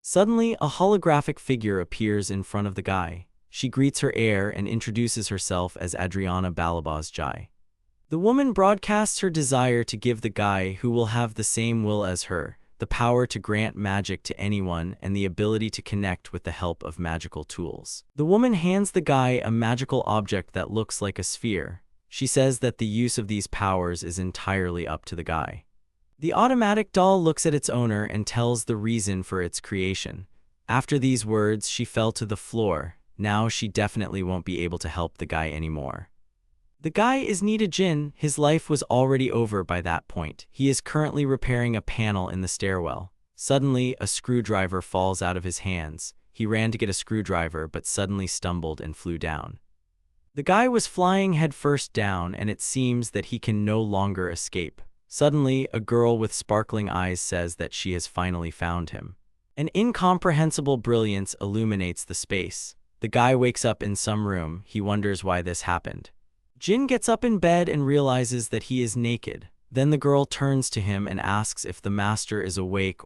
Suddenly, a holographic figure appears in front of the guy. She greets her heir and introduces herself as Adriana Balabaz Jai. The woman broadcasts her desire to give the guy who will have the same will as her, the power to grant magic to anyone and the ability to connect with the help of magical tools. The woman hands the guy a magical object that looks like a sphere. She says that the use of these powers is entirely up to the guy. The automatic doll looks at its owner and tells the reason for its creation. After these words, she fell to the floor. Now she definitely won't be able to help the guy anymore. The guy is Nidu Jin. His life was already over by that point. He is currently repairing a panel in the stairwell. Suddenly, a screwdriver falls out of his hands. He ran to get a screwdriver but suddenly stumbled and flew down. The guy was flying headfirst down, and it seems that he can no longer escape. Suddenly, a girl with sparkling eyes says that she has finally found him. An incomprehensible brilliance illuminates the space. The guy wakes up in some room. He wonders why this happened. Jin gets up in bed and realizes that he is naked. Then the girl turns to him and asks if the master is awake,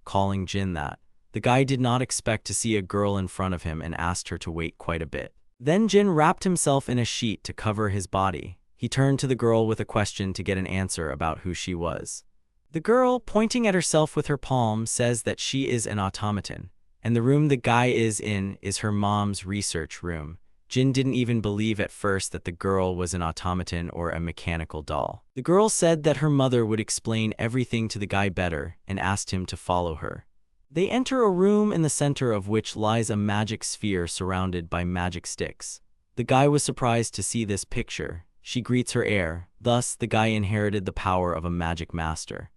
calling Jin that. The guy did not expect to see a girl in front of him and asked her to wait quite a bit. Then Jin wrapped himself in a sheet to cover his body. He turned to the girl with a question to get an answer about who she was. The girl, pointing at herself with her palm, says that she is an automaton, and the room the guy is in is her mom's research room. Jin didn't even believe at first that the girl was an automaton or a mechanical doll. The girl said that her mother would explain everything to the guy better and asked him to follow her. They enter a room in the center of which lies a magic sphere surrounded by magic sticks. The guy was surprised to see this picture. She greets her heir. Thus, the guy inherited the power of a magic master.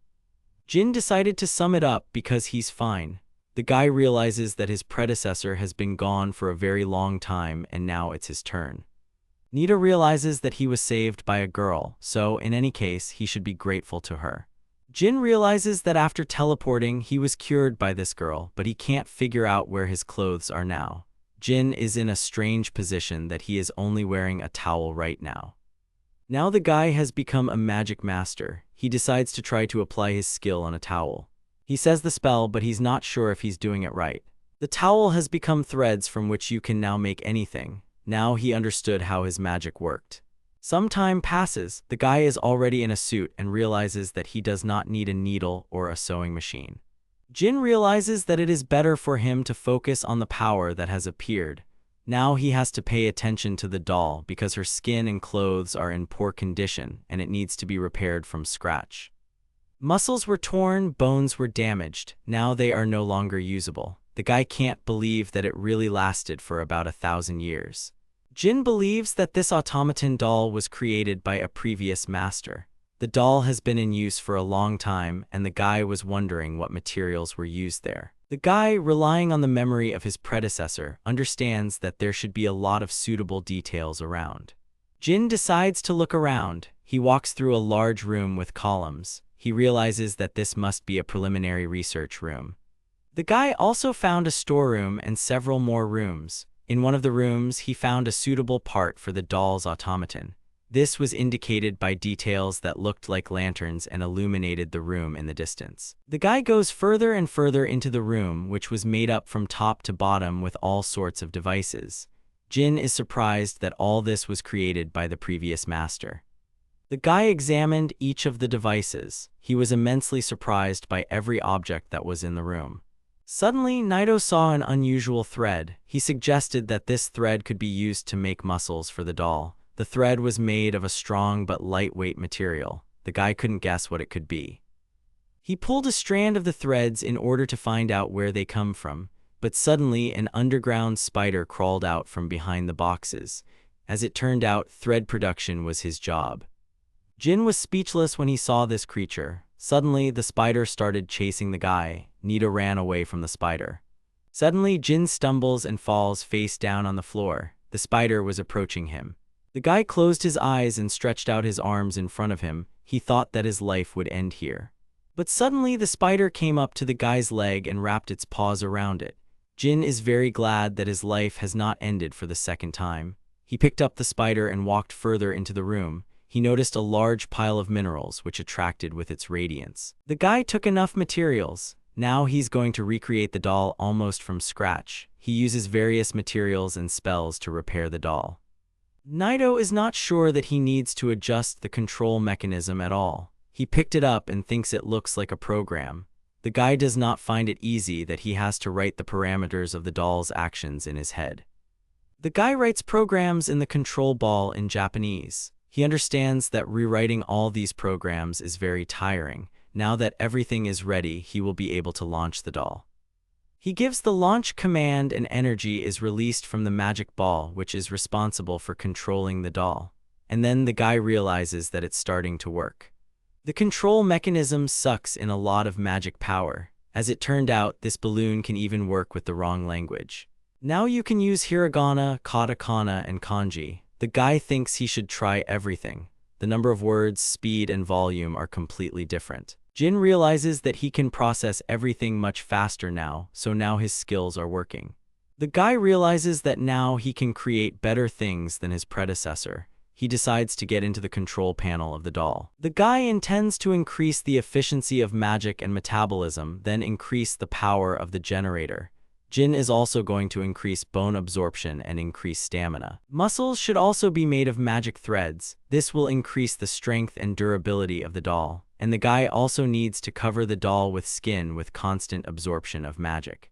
Jin decided to sum it up because he's fine. The guy realizes that his predecessor has been gone for a very long time and now it's his turn. Nidu realizes that he was saved by a girl, so in any case, he should be grateful to her. Jin realizes that after teleporting, he was cured by this girl, but he can't figure out where his clothes are now. Jin is in a strange position that he is only wearing a towel right now. Now the guy has become a magic master. He decides to try to apply his skill on a towel. He says the spell, but he's not sure if he's doing it right. The towel has become threads from which you can now make anything. Now he understood how his magic worked. Some time passes. The guy is already in a suit and realizes that he does not need a needle or a sewing machine. Jin realizes that it is better for him to focus on the power that has appeared. Now he has to pay attention to the doll because her skin and clothes are in poor condition and it needs to be repaired from scratch. Muscles were torn, bones were damaged. Now they are no longer usable. The guy can't believe that it really lasted for about 1,000 years. Jin believes that this automaton doll was created by a previous master. The doll has been in use for a long time, and the guy was wondering what materials were used there. The guy, relying on the memory of his predecessor, understands that there should be a lot of suitable details around. Jin decides to look around. He walks through a large room with columns. He realizes that this must be a preliminary research room. The guy also found a storeroom and several more rooms. In one of the rooms, he found a suitable part for the doll's automaton. This was indicated by details that looked like lanterns and illuminated the room in the distance. The guy goes further and further into the room, which was made up from top to bottom with all sorts of devices. Jin is surprised that all this was created by the previous master. The guy examined each of the devices. He was immensely surprised by every object that was in the room. Suddenly, Nidu saw an unusual thread. He suggested that this thread could be used to make muscles for the doll. The thread was made of a strong but lightweight material. The guy couldn't guess what it could be. He pulled a strand of the threads in order to find out where they come from, but suddenly an underground spider crawled out from behind the boxes. As it turned out, thread production was his job. Jin was speechless when he saw this creature. Suddenly, the spider started chasing the guy. Nidu ran away from the spider. Suddenly, Jin stumbles and falls face down on the floor. The spider was approaching him. The guy closed his eyes and stretched out his arms in front of him. He thought that his life would end here. But suddenly, the spider came up to the guy's leg and wrapped its paws around it. Jin is very glad that his life has not ended for the second time. He picked up the spider and walked further into the room. He noticed a large pile of minerals which attracted with its radiance. The guy took enough materials. Now he's going to recreate the doll almost from scratch. He uses various materials and spells to repair the doll. Nido is not sure that he needs to adjust the control mechanism at all. He picked it up and thinks it looks like a program. The guy does not find it easy that he has to write the parameters of the doll's actions in his head. The guy writes programs in the control ball in Japanese. He understands that rewriting all these programs is very tiring. Now that everything is ready, he will be able to launch the doll. He gives the launch command and energy is released from the magic ball, which is responsible for controlling the doll. And then the guy realizes that it's starting to work. The control mechanism sucks in a lot of magic power. As it turned out, this balloon can even work with the wrong language. Now you can use hiragana, katakana, and kanji. The guy thinks he should try everything. The number of words, speed, and volume are completely different. Jin realizes that he can process everything much faster now, so now his skills are working. The guy realizes that now he can create better things than his predecessor. He decides to get into the control panel of the doll. The guy intends to increase the efficiency of magic and metabolism, then increase the power of the generator. Jin is also going to increase bone absorption and increase stamina. Muscles should also be made of magic threads. This will increase the strength and durability of the doll. And the guy also needs to cover the doll with skin with constant absorption of magic.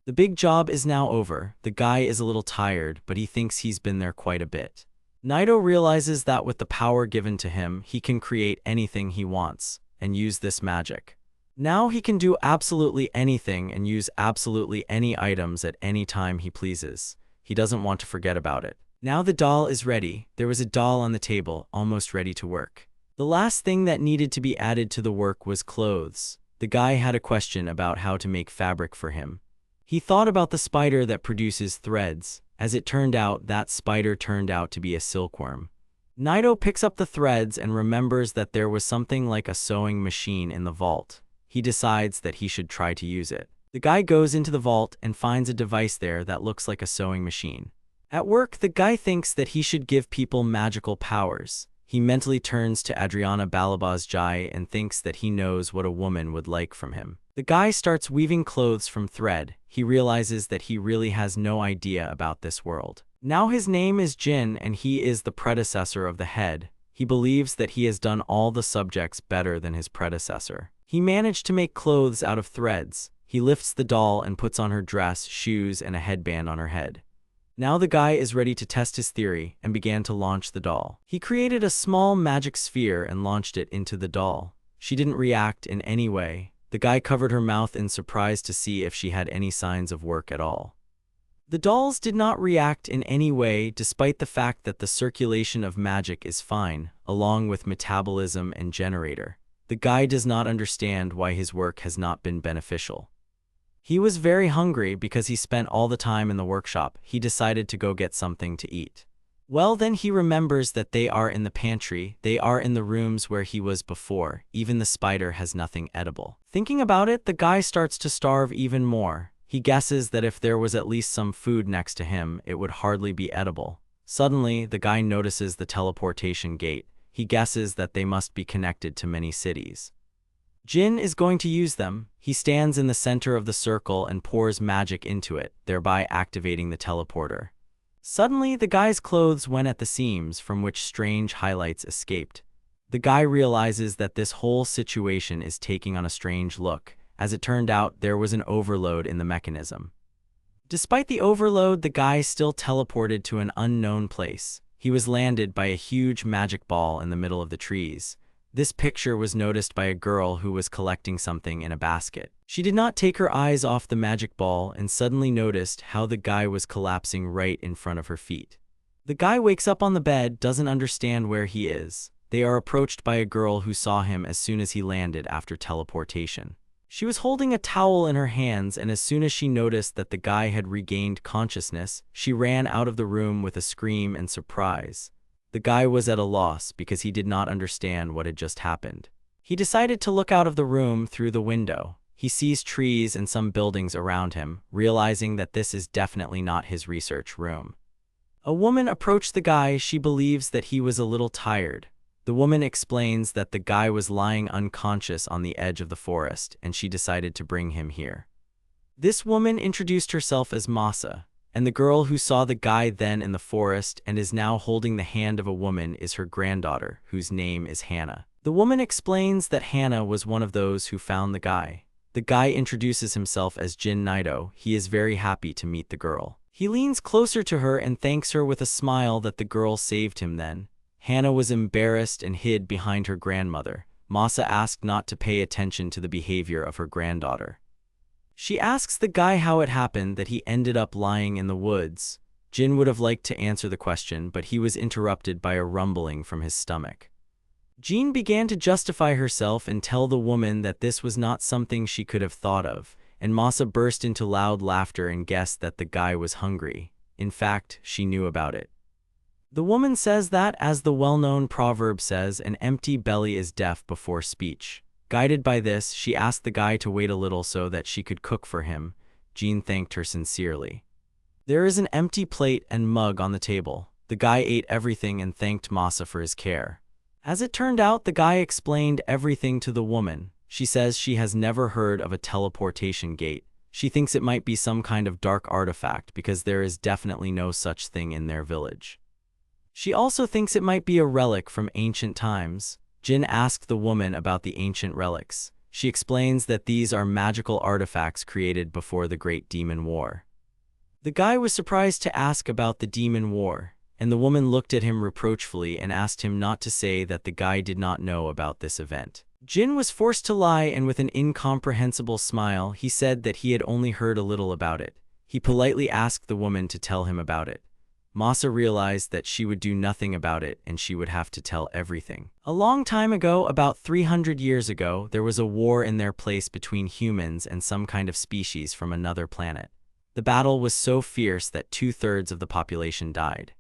The big job is now over. The guy is a little tired, but he thinks he's been there quite a bit. Nido realizes that with the power given to him, he can create anything he wants and use this magic. Now he can do absolutely anything and use absolutely any items at any time he pleases. He doesn't want to forget about it. Now the doll is ready. There was a doll on the table, almost ready to work. The last thing that needed to be added to the work was clothes. The guy had a question about how to make fabric for him. He thought about the spider that produces threads. As it turned out, that spider turned out to be a silkworm. Nido picks up the threads and remembers that there was something like a sewing machine in the vault. He decides that he should try to use it. The guy goes into the vault and finds a device there that looks like a sewing machine. At work, the guy thinks that he should give people magical powers. He mentally turns to Adriana Balabas Jai and thinks that he knows what a woman would like from him. The guy starts weaving clothes from thread. He realizes that he really has no idea about this world. Now his name is Jin and he is the predecessor of the head. He believes that he has done all the subjects better than his predecessor. He managed to make clothes out of threads. He lifts the doll and puts on her dress, shoes, and a headband on her head. Now the guy is ready to test his theory and began to launch the doll. He created a small magic sphere and launched it into the doll. She didn't react in any way. The guy covered her mouth in surprise to see if she had any signs of work at all. The dolls did not react in any way despite the fact that the circulation of magic is fine, along with metabolism and generator. The guy does not understand why his work has not been beneficial. He was very hungry because he spent all the time in the workshop. He decided to go get something to eat. Well, then he remembers that they are in the pantry. They are in the rooms where he was before. Even the spider has nothing edible. Thinking about it, the guy starts to starve even more. He guesses that if there was at least some food next to him, it would hardly be edible. Suddenly, the guy notices the teleportation gate. He guesses that they must be connected to many cities. Jin is going to use them. He stands in the center of the circle and pours magic into it, thereby activating the teleporter. Suddenly, the guy's clothes went at the seams, from which strange highlights escaped. The guy realizes that this whole situation is taking on a strange look. As it turned out, there was an overload in the mechanism. Despite the overload, the guy still teleported to an unknown place. He was landed by a huge magic ball in the middle of the trees. This picture was noticed by a girl who was collecting something in a basket. She did not take her eyes off the magic ball and suddenly noticed how the guy was collapsing right in front of her feet. The guy wakes up on the bed, doesn't understand where he is. They are approached by a girl who saw him as soon as he landed after teleportation. She was holding a towel in her hands, and as soon as she noticed that the guy had regained consciousness, she ran out of the room with a scream and surprise. The guy was at a loss because he did not understand what had just happened. He decided to look out of the room through the window. He sees trees and some buildings around him, realizing that this is definitely not his research room. A woman approached the guy. She believes that he was a little tired. The woman explains that the guy was lying unconscious on the edge of the forest and she decided to bring him here. This woman introduced herself as Masa, and the girl who saw the guy then in the forest and is now holding the hand of a woman is her granddaughter, whose name is Hannah. The woman explains that Hannah was one of those who found the guy. The guy introduces himself as Jin Nidu. He is very happy to meet the girl. He leans closer to her and thanks her with a smile that the girl saved him then. Hannah was embarrassed and hid behind her grandmother. Masa asked not to pay attention to the behavior of her granddaughter. She asks the guy how it happened that he ended up lying in the woods. Jin would have liked to answer the question, but he was interrupted by a rumbling from his stomach. Jin began to justify herself and tell the woman that this was not something she could have thought of, and Masa burst into loud laughter and guessed that the guy was hungry. In fact, she knew about it. The woman says that, as the well-known proverb says, an empty belly is deaf before speech. Guided by this, she asked the guy to wait a little so that she could cook for him. Jin thanked her sincerely. There is an empty plate and mug on the table. The guy ate everything and thanked Masa for his care. As it turned out, the guy explained everything to the woman. She says she has never heard of a teleportation gate. She thinks it might be some kind of dark artifact because there is definitely no such thing in their village. She also thinks it might be a relic from ancient times. Jin asked the woman about the ancient relics. She explains that these are magical artifacts created before the Great Demon War. The guy was surprised to ask about the Demon War, and the woman looked at him reproachfully and asked him not to say that the guy did not know about this event. Jin was forced to lie, and with an incomprehensible smile, he said that he had only heard a little about it. He politely asked the woman to tell him about it. Masa realized that she would do nothing about it and she would have to tell everything. A long time ago, about 300 years ago, there was a war in their place between humans and some kind of species from another planet. The battle was so fierce that 2/3 of the population died.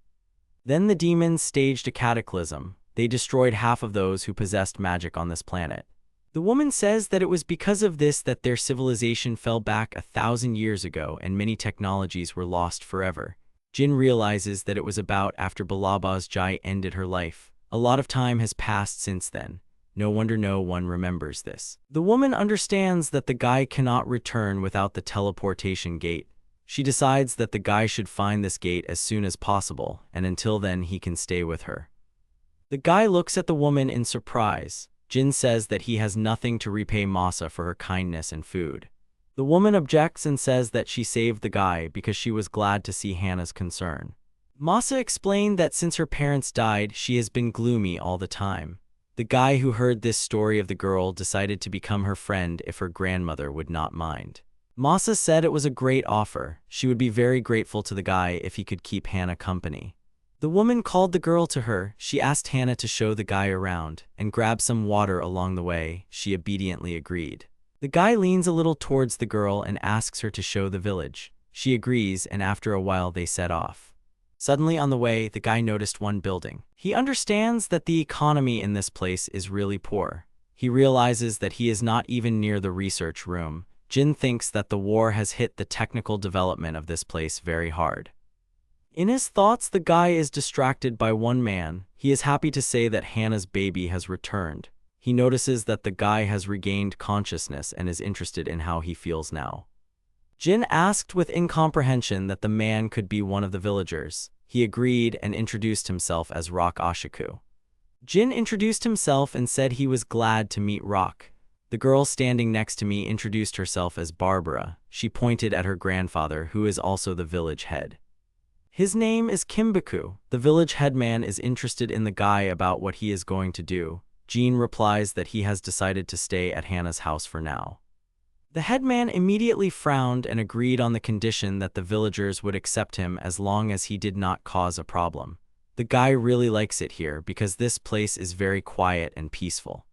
Then the demons staged a cataclysm. They destroyed half of those who possessed magic on this planet. The woman says that it was because of this that their civilization fell back 1,000 years ago and many technologies were lost forever. Jin realizes that it was about after Balaba's Jai ended her life. A lot of time has passed since then. No wonder no one remembers this. The woman understands that the guy cannot return without the teleportation gate. She decides that the guy should find this gate as soon as possible, and until then he can stay with her. The guy looks at the woman in surprise. Jin says that he has nothing to repay Masa for her kindness and food. The woman objects and says that she saved the guy because she was glad to see Hannah's concern. Masa explained that since her parents died, she has been gloomy all the time. The guy who heard this story of the girl decided to become her friend if her grandmother would not mind. Masa said it was a great offer. She would be very grateful to the guy if he could keep Hannah company. The woman called the girl to her. She asked Hannah to show the guy around and grab some water along the way. She obediently agreed. The guy leans a little towards the girl and asks her to show the village. She agrees, and after a while they set off. Suddenly on the way, the guy noticed one building. He understands that the economy in this place is really poor. He realizes that he is not even near the research room. Jin thinks that the war has hit the technical development of this place very hard. In his thoughts, the guy is distracted by one man. He is happy to say that Hannah's baby has returned. He notices that the guy has regained consciousness and is interested in how he feels now. Jin asked with incomprehension that the man could be one of the villagers. He agreed and introduced himself as Rock Ashiku. Jin introduced himself and said he was glad to meet Rock. The girl standing next to me introduced herself as Barbara. She pointed at her grandfather, who is also the village head. His name is Kimbaku. The village headman is interested in the guy about what he is going to do. Jin replies that he has decided to stay at Hannah's house for now. The headman immediately frowned and agreed on the condition that the villagers would accept him as long as he did not cause a problem. The guy really likes it here because this place is very quiet and peaceful.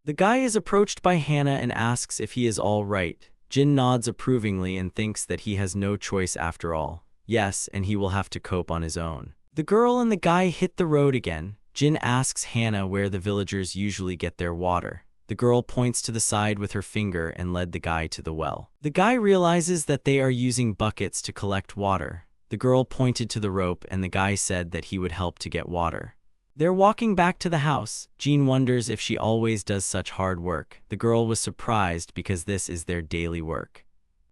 The guy is approached by Hannah and asks if he is all right. Jin nods approvingly and thinks that he has no choice after all. Yes, and he will have to cope on his own. The girl and the guy hit the road again. Jin asks Hannah where the villagers usually get their water. The girl points to the side with her finger and led the guy to the well. The guy realizes that they are using buckets to collect water. The girl pointed to the rope and the guy said that he would help to get water. They're walking back to the house. Jean wonders if she always does such hard work. The girl was surprised because this is their daily work.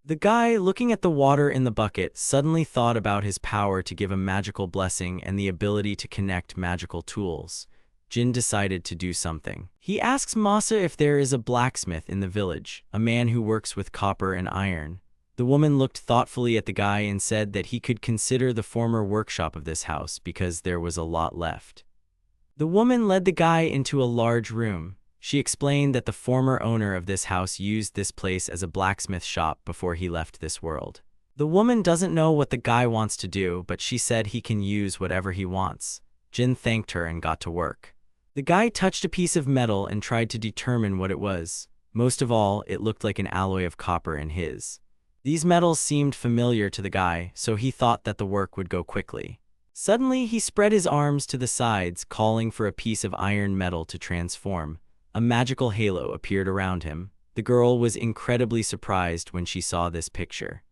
The guy, looking at the water in the bucket, suddenly thought about his power to give a magical blessing and the ability to connect magical tools. Jin decided to do something. He asks Masa if there is a blacksmith in the village, a man who works with copper and iron. The woman looked thoughtfully at the guy and said that he could consider the former workshop of this house because there was a lot left. The woman led the guy into a large room. She explained that the former owner of this house used this place as a blacksmith shop before he left this world. The woman doesn't know what the guy wants to do, but she said he can use whatever he wants. Jin thanked her and got to work. The guy touched a piece of metal and tried to determine what it was. Most of all, it looked like an alloy of copper in his. These metals seemed familiar to the guy, so he thought that the work would go quickly. Suddenly, he spread his arms to the sides, calling for a piece of iron metal to transform. A magical halo appeared around him. The girl was incredibly surprised when she saw this picture.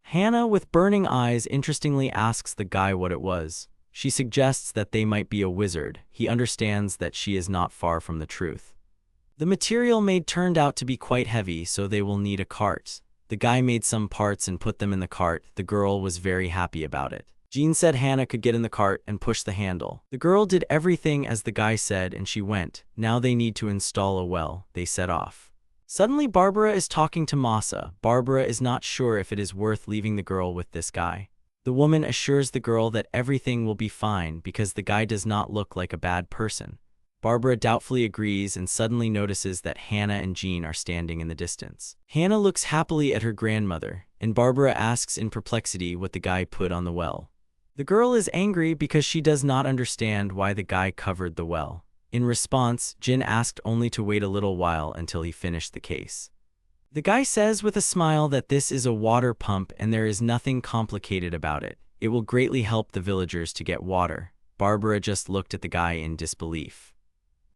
Hannah, with burning eyes, interestingly asks the guy what it was. She suggests that they might be a wizard. He understands that she is not far from the truth. The material made turned out to be quite heavy, so they will need a cart. The guy made some parts and put them in the cart. The girl was very happy about it. Jean said Hannah could get in the cart and push the handle. The girl did everything as the guy said and she went. Now they need to install a well. They set off. Suddenly Barbara is talking to Masa. Barbara is not sure if it is worth leaving the girl with this guy. The woman assures the girl that everything will be fine because the guy does not look like a bad person. Barbara doubtfully agrees and suddenly notices that Hannah and Jean are standing in the distance. Hannah looks happily at her grandmother, and Barbara asks in perplexity what the guy put on the well. The girl is angry because she does not understand why the guy covered the well. In response, Jin asked only to wait a little while until he finished the case. The guy says with a smile that this is a water pump and there is nothing complicated about it. It will greatly help the villagers to get water. Barbara just looked at the guy in disbelief.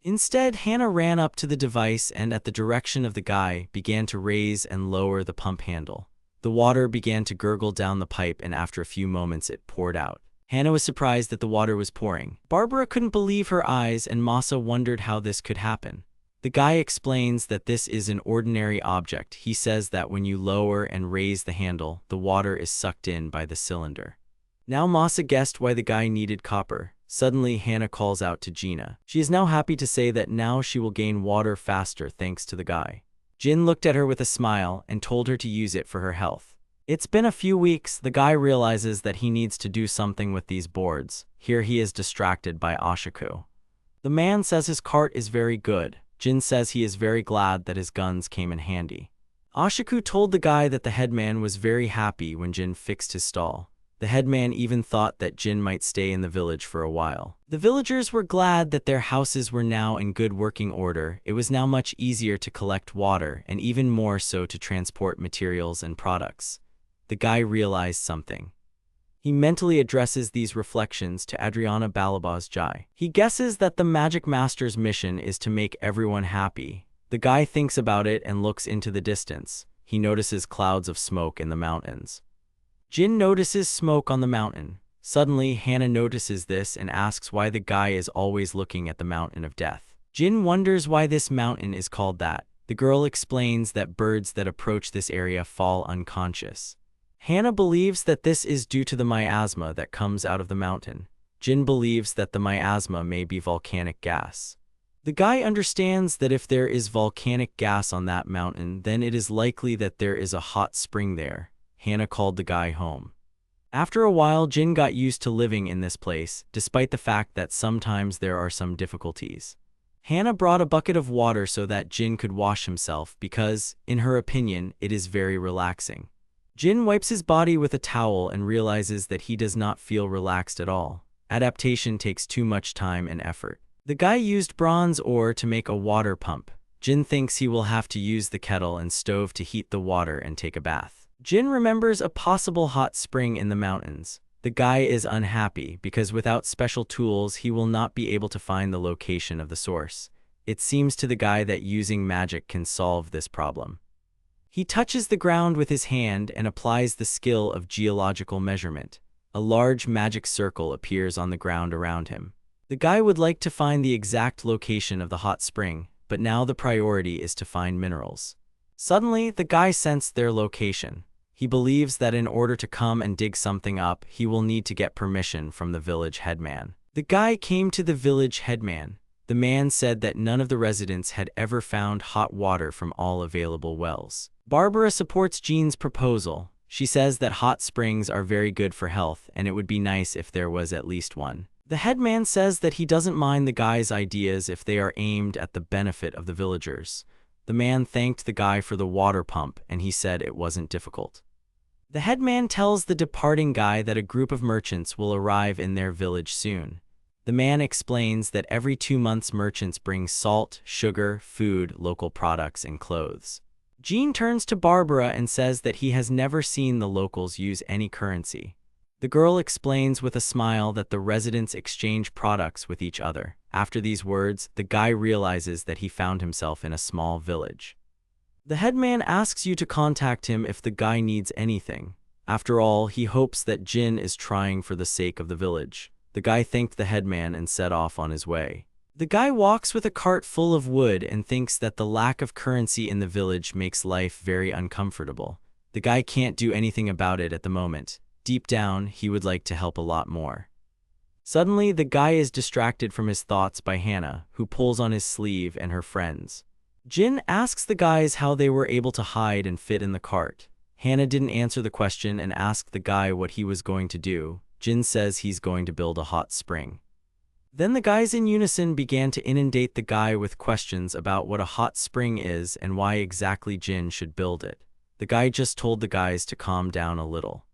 Instead, Hannah ran up to the device and, at the direction of the guy, began to raise and lower the pump handle. The water began to gurgle down the pipe and after a few moments it poured out. Hannah was surprised that the water was pouring. Barbara couldn't believe her eyes and Masa wondered how this could happen. The guy explains that this is an ordinary object. He says that when you lower and raise the handle, the water is sucked in by the cylinder. Now Masa guessed why the guy needed copper. Suddenly, Hannah calls out to Gina. She is now happy to say that now she will gain water faster thanks to the guy. Jin looked at her with a smile and told her to use it for her health. It's been a few weeks. The guy realizes that he needs to do something with these boards. Here he is distracted by Ashiku. The man says his cart is very good. Jin says he is very glad that his guns came in handy. Ashiku told the guy that the headman was very happy when Jin fixed his stall. The headman even thought that Jin might stay in the village for a while. The villagers were glad that their houses were now in good working order. It was now much easier to collect water and even more so to transport materials and products. The guy realized something. He mentally addresses these reflections to Adriana Balabas Jai. He guesses that the Magic Master's mission is to make everyone happy. The guy thinks about it and looks into the distance. He notices clouds of smoke in the mountains. Jin notices smoke on the mountain. Suddenly, Hannah notices this and asks why the guy is always looking at the mountain of death. Jin wonders why this mountain is called that. The girl explains that birds that approach this area fall unconscious. Hannah believes that this is due to the miasma that comes out of the mountain. Jin believes that the miasma may be volcanic gas. The guy understands that if there is volcanic gas on that mountain, then it is likely that there is a hot spring there. Hannah called the guy home. After a while, Jin got used to living in this place, despite the fact that sometimes there are some difficulties. Hannah brought a bucket of water so that Jin could wash himself because, in her opinion, it is very relaxing. Jin wipes his body with a towel and realizes that he does not feel relaxed at all. Adaptation takes too much time and effort. The guy used bronze ore to make a water pump. Jin thinks he will have to use the kettle and stove to heat the water and take a bath. Jin remembers a possible hot spring in the mountains. The guy is unhappy because without special tools he will not be able to find the location of the source. It seems to the guy that using magic can solve this problem. He touches the ground with his hand and applies the skill of geological measurement. A large magic circle appears on the ground around him. The guy would like to find the exact location of the hot spring, but now the priority is to find minerals. Suddenly, the guy sensed their location. He believes that in order to come and dig something up, he will need to get permission from the village headman. The guy came to the village headman. The man said that none of the residents had ever found hot water from all available wells. Barbara supports Jin's proposal. She says that hot springs are very good for health, and it would be nice if there was at least one. The headman says that he doesn't mind the guy's ideas if they are aimed at the benefit of the villagers. The man thanked the guy for the water pump, and he said it wasn't difficult. The headman tells the departing guy that a group of merchants will arrive in their village soon. The man explains that every 2 months merchants bring salt, sugar, food, local products, and clothes. Jin turns to Barbara and says that he has never seen the locals use any currency. The girl explains with a smile that the residents exchange products with each other. After these words, the guy realizes that he found himself in a small village. The headman asks you to contact him if the guy needs anything. After all, he hopes that Jin is trying for the sake of the village. The guy thanked the headman and set off on his way. The guy walks with a cart full of wood and thinks that the lack of currency in the village makes life very uncomfortable. The guy can't do anything about it at the moment. Deep down, he would like to help a lot more. Suddenly, the guy is distracted from his thoughts by Hannah, who pulls on his sleeve, and her friends. Jin asks the guys how they were able to hide and fit in the cart. Hannah didn't answer the question and asked the guy what he was going to do. Jin says he's going to build a hot spring. Then the guys in unison began to inundate the guy with questions about what a hot spring is and why exactly Jin should build it. The guy just told the guys to calm down a little.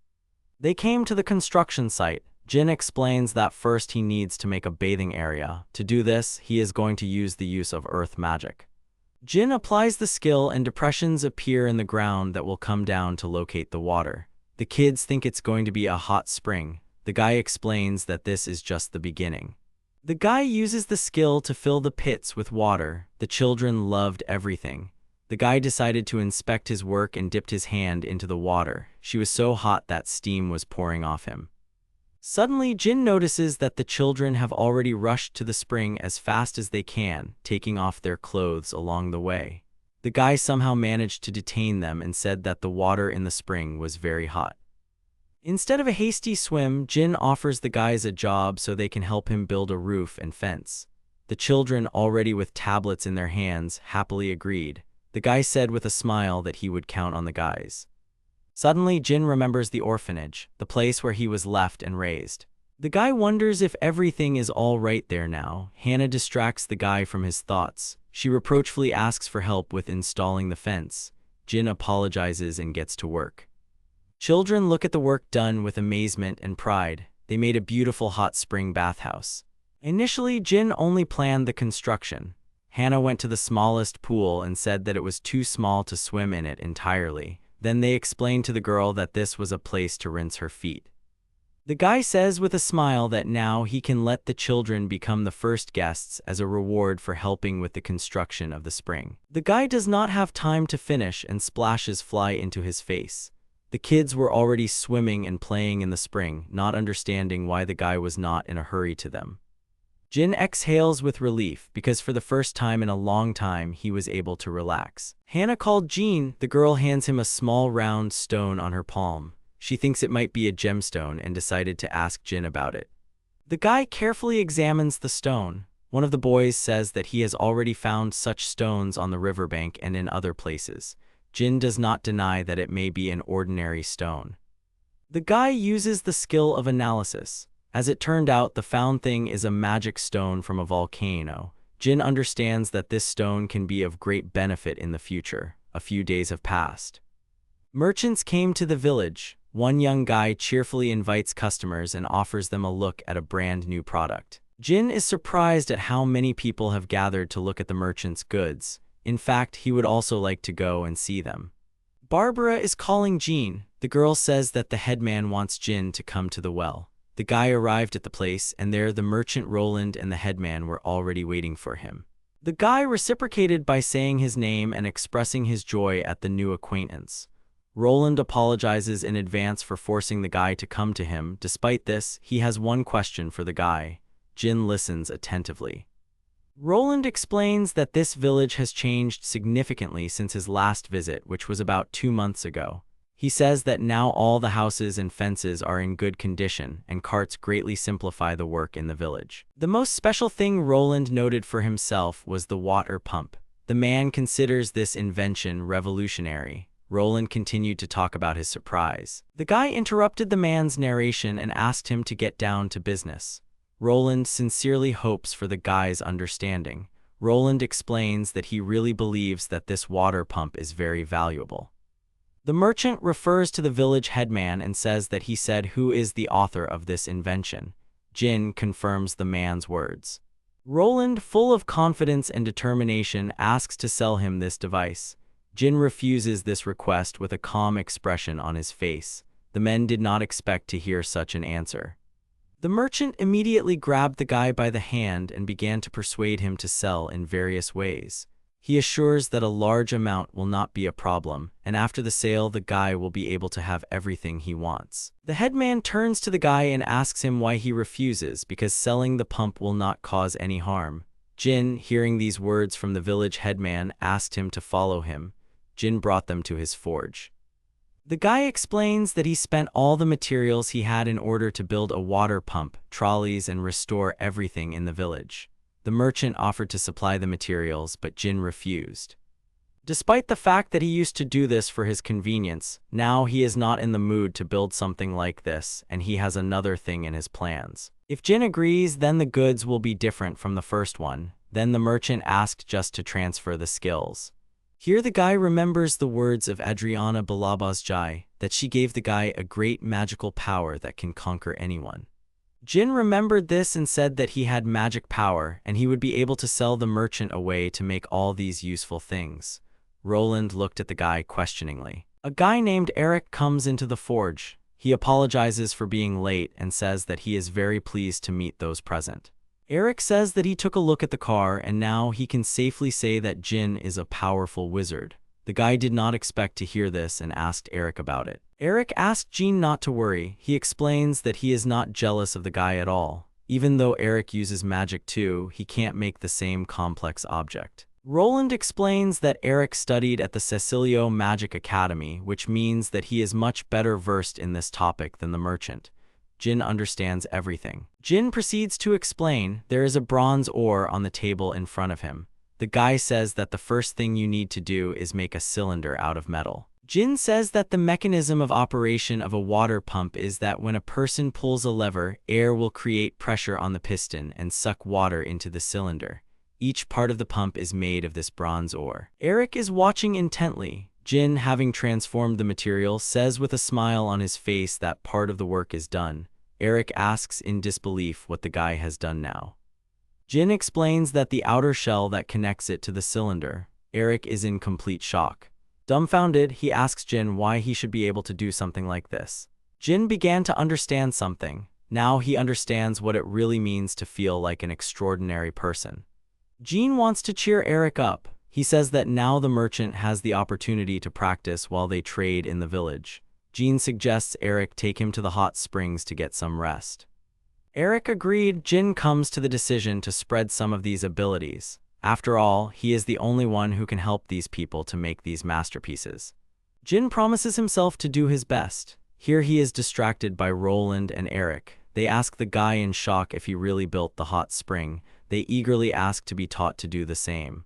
They came to the construction site. Jin explains that first he needs to make a bathing area. To do this, he is going to use the use of earth magic. Jin applies the skill and depressions appear in the ground that will come down to locate the water. The kids think it's going to be a hot spring. The guy explains that this is just the beginning. The guy uses the skill to fill the pits with water. The children loved everything. The guy decided to inspect his work and dipped his hand into the water. She was so hot that steam was pouring off him. Suddenly, Jin notices that the children have already rushed to the spring as fast as they can, taking off their clothes along the way. The guy somehow managed to detain them and said that the water in the spring was very hot. Instead of a hasty swim, Jin offers the guys a job so they can help him build a roof and fence. The children, already with tablets in their hands, happily agreed. The guy said with a smile that he would count on the guys. Suddenly, Jin remembers the orphanage, the place where he was left and raised. The guy wonders if everything is all right there now. Hannah distracts the guy from his thoughts. She reproachfully asks for help with installing the fence. Jin apologizes and gets to work. Children look at the work done with amazement and pride. They made a beautiful hot spring bathhouse. Initially, Jin only planned the construction. Hannah went to the smallest pool and said that it was too small to swim in it entirely. Then they explained to the girl that this was a place to rinse her feet. The guy says with a smile that now he can let the children become the first guests as a reward for helping with the construction of the spring. The guy does not have time to finish and splashes fly into his face. The kids were already swimming and playing in the spring, not understanding why the guy was not in a hurry to them. Jin exhales with relief because for the first time in a long time he was able to relax. Hannah called Jin. The girl hands him a small round stone on her palm. She thinks it might be a gemstone and decided to ask Jin about it. The guy carefully examines the stone. One of the boys says that he has already found such stones on the riverbank and in other places. Jin does not deny that it may be an ordinary stone. The guy uses the skill of analysis. As it turned out, the found thing is a magic stone from a volcano. Jin understands that this stone can be of great benefit in the future. A few days have passed. Merchants came to the village. One young guy cheerfully invites customers and offers them a look at a brand new product. Jin is surprised at how many people have gathered to look at the merchant's goods. In fact, he would also like to go and see them. Barbara is calling Jin. The girl says that the headman wants Jin to come to the well. The guy arrived at the place, and there the merchant Roland and the headman were already waiting for him. The guy reciprocated by saying his name and expressing his joy at the new acquaintance. Roland apologizes in advance for forcing the guy to come to him. Despite this, he has one question for the guy. Jin listens attentively. Roland explains that this village has changed significantly since his last visit, which was about 2 months ago. He says that now all the houses and fences are in good condition, and carts greatly simplify the work in the village. The most special thing Roland noted for himself was the water pump. The man considers this invention revolutionary. Roland continued to talk about his surprise. The guy interrupted the man's narration and asked him to get down to business. Roland sincerely hopes for the guy's understanding. Roland explains that he really believes that this water pump is very valuable. The merchant refers to the village headman and says that he said who is the author of this invention. Jin confirms the man's words. Roland, full of confidence and determination, asks to sell him this device. Jin refuses this request with a calm expression on his face. The men did not expect to hear such an answer. The merchant immediately grabbed the guy by the hand and began to persuade him to sell in various ways. He assures that a large amount will not be a problem, and after the sale the guy will be able to have everything he wants. The headman turns to the guy and asks him why he refuses, because selling the pump will not cause any harm. Jin, hearing these words from the village headman, asked him to follow him. Jin brought them to his forge. The guy explains that he spent all the materials he had in order to build a water pump, trolleys, and restore everything in the village. The merchant offered to supply the materials, but Jin refused. Despite the fact that he used to do this for his convenience, now he is not in the mood to build something like this, and he has another thing in his plans. If Jin agrees, then the goods will be different from the first one. Then the merchant asked just to transfer the skills. Here the guy remembers the words of Adriana Balabas Jai, that she gave the guy a great magical power that can conquer anyone. Jin remembered this and said that he had magic power, and he would be able to sell the merchant away to make all these useful things. Roland looked at the guy questioningly. A guy named Eric comes into the forge. He apologizes for being late and says that he is very pleased to meet those present. Eric says that he took a look at the car and now he can safely say that Jin is a powerful wizard. The guy did not expect to hear this and asked Eric about it. Eric asked Jin not to worry. He explains that he is not jealous of the guy at all. Even though Eric uses magic too, he can't make the same complex object. Roland explains that Eric studied at the Cecilio Magic Academy, which means that he is much better versed in this topic than the merchant. Jin understands everything. Jin proceeds to explain, there is a bronze ore on the table in front of him. The guy says that the first thing you need to do is make a cylinder out of metal. Jin says that the mechanism of operation of a water pump is that when a person pulls a lever, air will create pressure on the piston and suck water into the cylinder. Each part of the pump is made of this bronze ore. Eric is watching intently. Jin, having transformed the material, says with a smile on his face that part of the work is done. Eric asks in disbelief what the guy has done now. Jin explains that the outer shell that connects it to the cylinder. Eric is in complete shock. Dumbfounded, he asks Jin why he should be able to do something like this. Jin began to understand something. Now he understands what it really means to feel like an extraordinary person. Jin wants to cheer Eric up. He says that now the merchant has the opportunity to practice while they trade in the village. Jin suggests Eric take him to the hot springs to get some rest. Eric agreed. Jin comes to the decision to spread some of these abilities. After all, he is the only one who can help these people to make these masterpieces. Jin promises himself to do his best. Here he is distracted by Roland and Eric. They ask the guy in shock if he really built the hot spring. They eagerly ask to be taught to do the same.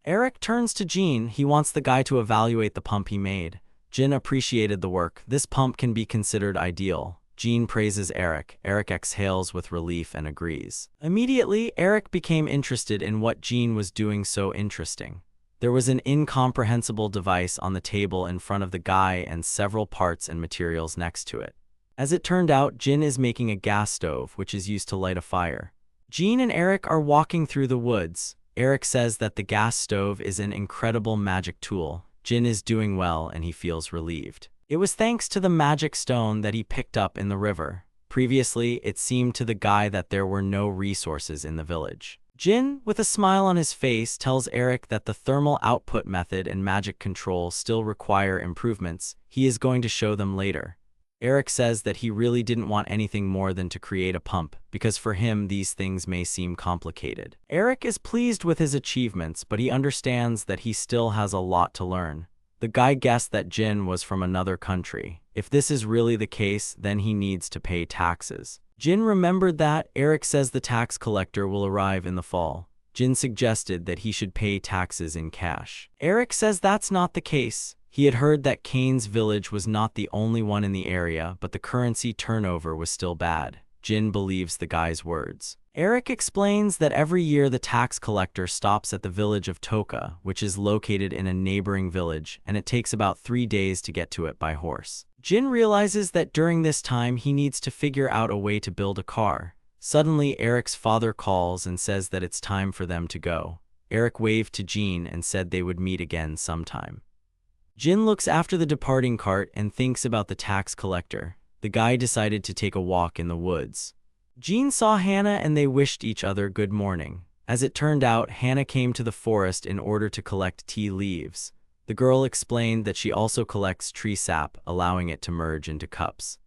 Eric turns to Jin. He wants the guy to evaluate the pump he made. Jin appreciated the work. This pump can be considered ideal. Jin praises Eric. Eric exhales with relief and agrees. Immediately, Eric became interested in what Jin was doing so interesting. There was an incomprehensible device on the table in front of the guy and several parts and materials next to it. As it turned out, Jin is making a gas stove, which is used to light a fire. Jin and Eric are walking through the woods. Eric says that the gas stove is an incredible magic tool. Jin is doing well and he feels relieved. It was thanks to the magic stone that he picked up in the river. Previously, it seemed to the guy that there were no resources in the village. Jin, with a smile on his face, tells Eric that the thermal output method and magic control still require improvements. He is going to show them later. Eric says that he really didn't want anything more than to create a pump, because for him these things may seem complicated. Eric is pleased with his achievements, but he understands that he still has a lot to learn. The guy guessed that Jin was from another country. If this is really the case, then he needs to pay taxes. Jin remembered that. Eric says the tax collector will arrive in the fall. Jin suggested that he should pay taxes in cash. Eric says that's not the case. He had heard that Kane's village was not the only one in the area, but the currency turnover was still bad. Jin believes the guy's words. Eric explains that every year the tax collector stops at the village of Toka, which is located in a neighboring village, and it takes about 3 days to get to it by horse. Jin realizes that during this time he needs to figure out a way to build a car. Suddenly, Eric's father calls and says that it's time for them to go. Eric waved to Jin and said they would meet again sometime. Jin looks after the departing cart and thinks about the tax collector. The guy decided to take a walk in the woods. Jin saw Hannah and they wished each other good morning. As it turned out, Hannah came to the forest in order to collect tea leaves. The girl explained that she also collects tree sap, allowing it to merge into cups.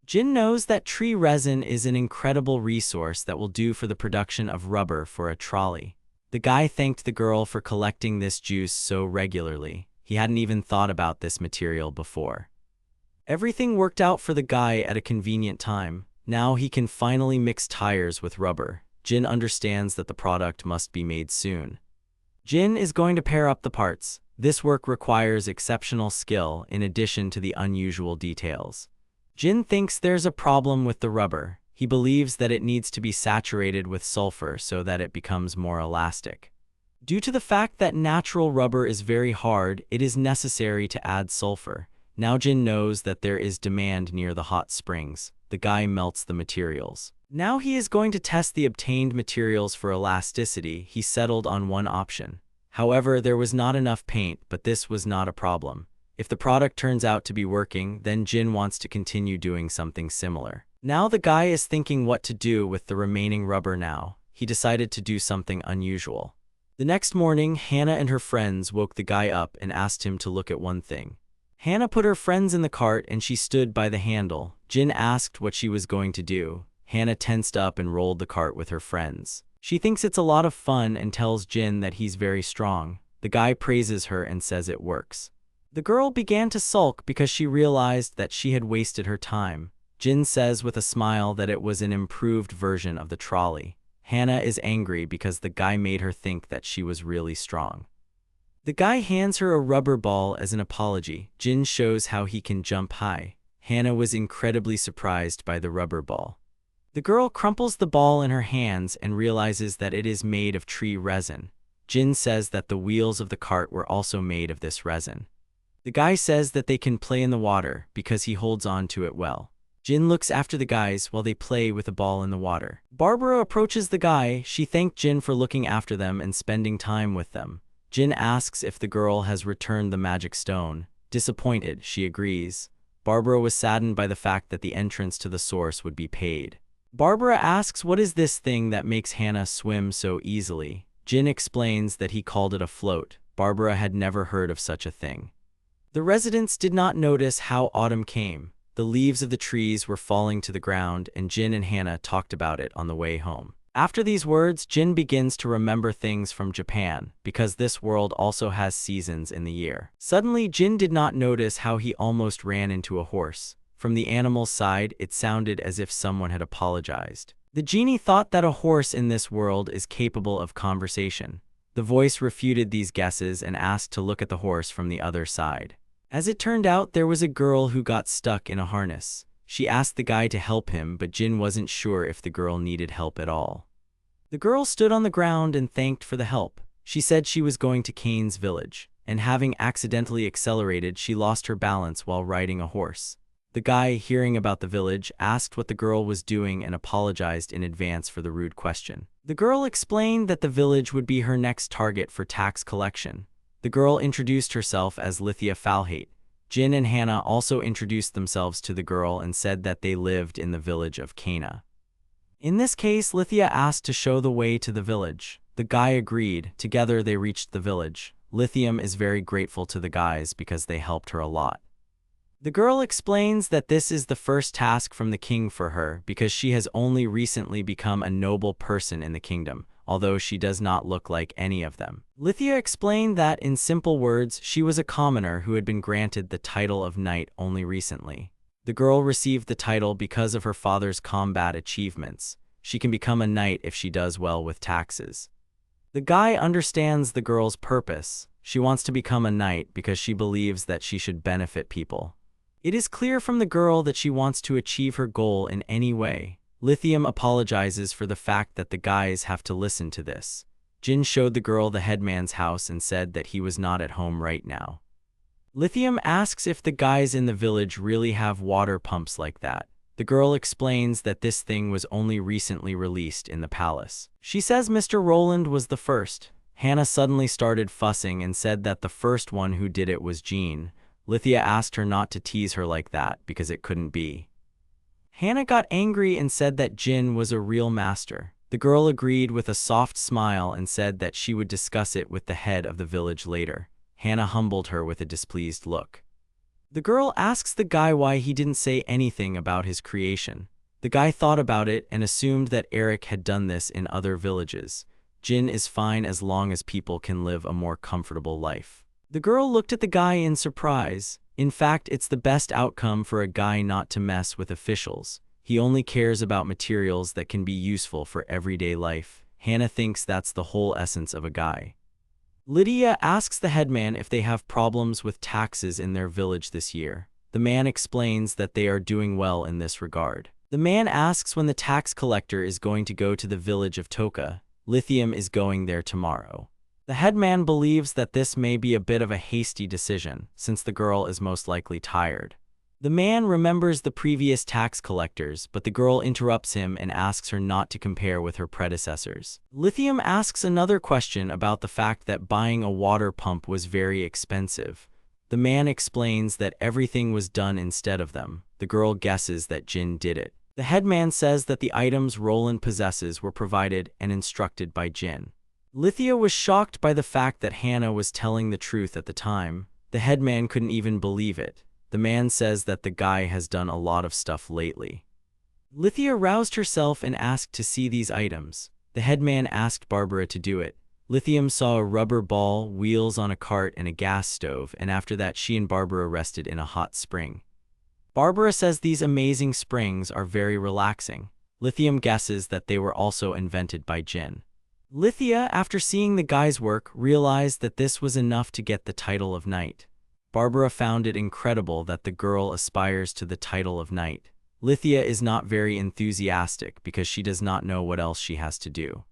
Jin knows that tree resin is an incredible resource that will do for the production of rubber for a trolley. The guy thanked the girl for collecting this juice so regularly. He hadn't even thought about this material before. Everything worked out for the guy at a convenient time. Now he can finally mix tires with rubber. Jin understands that the product must be made soon. Jin is going to pair up the parts. This work requires exceptional skill in addition to the unusual details. Jin thinks there's a problem with the rubber. He believes that it needs to be saturated with sulfur so that it becomes more elastic. Due to the fact that natural rubber is very hard, it is necessary to add sulfur. Now Jin knows that there is demand near the hot springs. The guy melts the materials. Now he is going to test the obtained materials for elasticity. He settled on one option. However, there was not enough paint, but this was not a problem. If the product turns out to be working, then Jin wants to continue doing something similar. Now the guy is thinking what to do with the remaining rubber now. He decided to do something unusual. The next morning, Hannah and her friends woke the guy up and asked him to look at one thing. Hannah put her friends in the cart and she stood by the handle. Jin asked what she was going to do. Hannah tensed up and rolled the cart with her friends. She thinks it's a lot of fun and tells Jin that he's very strong. The guy praises her and says it works. The girl began to sulk because she realized that she had wasted her time. Jin says with a smile that it was an improved version of the trolley. Hannah is angry because the guy made her think that she was really strong. The guy hands her a rubber ball as an apology. Jin shows how he can jump high. Hannah was incredibly surprised by the rubber ball. The girl crumples the ball in her hands and realizes that it is made of tree resin. Jin says that the wheels of the cart were also made of this resin. The guy says that they can play in the water because he holds on to it well. Jin looks after the guys while they play with a ball in the water. Barbara approaches the guy. She thanked Jin for looking after them and spending time with them. Jin asks if the girl has returned the magic stone. Disappointed, she agrees. Barbara was saddened by the fact that the entrance to the source would be paid. Barbara asks what is this thing that makes Hannah swim so easily. Jin explains that he called it a float. Barbara had never heard of such a thing. The residents did not notice how autumn came. The leaves of the trees were falling to the ground, and Jin and Hannah talked about it on the way home. After these words, Jin begins to remember things from Japan, because this world also has seasons in the year. Suddenly, Jin did not notice how he almost ran into a horse. From the animal's side, it sounded as if someone had apologized. The genie thought that a horse in this world is capable of conversation. The voice refuted these guesses and asked to look at the horse from the other side. As it turned out, there was a girl who got stuck in a harness. She asked the guy to help him, but Jin wasn't sure if the girl needed help at all. The girl stood on the ground and thanked for the help. She said she was going to Kane's village, and having accidentally accelerated, she lost her balance while riding a horse. The guy, hearing about the village, asked what the girl was doing and apologized in advance for the rude question. The girl explained that the village would be her next target for tax collection. The girl introduced herself as Lithia Falhate. Jin and Hannah also introduced themselves to the girl and said that they lived in the village of Kana. In this case, Lithia asked to show the way to the village. The guy agreed. Together they reached the village. Lithium is very grateful to the guys because they helped her a lot. The girl explains that this is the first task from the king for her because she has only recently become a noble person in the kingdom, although she does not look like any of them. Lithia explained that, in simple words, she was a commoner who had been granted the title of knight only recently. The girl received the title because of her father's combat achievements. She can become a knight if she does well with taxes. The guy understands the girl's purpose. She wants to become a knight because she believes that she should benefit people. It is clear from the girl that she wants to achieve her goal in any way. Lithium apologizes for the fact that the guys have to listen to this. Jin showed the girl the headman's house and said that he was not at home right now. Lithium asks if the guys in the village really have water pumps like that. The girl explains that this thing was only recently released in the palace. She says Mr. Roland was the first. Hannah suddenly started fussing and said that the first one who did it was Jean. Lithia asked her not to tease her like that because it couldn't be. Hannah got angry and said that Jin was a real master. The girl agreed with a soft smile and said that she would discuss it with the head of the village later. Hannah humbled her with a displeased look. The girl asks the guy why he didn't say anything about his creation. The guy thought about it and assumed that Eric had done this in other villages. Jin is fine as long as people can live a more comfortable life. The girl looked at the guy in surprise. In fact, it's the best outcome for a guy not to mess with officials. He only cares about materials that can be useful for everyday life. Hannah thinks that's the whole essence of a guy. Lydia asks the headman if they have problems with taxes in their village this year. The man explains that they are doing well in this regard. The man asks when the tax collector is going to go to the village of Toka. Lithium is going there tomorrow. The headman believes that this may be a bit of a hasty decision, since the girl is most likely tired. The man remembers the previous tax collectors, but the girl interrupts him and asks her not to compare with her predecessors. Lithium asks another question about the fact that buying a water pump was very expensive. The man explains that everything was done instead of them. The girl guesses that Jin did it. The headman says that the items Roland possesses were provided and instructed by Jin. Lithia was shocked by the fact that Hannah was telling the truth at the time. The headman couldn't even believe it. The man says that the guy has done a lot of stuff lately. Lithia roused herself and asked to see these items. The headman asked Barbara to do it. Lithium saw a rubber ball, wheels on a cart, and a gas stove, and after that she and Barbara rested in a hot spring. Barbara says these amazing springs are very relaxing. Lithium guesses that they were also invented by Jin. Lithia, after seeing the guy's work, realized that this was enough to get the title of knight. Barbara found it incredible that the girl aspires to the title of knight. Lithia is not very enthusiastic because she does not know what else she has to do.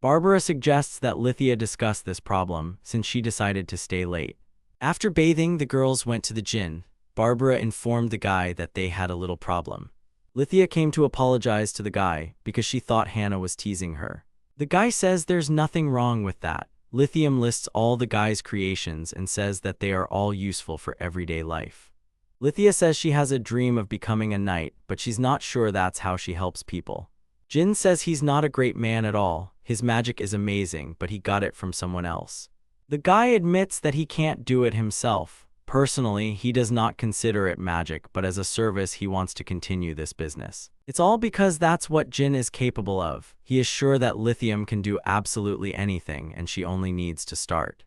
Barbara suggests that Lithia discuss this problem since she decided to stay late. After bathing, the girls went to the Jin. Barbara informed the guy that they had a little problem. Lithia came to apologize to the guy because she thought Hannah was teasing her. The guy says there's nothing wrong with that. Lithium lists all the guy's creations and says that they are all useful for everyday life. Lithia says she has a dream of becoming a knight, but she's not sure that's how she helps people. Jin says he's not a great man at all. His magic is amazing, but he got it from someone else. The guy admits that he can't do it himself. Personally, he does not consider it magic, but as a service he wants to continue this business. It's all because that's what Jin is capable of. He is sure that Lithium can do absolutely anything and she only needs to start.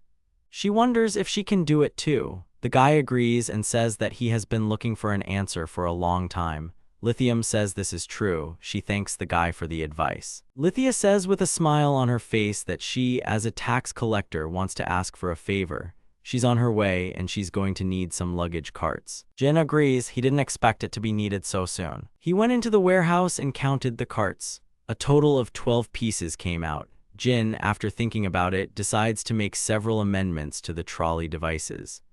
She wonders if she can do it too. The guy agrees and says that he has been looking for an answer for a long time. Lithium says this is true. She thanks the guy for the advice. Lithia says with a smile on her face that she, as a tax collector, wants to ask for a favor. She's on her way and she's going to need some luggage carts. Jin agrees. He didn't expect it to be needed so soon. He went into the warehouse and counted the carts. A total of 12 pieces came out. Jin, after thinking about it, decides to make several amendments to the trolley devices.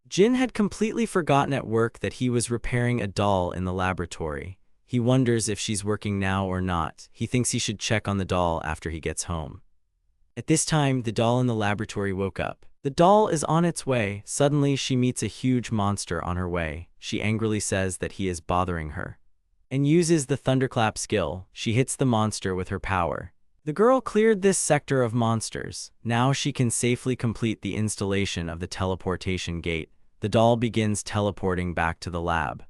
Jin had completely forgotten at work that he was repairing a doll in the laboratory. He wonders if she's working now or not. He thinks he should check on the doll after he gets home. At this time, the doll in the laboratory woke up. The doll is on its way. Suddenly, she meets a huge monster on her way. She angrily says that he is bothering her and uses the thunderclap skill. She hits the monster with her power. The girl cleared this sector of monsters. Now she can safely complete the installation of the teleportation gate. the doll begins teleporting back to the lab.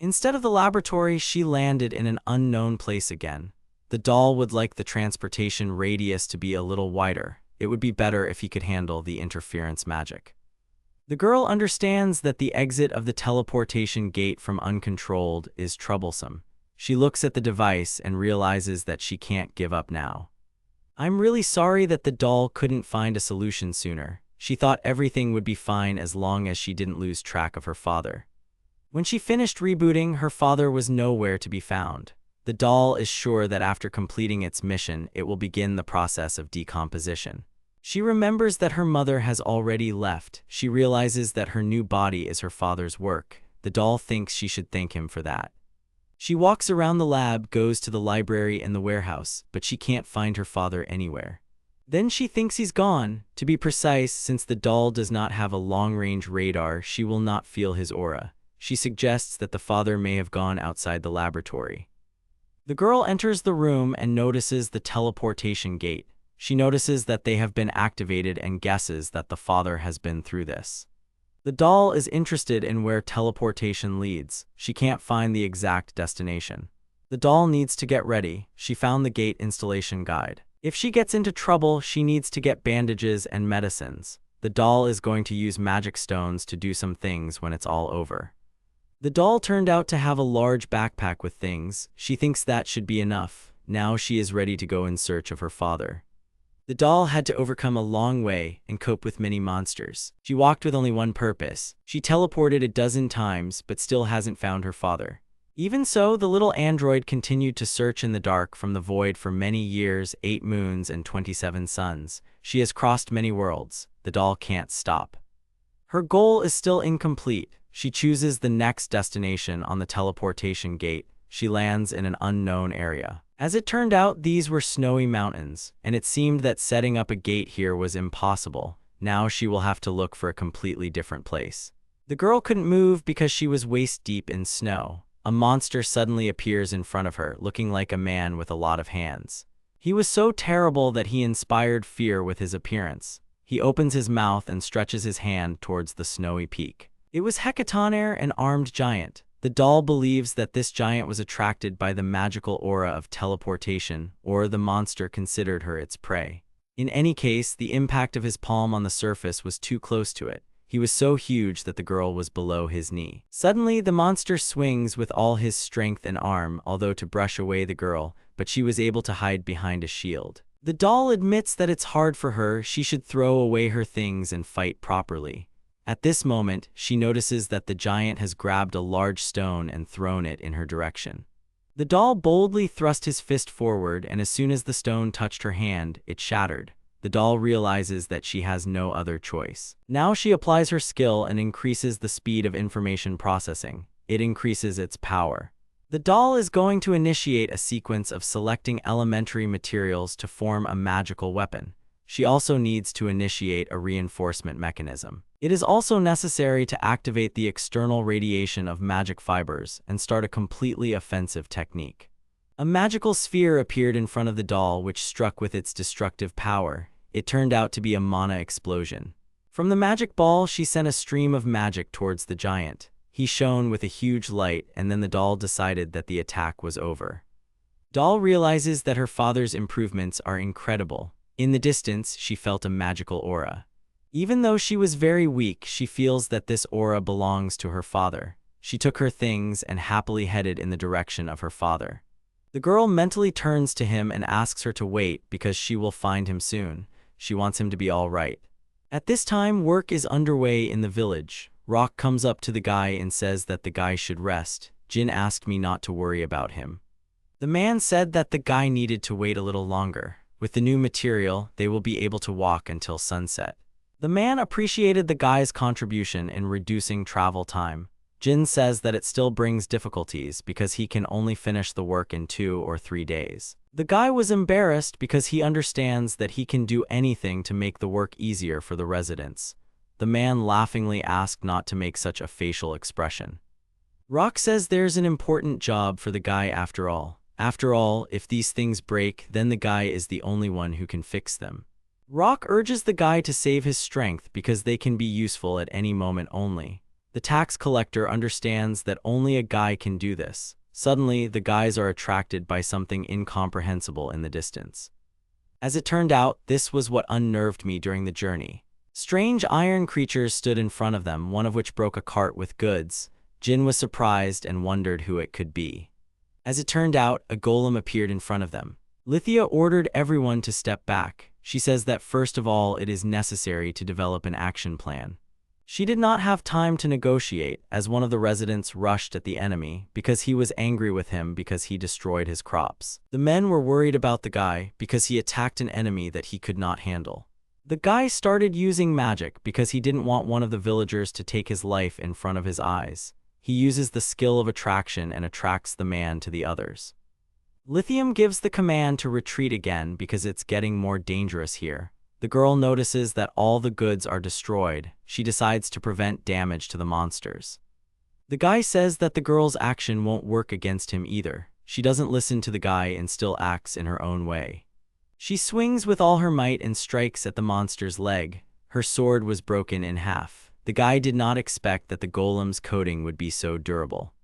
Instead of the laboratory, she landed in an unknown place again. The doll would like the transportation radius to be a little wider. It would be better if he could handle the interference magic. The girl understands that the exit of the teleportation gate from uncontrolled is troublesome. She looks at the device and realizes that she can't give up now. I'm really sorry that the doll couldn't find a solution sooner. She thought everything would be fine as long as she didn't lose track of her father. When she finished rebooting, her father was nowhere to be found. The doll is sure that after completing its mission, it will begin the process of decomposition. She remembers that her mother has already left. She realizes that her new body is her father's work. The doll thinks she should thank him for that. She walks around the lab, goes to the library and the warehouse, but she can't find her father anywhere. Then she thinks he's gone. To be precise, since the doll does not have a long-range radar, she will not feel his aura. She suggests that the father may have gone outside the laboratory. The girl enters the room and notices the teleportation gate. She notices that they have been activated and guesses that the father has been through this. The doll is interested in where teleportation leads. She can't find the exact destination. The doll needs to get ready. She found the gate installation guide. If she gets into trouble, she needs to get bandages and medicines. The doll is going to use magic stones to do some things when it's all over. The doll turned out to have a large backpack with things. She thinks that should be enough. Now she is ready to go in search of her father. The doll had to overcome a long way and cope with many monsters. She walked with only one purpose. She teleported a dozen times, but still hasn't found her father. Even so, the little android continued to search in the dark from the void for many years, 8 moons and 27 suns. She has crossed many worlds. The doll can't stop. Her goal is still incomplete. She chooses the next destination on the teleportation gate. She lands in an unknown area. As it turned out, these were snowy mountains, and it seemed that setting up a gate here was impossible. Now she will have to look for a completely different place. The girl couldn't move because she was waist-deep in snow. A monster suddenly appears in front of her, looking like a man with a lot of hands. He was so terrible that he inspired fear with his appearance. He opens his mouth and stretches his hand towards the snowy peak. It was Hecatonair, an armed giant. The doll believes that this giant was attracted by the magical aura of teleportation, or the monster considered her its prey. In any case, the impact of his palm on the surface was too close to it. He was so huge that the girl was below his knee. Suddenly, the monster swings with all his strength and arm, although to brush away the girl, but she was able to hide behind a shield. The doll admits that it's hard for her. She should throw away her things and fight properly. At this moment, she notices that the giant has grabbed a large stone and thrown it in her direction. The doll boldly thrust his fist forward, and as soon as the stone touched her hand, it shattered. The doll realizes that she has no other choice. Now she applies her skill and increases the speed of information processing. It increases its power. The doll is going to initiate a sequence of selecting elementary materials to form a magical weapon. She also needs to initiate a reinforcement mechanism. It is also necessary to activate the external radiation of magic fibers and start a completely offensive technique. A magical sphere appeared in front of the doll, which struck with its destructive power. It turned out to be a mana explosion. From the magic ball, she sent a stream of magic towards the giant. He shone with a huge light, and then the doll decided that the attack was over. Doll realizes that her father's improvements are incredible. In the distance, she felt a magical aura. Even though she was very weak, she feels that this aura belongs to her father. She took her things and happily headed in the direction of her father. The girl mentally turns to him and asks her to wait because she will find him soon. She wants him to be all right. At this time, work is underway in the village. Rock comes up to the guy and says that the guy should rest. Jin asked me not to worry about him. The man said that the guy needed to wait a little longer. With the new material, they will be able to walk until sunset. The man appreciated the guy's contribution in reducing travel time. Jin says that it still brings difficulties because he can only finish the work in 2 or 3 days. The guy was embarrassed because he understands that he can do anything to make the work easier for the residents. The man laughingly asked not to make such a facial expression. Rock says there's an important job for the guy after all. After all, if these things break, then the guy is the only one who can fix them. Rock urges the guy to save his strength because they can be useful at any moment only. The tax collector understands that only a guy can do this. Suddenly, the guys are attracted by something incomprehensible in the distance. As it turned out, this was what unnerved me during the journey. Strange iron creatures stood in front of them, one of which broke a cart with goods. Jin was surprised and wondered who it could be. As it turned out, a golem appeared in front of them. Lithia ordered everyone to step back. She says that first of all, it is necessary to develop an action plan. She did not have time to negotiate, as one of the residents rushed at the enemy because he was angry with him because he destroyed his crops. The men were worried about the guy because he attacked an enemy that he could not handle. The guy started using magic because he didn't want one of the villagers to take his life in front of his eyes. He uses the skill of attraction and attracts the man to the others. Lithium gives the command to retreat again because it's getting more dangerous here. The girl notices that all the goods are destroyed. She decides to prevent damage to the monsters. The guy says that the girl's action won't work against him either. She doesn't listen to the guy and still acts in her own way. She swings with all her might and strikes at the monster's leg. Her sword was broken in half. The guy did not expect that the golem's coating would be so durable.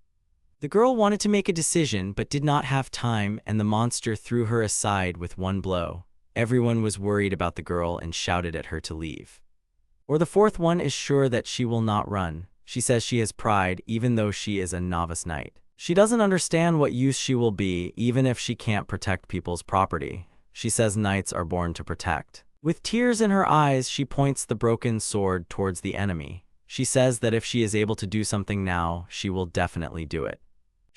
The girl wanted to make a decision but did not have time, and the monster threw her aside with one blow. Everyone was worried about the girl and shouted at her to leave. Or the fourth one is sure that she will not run. She says she has pride even though she is a novice knight. She doesn't understand what use she will be even if she can't protect people's property. She says knights are born to protect. With tears in her eyes, she points the broken sword towards the enemy. She says that if she is able to do something now, she will definitely do it.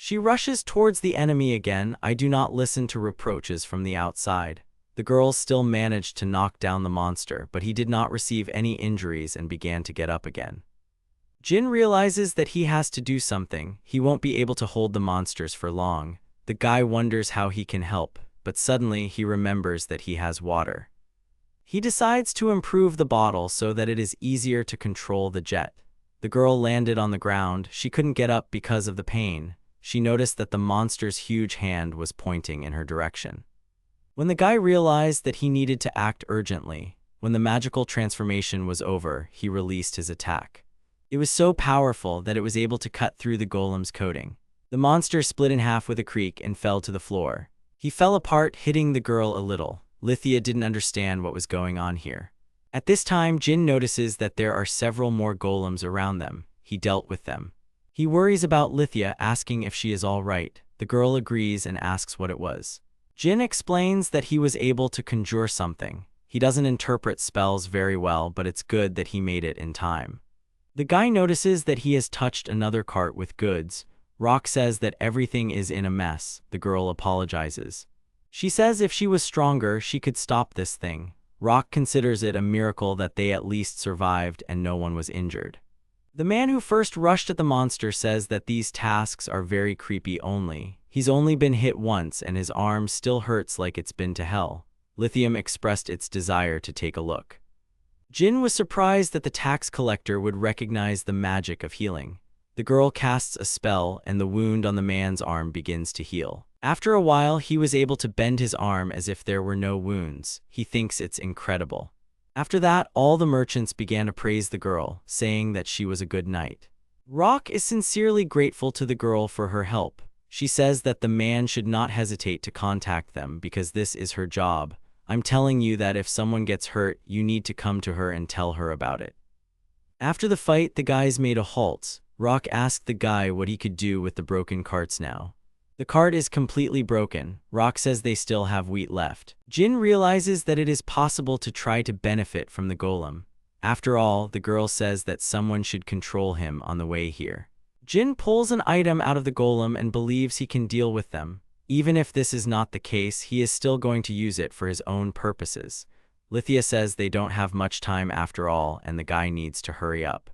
She rushes towards the enemy again. I do not listen to reproaches from the outside. The girl still managed to knock down the monster, but he did not receive any injuries and began to get up again. Jin realizes that he has to do something. He won't be able to hold the monsters for long. The guy wonders how he can help, but suddenly he remembers that he has water. He decides to improve the bottle so that it is easier to control the jet. The girl landed on the ground. She couldn't get up because of the pain. She noticed that the monster's huge hand was pointing in her direction. When the guy realized that he needed to act urgently, when the magical transformation was over, he released his attack. It was so powerful that it was able to cut through the golem's coating. The monster split in half with a creak and fell to the floor. He fell apart, hitting the girl a little. Lithia didn't understand what was going on here. At this time, Jin notices that there are several more golems around them. He dealt with them. He worries about Lithia, asking if she is all right. The girl agrees and asks what it was. Jin explains that he was able to conjure something. He doesn't interpret spells very well, but it's good that he made it in time. The guy notices that he has touched another cart with goods. Rock says that everything is in a mess. The girl apologizes. She says if she was stronger, she could stop this thing. Rock considers it a miracle that they at least survived and no one was injured. The man who first rushed at the monster says that these tasks are very creepy only. He's only been hit once and his arm still hurts like it's been to hell. Lithium expressed its desire to take a look. Jin was surprised that the tax collector would recognize the magic of healing. The girl casts a spell and the wound on the man's arm begins to heal. After a while, he was able to bend his arm as if there were no wounds. He thinks it's incredible. After that, all the merchants began to praise the girl, saying that she was a good knight. Rock is sincerely grateful to the girl for her help. She says that the man should not hesitate to contact them because this is her job. I'm telling you that if someone gets hurt, you need to come to her and tell her about it. After the fight, the guys made a halt. Rock asked the guy what he could do with the broken carts now. The cart is completely broken. Rock says they still have wheat left. Jin realizes that it is possible to try to benefit from the golem. After all, the girl says that someone should control him on the way here. Jin pulls an item out of the golem and believes he can deal with them. Even if this is not the case, he is still going to use it for his own purposes. Lithia says they don't have much time after all, and the guy needs to hurry up.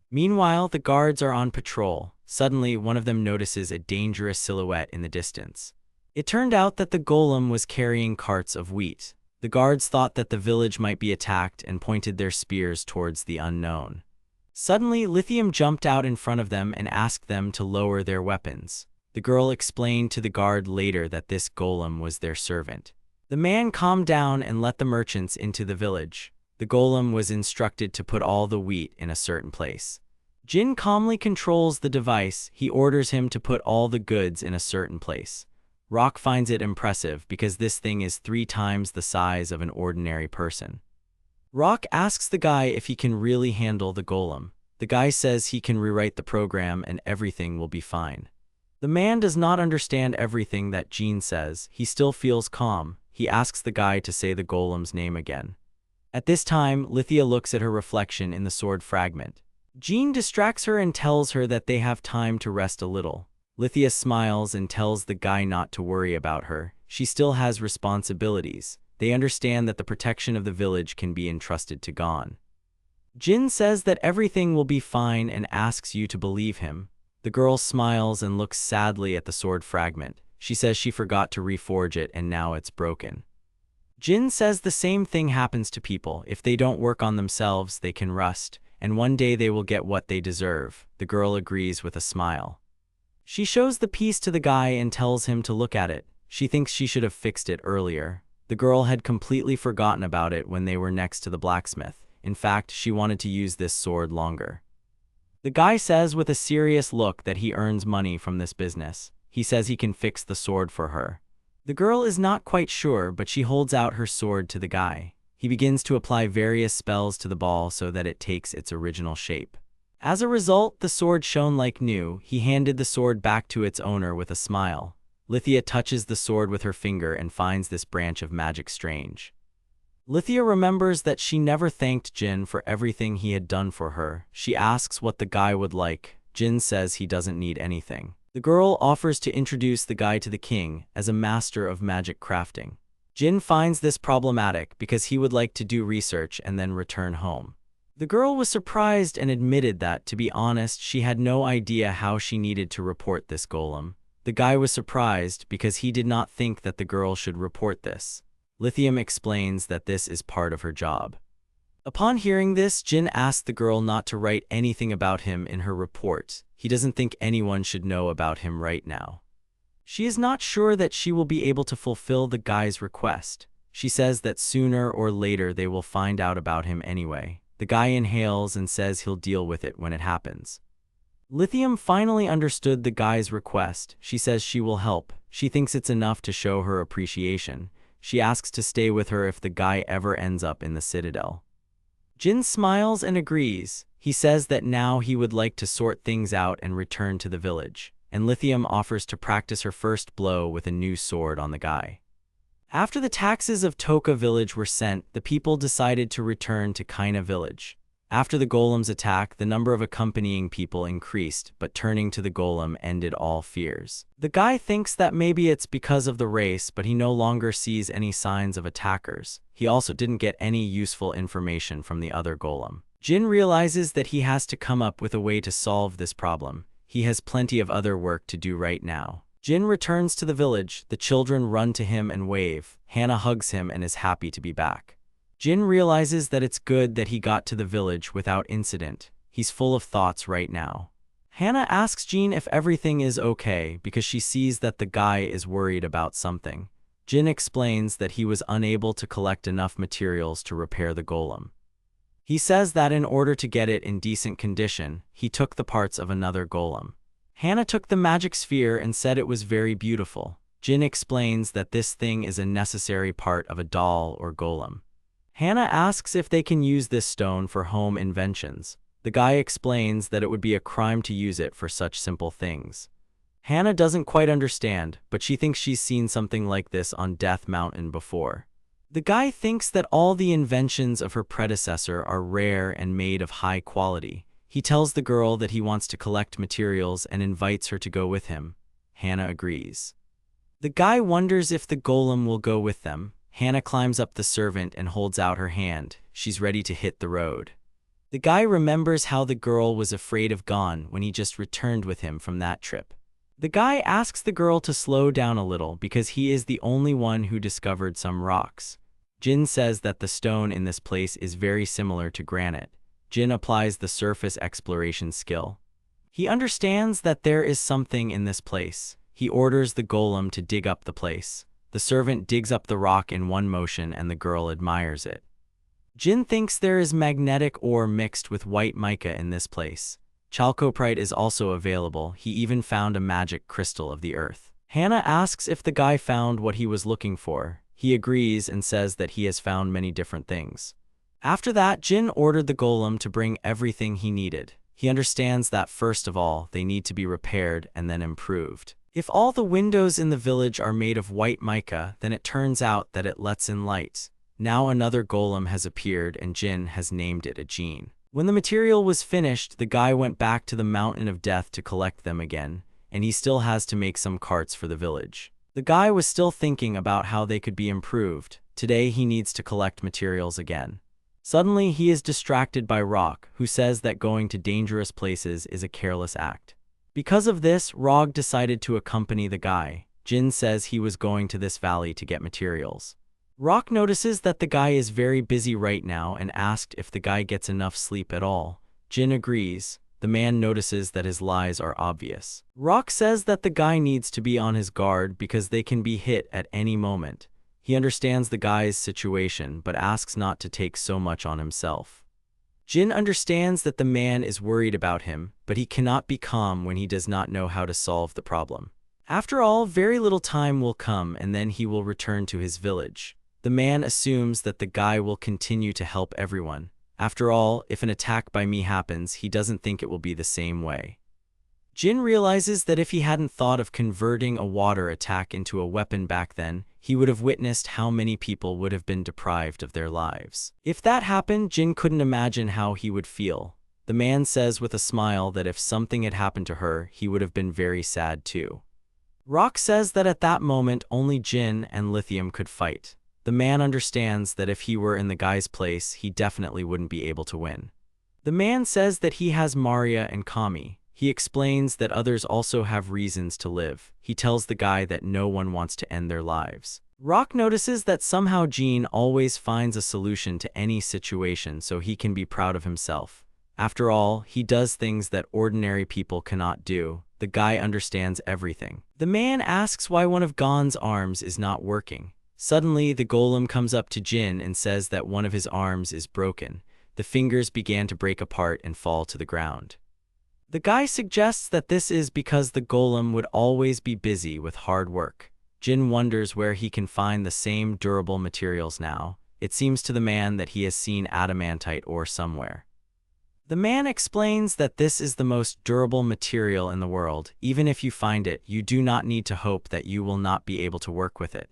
Meanwhile, the guards are on patrol. Suddenly, one of them notices a dangerous silhouette in the distance. It turned out that the golem was carrying carts of wheat. The guards thought that the village might be attacked and pointed their spears towards the unknown. Suddenly, Lithium jumped out in front of them and asked them to lower their weapons. The girl explained to the guard later that this golem was their servant. The man calmed down and let the merchants into the village. The golem was instructed to put all the wheat in a certain place. Jin calmly controls the device. He orders him to put all the goods in a certain place. Rock finds it impressive because this thing is 3 times the size of an ordinary person. Rock asks the guy if he can really handle the golem. The guy says he can rewrite the program and everything will be fine. The man does not understand everything that Jin says. He still feels calm. He asks the guy to say the golem's name again. At this time, Lithia looks at her reflection in the sword fragment. Jin distracts her and tells her that they have time to rest a little. Lithia smiles and tells the guy not to worry about her. She still has responsibilities. They understand that the protection of the village can be entrusted to Gon. Jin says that everything will be fine and asks you to believe him. The girl smiles and looks sadly at the sword fragment. She says she forgot to reforge it and now it's broken. Jin says the same thing happens to people. If they don't work on themselves, they can rust, and one day they will get what they deserve. The girl agrees with a smile. She shows the piece to the guy and tells him to look at it. She thinks she should have fixed it earlier. The girl had completely forgotten about it when they were next to the blacksmith. In fact, she wanted to use this sword longer. The guy says with a serious look that he earns money from this business. He says he can fix the sword for her. The girl is not quite sure, but she holds out her sword to the guy. He begins to apply various spells to the ball so that it takes its original shape. As a result, the sword shone like new. He handed the sword back to its owner with a smile. Lithia touches the sword with her finger and finds this branch of magic strange. Lithia remembers that she never thanked Jin for everything he had done for her. She asks what the guy would like. Jin says he doesn't need anything. The girl offers to introduce the guy to the king as a master of magic crafting. Jin finds this problematic because he would like to do research and then return home. The girl was surprised and admitted that, to be honest, she had no idea how she needed to report this golem. The guy was surprised because he did not think that the girl should report this. Lithium explains that this is part of her job. Upon hearing this, Jin asked the girl not to write anything about him in her report. He doesn't think anyone should know about him right now. She is not sure that she will be able to fulfill the guy's request. She says that sooner or later they will find out about him anyway. The guy inhales and says he'll deal with it when it happens. Lithium finally understood the guy's request. She says she will help. She thinks it's enough to show her appreciation. She asks to stay with her if the guy ever ends up in the citadel. Jin smiles and agrees. He says that now he would like to sort things out and return to the village, and Lithium offers to practice her first blow with a new sword on the guy. After the taxes of Toka village were sent, the people decided to return to Kaina village. After the golem's attack, the number of accompanying people increased, but turning to the golem ended all fears. The guy thinks that maybe it's because of the race, but he no longer sees any signs of attackers. He also didn't get any useful information from the other golem. Jin realizes that he has to come up with a way to solve this problem. He has plenty of other work to do right now. Jin returns to the village. The children run to him and wave. Hannah hugs him and is happy to be back. Jin realizes that it's good that he got to the village without incident. He's full of thoughts right now. Hannah asks Jin if everything is okay because she sees that the guy is worried about something. Jin explains that he was unable to collect enough materials to repair the golem. He says that in order to get it in decent condition, he took the parts of another golem. Hannah took the magic sphere and said it was very beautiful. Jin explains that this thing is a necessary part of a doll or golem. Hannah asks if they can use this stone for home inventions. The guy explains that it would be a crime to use it for such simple things. Hannah doesn't quite understand, but she thinks she's seen something like this on Death Mountain before. The guy thinks that all the inventions of her predecessor are rare and made of high quality. He tells the girl that he wants to collect materials and invites her to go with him. Hannah agrees. The guy wonders if the golem will go with them. Hannah climbs up the servant and holds out her hand. She's ready to hit the road. The guy remembers how the girl was afraid of Gon when he just returned with him from that trip. The guy asks the girl to slow down a little because he is the only one who discovered some rocks. Jin says that the stone in this place is very similar to granite. Jin applies the surface exploration skill. He understands that there is something in this place. He orders the golem to dig up the place. The servant digs up the rock in one motion and the girl admires it. Jin thinks there is magnetic ore mixed with white mica in this place. Chalcoprite is also available. He even found a magic crystal of the earth. Hannah asks if the guy found what he was looking for. He agrees and says that he has found many different things. After that, Jin ordered the golem to bring everything he needed. He understands that first of all, they need to be repaired and then improved. If all the windows in the village are made of white mica, then it turns out that it lets in light. Now another golem has appeared and Jin has named it a gene. When the material was finished, the guy went back to the Mountain of Death to collect them again, and he still has to make some carts for the village. The guy was still thinking about how they could be improved. Today he needs to collect materials again. Suddenly he is distracted by Rock, who says that going to dangerous places is a careless act. Because of this, Rog decided to accompany the guy. Jin says he was going to this valley to get materials. Rock notices that the guy is very busy right now and asked if the guy gets enough sleep at all. Jin agrees. The man notices that his lies are obvious. Rock says that the guy needs to be on his guard because they can be hit at any moment. He understands the guy's situation but asks not to take so much on himself. Jin understands that the man is worried about him, but he cannot be calm when he does not know how to solve the problem. After all, very little time will come and then he will return to his village. The man assumes that the guy will continue to help everyone. After all, if an attack by me happens, he doesn't think it will be the same way. Jin realizes that if he hadn't thought of converting a water attack into a weapon back then, he would have witnessed how many people would have been deprived of their lives. If that happened, Jin couldn't imagine how he would feel. The man says with a smile that if something had happened to her, he would have been very sad too. Rock says that at that moment, only Jin and Lithium could fight. The man understands that if he were in the guy's place, he definitely wouldn't be able to win. The man says that he has Maria and Kami. He explains that others also have reasons to live. He tells the guy that no one wants to end their lives. Rock notices that somehow Jin always finds a solution to any situation so he can be proud of himself. After all, he does things that ordinary people cannot do. The guy understands everything. The man asks why one of Gon's arms is not working. Suddenly, the golem comes up to Jin and says that one of his arms is broken. The fingers began to break apart and fall to the ground. The guy suggests that this is because the golem would always be busy with hard work. Jin wonders where he can find the same durable materials now. It seems to the man that he has seen adamantite ore somewhere. The man explains that this is the most durable material in the world. Even if you find it, you do not need to hope that you will not be able to work with it.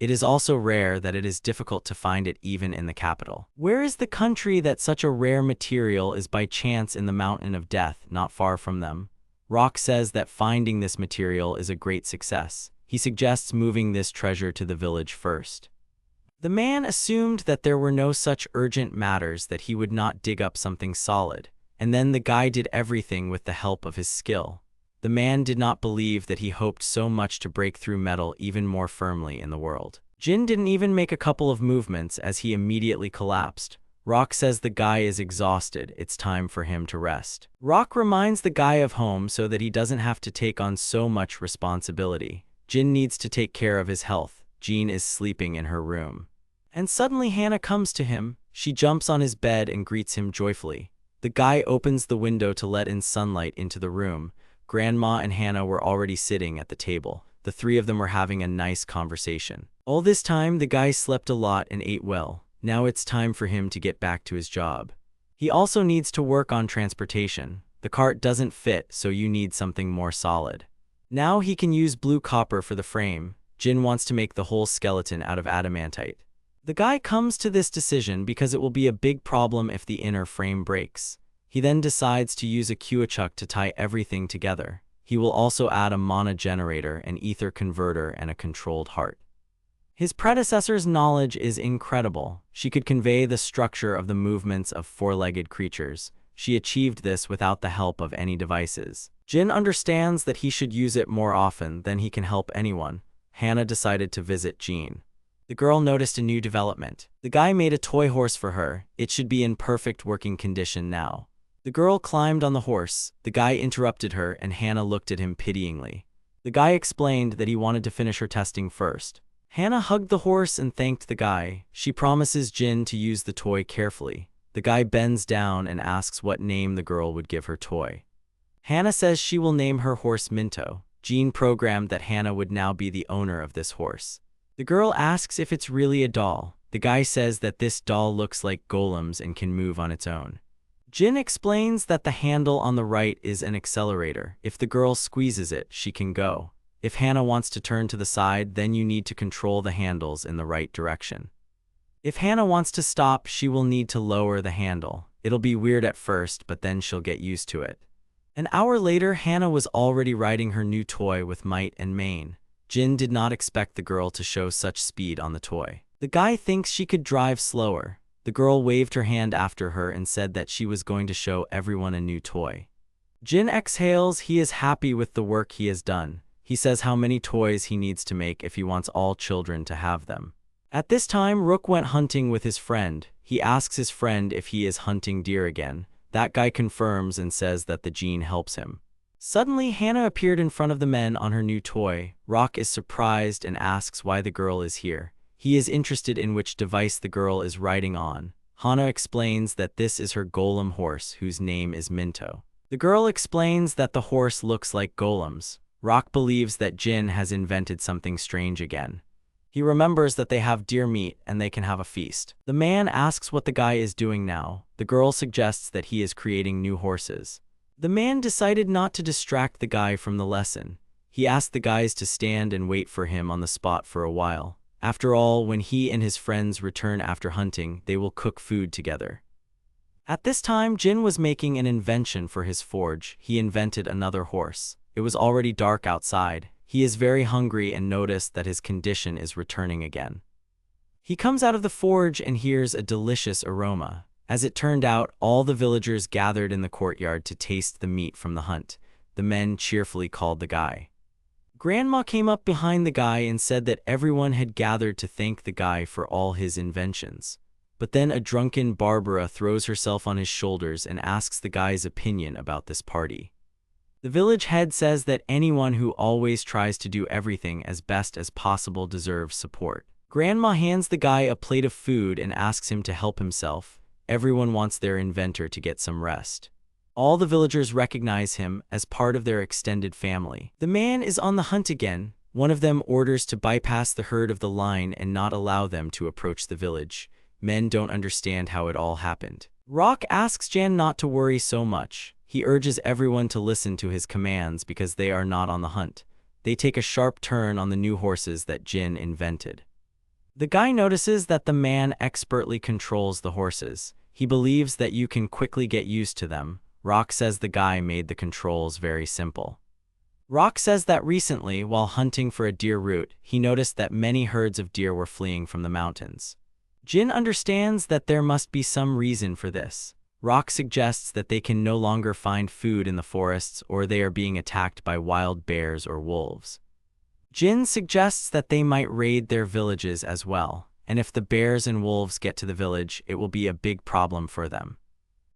It is also rare that it is difficult to find it even in the capital. Where is the country that such a rare material is by chance in the Mountain of Death, not far from them? Rock says that finding this material is a great success. He suggests moving this treasure to the village first. The man assumed that there were no such urgent matters that he would not dig up something solid, and then the guy did everything with the help of his skill. The man did not believe that he hoped so much to break through metal even more firmly in the world. Jin didn't even make a couple of movements as he immediately collapsed. Rock says the guy is exhausted, it's time for him to rest. Rock reminds the guy of home so that he doesn't have to take on so much responsibility. Jin needs to take care of his health. Jean is sleeping in her room. And suddenly Hannah comes to him. She jumps on his bed and greets him joyfully. The guy opens the window to let in sunlight into the room. Grandma and Hannah were already sitting at the table. The three of them were having a nice conversation. All this time, the guy slept a lot and ate well. Now it's time for him to get back to his job. He also needs to work on transportation. The cart doesn't fit, so you need something more solid. Now he can use blue copper for the frame. Jin wants to make the whole skeleton out of adamantite. The guy comes to this decision because it will be a big problem if the inner frame breaks. He then decides to use a Kuachuk to tie everything together. He will also add a mana generator, an ether converter, and a controlled heart. His predecessor's knowledge is incredible. She could convey the structure of the movements of four-legged creatures. She achieved this without the help of any devices. Jin understands that he should use it more often than he can help anyone. Hannah decided to visit Jean. The girl noticed a new development. The guy made a toy horse for her. It should be in perfect working condition now. The girl climbed on the horse. The guy interrupted her and Hannah looked at him pityingly. The guy explained that he wanted to finish her testing first. Hannah hugged the horse and thanked the guy. She promises Jin to use the toy carefully. The guy bends down and asks what name the girl would give her toy. Hannah says she will name her horse Minto. Jin programmed that Hannah would now be the owner of this horse. The girl asks if it's really a doll. The guy says that this doll looks like golems and can move on its own. Jin explains that the handle on the right is an accelerator. If the girl squeezes it, she can go. If Hannah wants to turn to the side, then you need to control the handles in the right direction. If Hannah wants to stop, she will need to lower the handle. It'll be weird at first, but then she'll get used to it. An hour later, Hannah was already riding her new toy with might and main. Jin did not expect the girl to show such speed on the toy. The guy thinks she could drive slower. The girl waved her hand after her and said that she was going to show everyone a new toy. Jin exhales. He is happy with the work he has done. He says how many toys he needs to make if he wants all children to have them. At this time, Rook went hunting with his friend. He asks his friend if he is hunting deer again. That guy confirms and says that the gene helps him. Suddenly, Hannah appeared in front of the men on her new toy. Rock is surprised and asks why the girl is here. He is interested in which device the girl is riding on. Hannah explains that this is her golem horse, whose name is Minto. The girl explains that the horse looks like golems. Rock believes that Jin has invented something strange again. He remembers that they have deer meat and they can have a feast. The man asks what the guy is doing now. The girl suggests that he is creating new horses. The man decided not to distract the guy from the lesson. He asked the guys to stand and wait for him on the spot for a while. After all, when he and his friends return after hunting, they will cook food together. At this time, Jin was making an invention for his forge. He invented another horse. It was already dark outside. He is very hungry and noticed that his condition is returning again. He comes out of the forge and hears a delicious aroma. As it turned out, all the villagers gathered in the courtyard to taste the meat from the hunt. The men cheerfully called the guy. Grandma came up behind the guy and said that everyone had gathered to thank the guy for all his inventions. But then a drunken Barbara throws herself on his shoulders and asks the guy's opinion about this party. The village head says that anyone who always tries to do everything as best as possible deserves support. Grandma hands the guy a plate of food and asks him to help himself. Everyone wants their inventor to get some rest. All the villagers recognize him as part of their extended family. The man is on the hunt again. One of them orders to bypass the herd of the line and not allow them to approach the village. Men don't understand how it all happened. Rock asks Jan not to worry so much. He urges everyone to listen to his commands because they are not on the hunt. They take a sharp turn on the new horses that Jin invented. The guy notices that the man expertly controls the horses. He believes that you can quickly get used to them. Rock says the guy made the controls very simple. Rock says that recently, while hunting for a deer route, he noticed that many herds of deer were fleeing from the mountains. Jin understands that there must be some reason for this. Rock suggests that they can no longer find food in the forests or they are being attacked by wild bears or wolves. Jin suggests that they might raid their villages as well, and if the bears and wolves get to the village, it will be a big problem for them.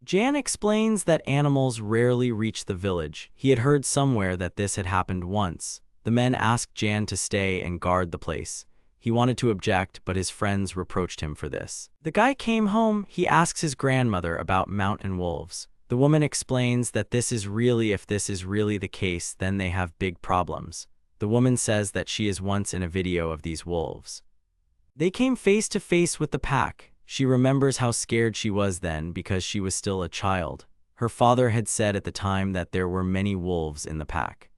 Jan explains that animals rarely reach the village. He had heard somewhere that this had happened once. The men asked Jan to stay and guard the place. He wanted to object, but his friends reproached him for this. The guy came home. He asks his grandmother about mountain wolves. The woman explains that if this is really the case, then they have big problems. The woman says that she is once in a video of these wolves. They came face to face with the pack. She remembers how scared she was then because she was still a child. Her father had said at the time that there were many wolves in the pack.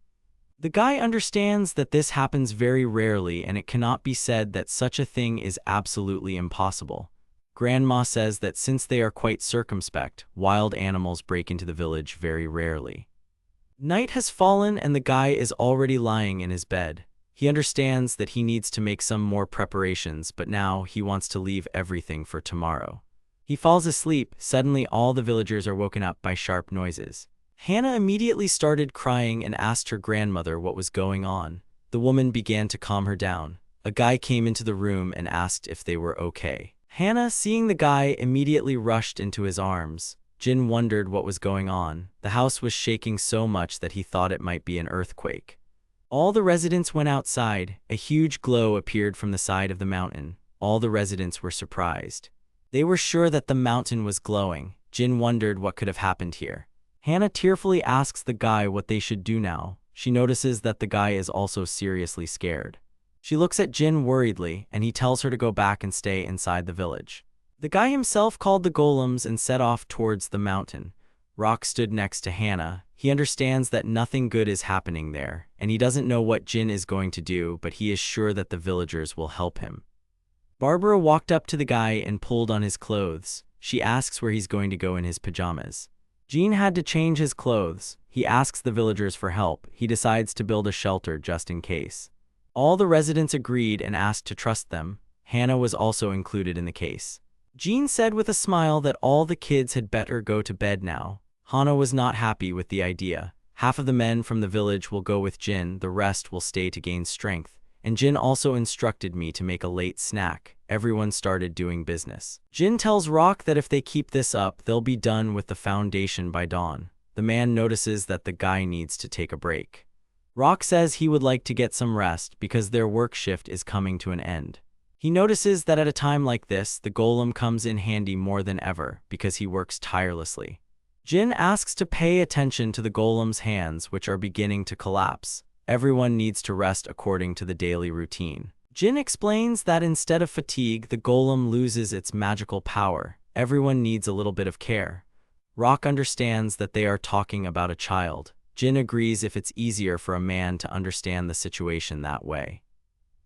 The guy understands that this happens very rarely and it cannot be said that such a thing is absolutely impossible. Grandma says that since they are quite circumspect, wild animals break into the village very rarely. Night has fallen and the guy is already lying in his bed. He understands that he needs to make some more preparations, but now he wants to leave everything for tomorrow. He falls asleep. Suddenly all the villagers are woken up by sharp noises. Hannah immediately started crying and asked her grandmother what was going on. The woman began to calm her down. A guy came into the room and asked if they were okay. Hannah, seeing the guy, immediately rushed into his arms. Jin wondered what was going on. The house was shaking so much that he thought it might be an earthquake. All the residents went outside. A huge glow appeared from the side of the mountain. All the residents were surprised. They were sure that the mountain was glowing. Jin wondered what could have happened here. Hannah tearfully asks the guy what they should do now. She notices that the guy is also seriously scared. She looks at Jin worriedly, and he tells her to go back and stay inside the village. The guy himself called the golems and set off towards the mountain. Rock stood next to Hannah. He understands that nothing good is happening there, and he doesn't know what Jin is going to do, but he is sure that the villagers will help him. Barbara walked up to the guy and pulled on his clothes. She asks where he's going to go in his pajamas. Jin had to change his clothes. He asks the villagers for help. He decides to build a shelter just in case. All the residents agreed and asked to trust them. Hannah was also included in the case. Jin said with a smile that all the kids had better go to bed now. Hannah was not happy with the idea. Half of the men from the village will go with Jin, the rest will stay to gain strength. And Jin also instructed me to make a late snack. Everyone started doing business. Jin tells Rock that if they keep this up, they'll be done with the foundation by dawn. The man notices that the guy needs to take a break. Rock says he would like to get some rest because their work shift is coming to an end. He notices that at a time like this, the golem comes in handy more than ever because he works tirelessly. Jin asks to pay attention to the golem's hands, which are beginning to collapse. Everyone needs to rest according to the daily routine. Jin explains that instead of fatigue, the golem loses its magical power. Everyone needs a little bit of care. Rock understands that they are talking about a child. Jin agrees if it's easier for a man to understand the situation that way.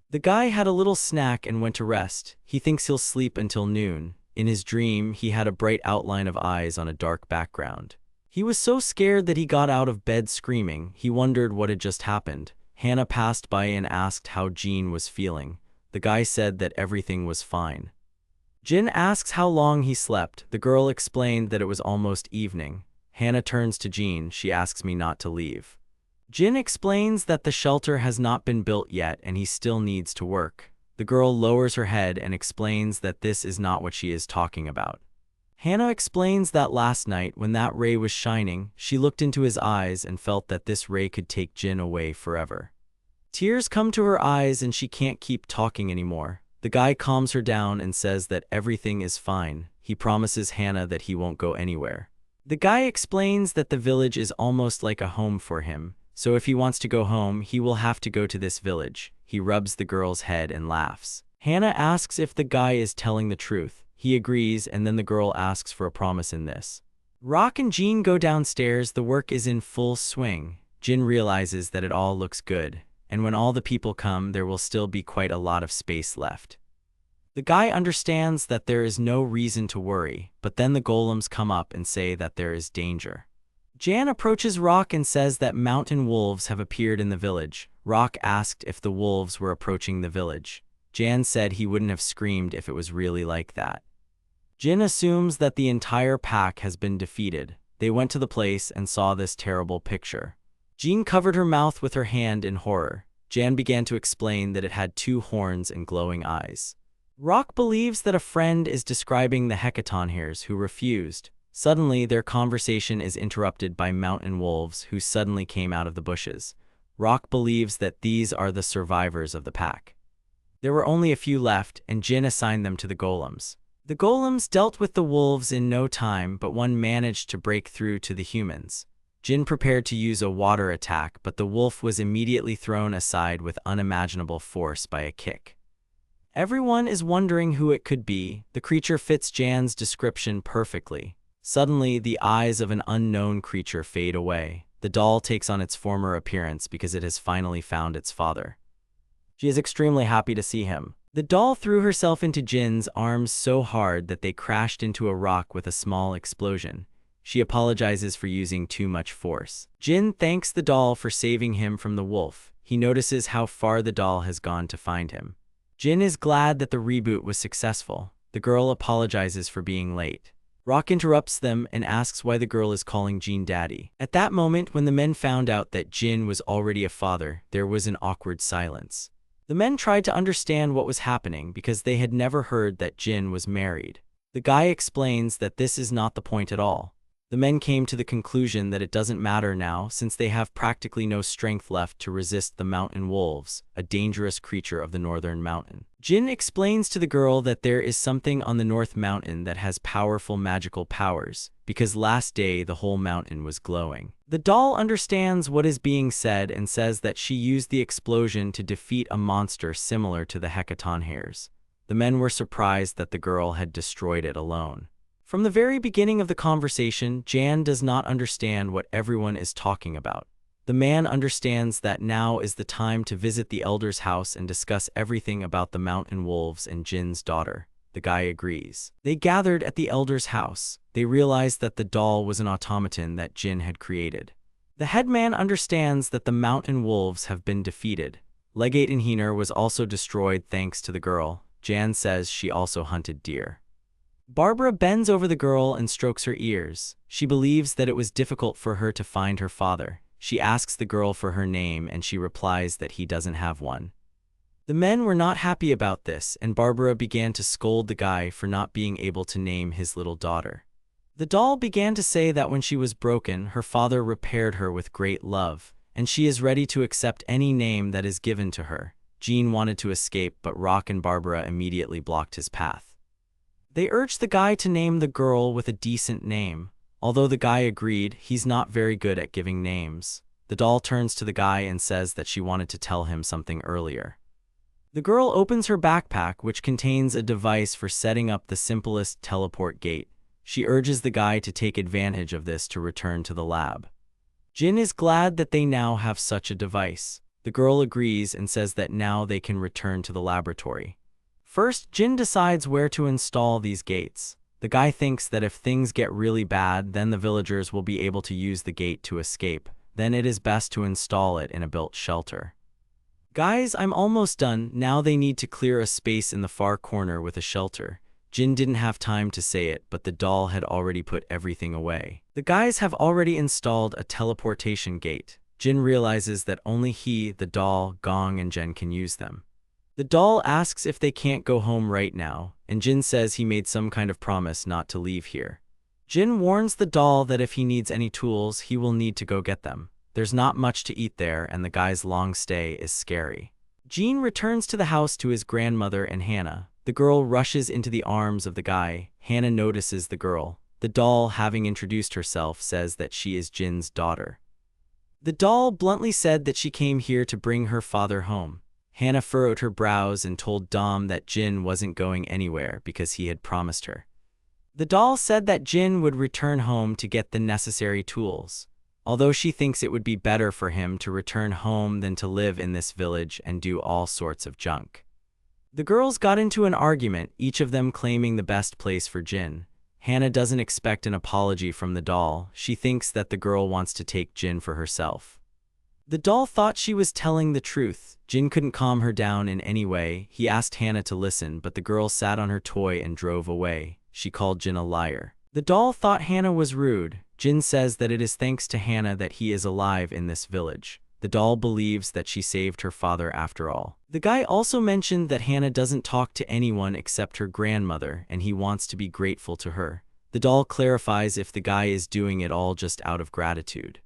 The guy had a little snack and went to rest. He thinks he'll sleep until noon. In his dream, he had a bright outline of eyes on a dark background. He was so scared that he got out of bed screaming. He wondered what had just happened. Hannah passed by and asked how Jin was feeling. The guy said that everything was fine. Jin asks how long he slept. The girl explained that it was almost evening. Hannah turns to Jin. She asks me not to leave. Jin explains that the shelter has not been built yet and he still needs to work. The girl lowers her head and explains that this is not what she is talking about. Hannah explains that last night, when that ray was shining, she looked into his eyes and felt that this ray could take Jin away forever. Tears come to her eyes and she can't keep talking anymore. The guy calms her down and says that everything is fine. He promises Hannah that he won't go anywhere. The guy explains that the village is almost like a home for him, so if he wants to go home, he will have to go to this village. He rubs the girl's head and laughs. Hannah asks if the guy is telling the truth. He agrees, and then the girl asks for a promise in this. Rock and Jin go downstairs. The work is in full swing. Jin realizes that it all looks good, and when all the people come, there will still be quite a lot of space left. The guy understands that there is no reason to worry, but then the golems come up and say that there is danger. Jan approaches Rock and says that mountain wolves have appeared in the village. Rock asked if the wolves were approaching the village. Jan said he wouldn't have screamed if it was really like that. Jin assumes that the entire pack has been defeated. They went to the place and saw this terrible picture. Jin covered her mouth with her hand in horror. Jan began to explain that it had 2 horns and glowing eyes. Rock believes that a friend is describing the hecatonheirs who refused. Suddenly, their conversation is interrupted by mountain wolves who suddenly came out of the bushes. Rock believes that these are the survivors of the pack. There were only a few left, and Jin assigned them to the golems. The golems dealt with the wolves in no time, but one managed to break through to the humans. Jin prepared to use a water attack, but the wolf was immediately thrown aside with unimaginable force by a kick. Everyone is wondering who it could be. The creature fits Jan's description perfectly. Suddenly, the eyes of an unknown creature fade away. The doll takes on its former appearance because it has finally found its father. She is extremely happy to see him. The doll threw herself into Jin's arms so hard that they crashed into a rock with a small explosion. She apologizes for using too much force. Jin thanks the doll for saving him from the wolf. He notices how far the doll has gone to find him. Jin is glad that the reboot was successful. The girl apologizes for being late. Rock interrupts them and asks why the girl is calling Jin daddy. At that moment, when the men found out that Jin was already a father, there was an awkward silence. The men tried to understand what was happening because they had never heard that Jin was married. The guy explains that this is not the point at all. The men came to the conclusion that it doesn't matter now since they have practically no strength left to resist the mountain wolves, a dangerous creature of the northern mountain. Jin explains to the girl that there is something on the North Mountain that has powerful magical powers, because last day the whole mountain was glowing. The doll understands what is being said and says that she used the explosion to defeat a monster similar to the hecaton hairs. The men were surprised that the girl had destroyed it alone. From the very beginning of the conversation, Jan does not understand what everyone is talking about. The man understands that now is the time to visit the elder's house and discuss everything about the mountain wolves and Jin's daughter. The guy agrees. They gathered at the elder's house. They realized that the doll was an automaton that Jin had created. The headman understands that the mountain wolves have been defeated. Legate and Heener was also destroyed thanks to the girl. Jan says she also hunted deer. Barbara bends over the girl and strokes her ears. She believes that it was difficult for her to find her father. She asks the girl for her name and she replies that he doesn't have one. The men were not happy about this and Barbara began to scold the guy for not being able to name his little daughter. The doll began to say that when she was broken, her father repaired her with great love, and she is ready to accept any name that is given to her. Jean wanted to escape, but Rock and Barbara immediately blocked his path. They urged the guy to name the girl with a decent name. Although the guy agreed, he's not very good at giving names. The doll turns to the guy and says that she wanted to tell him something earlier. The girl opens her backpack, which contains a device for setting up the simplest teleport gate. She urges the guy to take advantage of this to return to the lab. Jin is glad that they now have such a device. The girl agrees and says that now they can return to the laboratory. First, Jin decides where to install these gates. The guy thinks that if things get really bad, then the villagers will be able to use the gate to escape. Then it is best to install it in a built shelter. Guys, I'm almost done. Now they need to clear a space in the far corner with a shelter. Jin didn't have time to say it, but the doll had already put everything away. The guys have already installed a teleportation gate. Jin realizes that only he, the doll, Gong, and Jen can use them. The doll asks if they can't go home right now, and Jin says he made some kind of promise not to leave here. Jin warns the doll that if he needs any tools, he will need to go get them. There's not much to eat there, and the guy's long stay is scary. Jean returns to the house to his grandmother and Hannah. The girl rushes into the arms of the guy. Hannah notices the girl. The doll, having introduced herself, says that she is Jin's daughter. The doll bluntly said that she came here to bring her father home. Hannah furrowed her brows and told Dom that Jin wasn't going anywhere because he had promised her. The doll said that Jin would return home to get the necessary tools, although she thinks it would be better for him to return home than to live in this village and do all sorts of junk. The girls got into an argument, each of them claiming the best place for Jin. Hannah doesn't expect an apology from the doll. She thinks that the girl wants to take Jin for herself. The doll thought she was telling the truth. Jin couldn't calm her down in any way. He asked Hannah to listen, but the girl sat on her toy and drove away. She called Jin a liar. The doll thought Hannah was rude. Jin says that it is thanks to Hannah that he is alive in this village. The doll believes that she saved her father after all. The guy also mentioned that Hannah doesn't talk to anyone except her grandmother, and he wants to be grateful to her. The doll clarifies if the guy is doing it all just out of gratitude.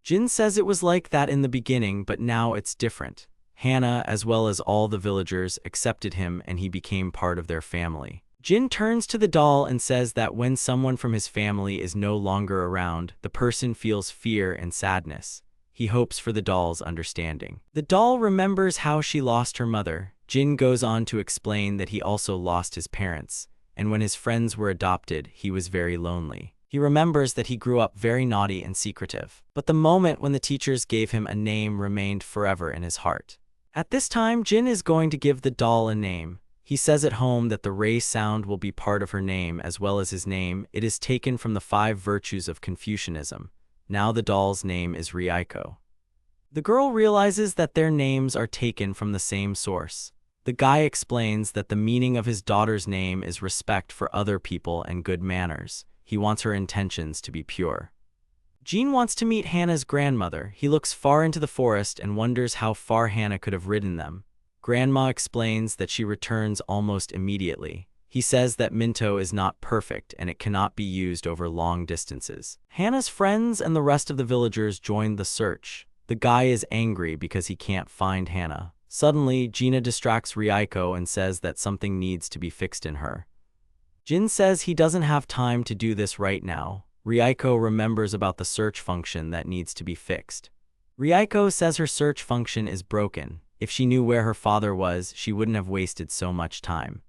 Jin says it was like that in the beginning, but now it's different. Hannah, as well as all the villagers, accepted him and he became part of their family. Jin turns to the doll and says that when someone from his family is no longer around, the person feels fear and sadness. He hopes for the doll's understanding. The doll remembers how she lost her mother. Jin goes on to explain that he also lost his parents, and when his friends were adopted, he was very lonely. He remembers that he grew up very naughty and secretive, but the moment when the teachers gave him a name remained forever in his heart. At this time, Jin is going to give the doll a name. He says at home that the Rei sound will be part of her name as well as his name. It is taken from the 5 virtues of Confucianism. Now the doll's name is Reiko. The girl realizes that their names are taken from the same source. The guy explains that the meaning of his daughter's name is respect for other people and good manners. He wants her intentions to be pure. Jean wants to meet Hannah's grandmother. He looks far into the forest and wonders how far Hannah could have ridden them. Grandma explains that she returns almost immediately. He says that Minto is not perfect and it cannot be used over long distances. Hana's friends and the rest of the villagers join the search. The guy is angry because he can't find Hana. Suddenly, Gina distracts Reiko and says that something needs to be fixed in her. Jin says he doesn't have time to do this right now. Reiko remembers about the search function that needs to be fixed. Reiko says her search function is broken. If she knew where her father was, she wouldn't have wasted so much time.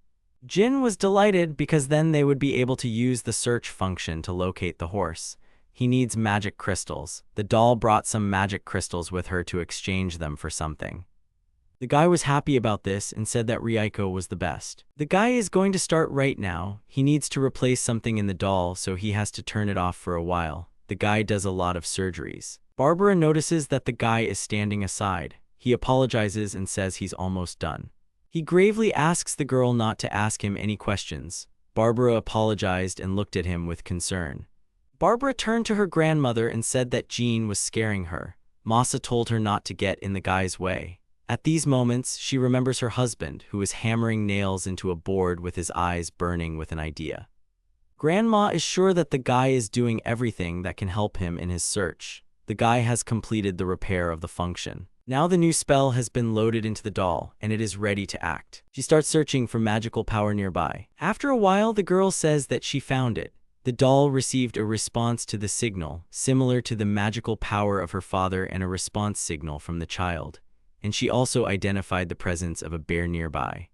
Jin was delighted because then they would be able to use the search function to locate the horse. He needs magic crystals. The doll brought some magic crystals with her to exchange them for something. The guy was happy about this and said that Reiko was the best. The guy is going to start right now. He needs to replace something in the doll, so he has to turn it off for a while. The guy does a lot of surgeries. Barbara notices that the guy is standing aside. He apologizes and says he's almost done. He gravely asks the girl not to ask him any questions. Barbara apologized and looked at him with concern. Barbara turned to her grandmother and said that Jean was scaring her. Masa told her not to get in the guy's way. At these moments, she remembers her husband, who is hammering nails into a board with his eyes burning with an idea. Grandma is sure that the guy is doing everything that can help him in his search. The guy has completed the repair of the function. Now the new spell has been loaded into the doll, and it is ready to act. She starts searching for magical power nearby. After a while, the girl says that she found it. The doll received a response to the signal, similar to the magical power of her father, and a response signal from the child. And she also identified the presence of a bear nearby.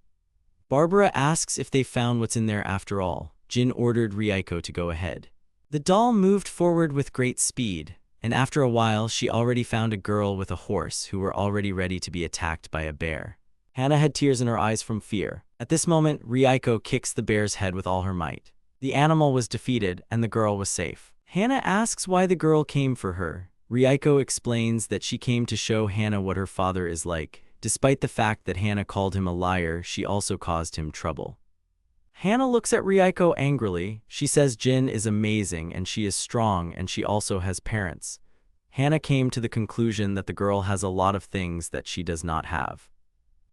Barbara asks if they found what's in there after all. Jin ordered Reiko to go ahead. The doll moved forward with great speed, and after a while she already found a girl with a horse who were already ready to be attacked by a bear. Hana had tears in her eyes from fear. At this moment, Reiko kicks the bear's head with all her might. The animal was defeated, and the girl was safe. Hana asks why the girl came for her. Reiko explains that she came to show Hana what her father is like. Despite the fact that Hana called him a liar, she also caused him trouble. Hana looks at Reiko angrily. She says Jin is amazing and she is strong and she also has parents. Hana came to the conclusion that the girl has a lot of things that she does not have.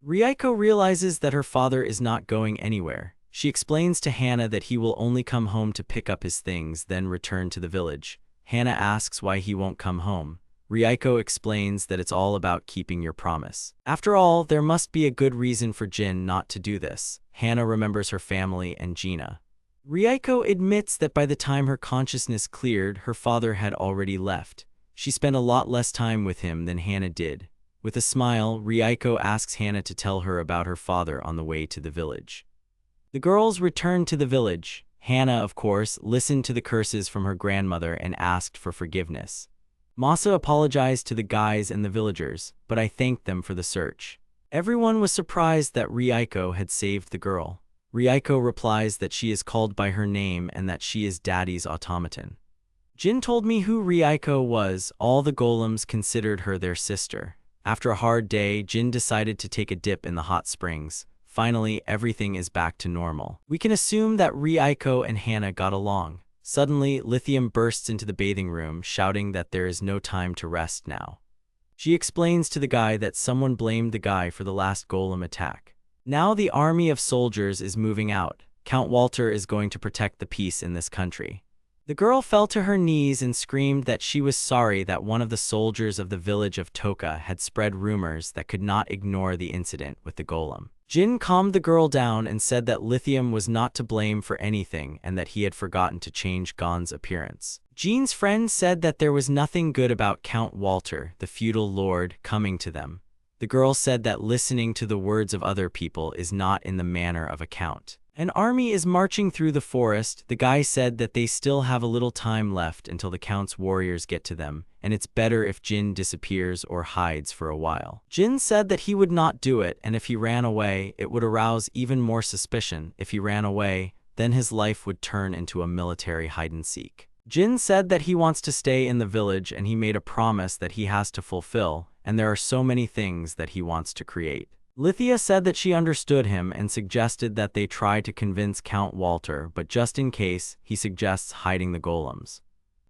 Reiko realizes that her father is not going anywhere. She explains to Hana that he will only come home to pick up his things, then return to the village. Hana asks why he won't come home. Reiko explains that it's all about keeping your promise. After all, there must be a good reason for Jin not to do this. Hana remembers her family and Gina. Reiko admits that by the time her consciousness cleared, her father had already left. She spent a lot less time with him than Hana did. With a smile, Reiko asks Hana to tell her about her father on the way to the village. The girls returned to the village. Hana, of course, listened to the curses from her grandmother and asked for forgiveness. Masa apologized to the guys and the villagers, but I thanked them for the search. Everyone was surprised that Reiko had saved the girl. Reiko replies that she is called by her name and that she is Daddy's automaton. Jin told me who Reiko was. All the golems considered her their sister. After a hard day, Jin decided to take a dip in the hot springs. Finally, everything is back to normal. We can assume that Reiko and Hana got along. Suddenly, Lithium bursts into the bathing room, shouting that there is no time to rest now. She explains to the guy that someone blamed the guy for the last golem attack. Now the army of soldiers is moving out. Count Walter is going to protect the peace in this country. The girl fell to her knees and screamed that she was sorry that one of the soldiers of the village of Toka had spread rumors that could not ignore the incident with the golem. Jin calmed the girl down and said that Lithium was not to blame for anything and that he had forgotten to change Gon's appearance. Jin's friend said that there was nothing good about Count Walter, the feudal lord, coming to them. The girl said that listening to the words of other people is not in the manner of a count. An army is marching through the forest. The guy said that they still have a little time left until the Count's warriors get to them, and it's better if Jin disappears or hides for a while. Jin said that he would not do it, and if he ran away, it would arouse even more suspicion. If he ran away, then his life would turn into a military hide-and-seek. Jin said that he wants to stay in the village and he made a promise that he has to fulfill, and there are so many things that he wants to create. Lithia said that she understood him and suggested that they try to convince Count Walter, but just in case, he suggests hiding the golems.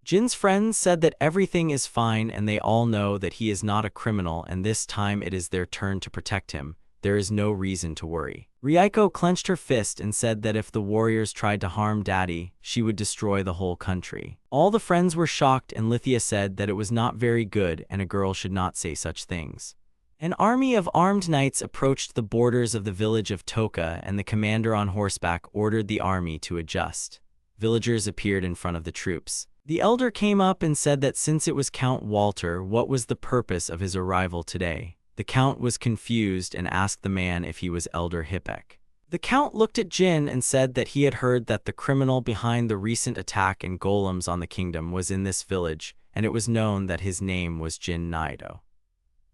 Jin's friends said that everything is fine and they all know that he is not a criminal and this time it is their turn to protect him. there is no reason to worry. Reiko clenched her fist and said that if the warriors tried to harm Daddy, she would destroy the whole country. All the friends were shocked, and Lithia said that it was not very good and a girl should not say such things. An army of armed knights approached the borders of the village of Toka, and the commander on horseback ordered the army to adjust. Villagers appeared in front of the troops. The elder came up and said that since it was Count Walter, what was the purpose of his arrival today? The count was confused and asked the man if he was Elder Hippek. The count looked at Jin and said that he had heard that the criminal behind the recent attack and golems on the kingdom was in this village, and it was known that his name was Jin Nidu.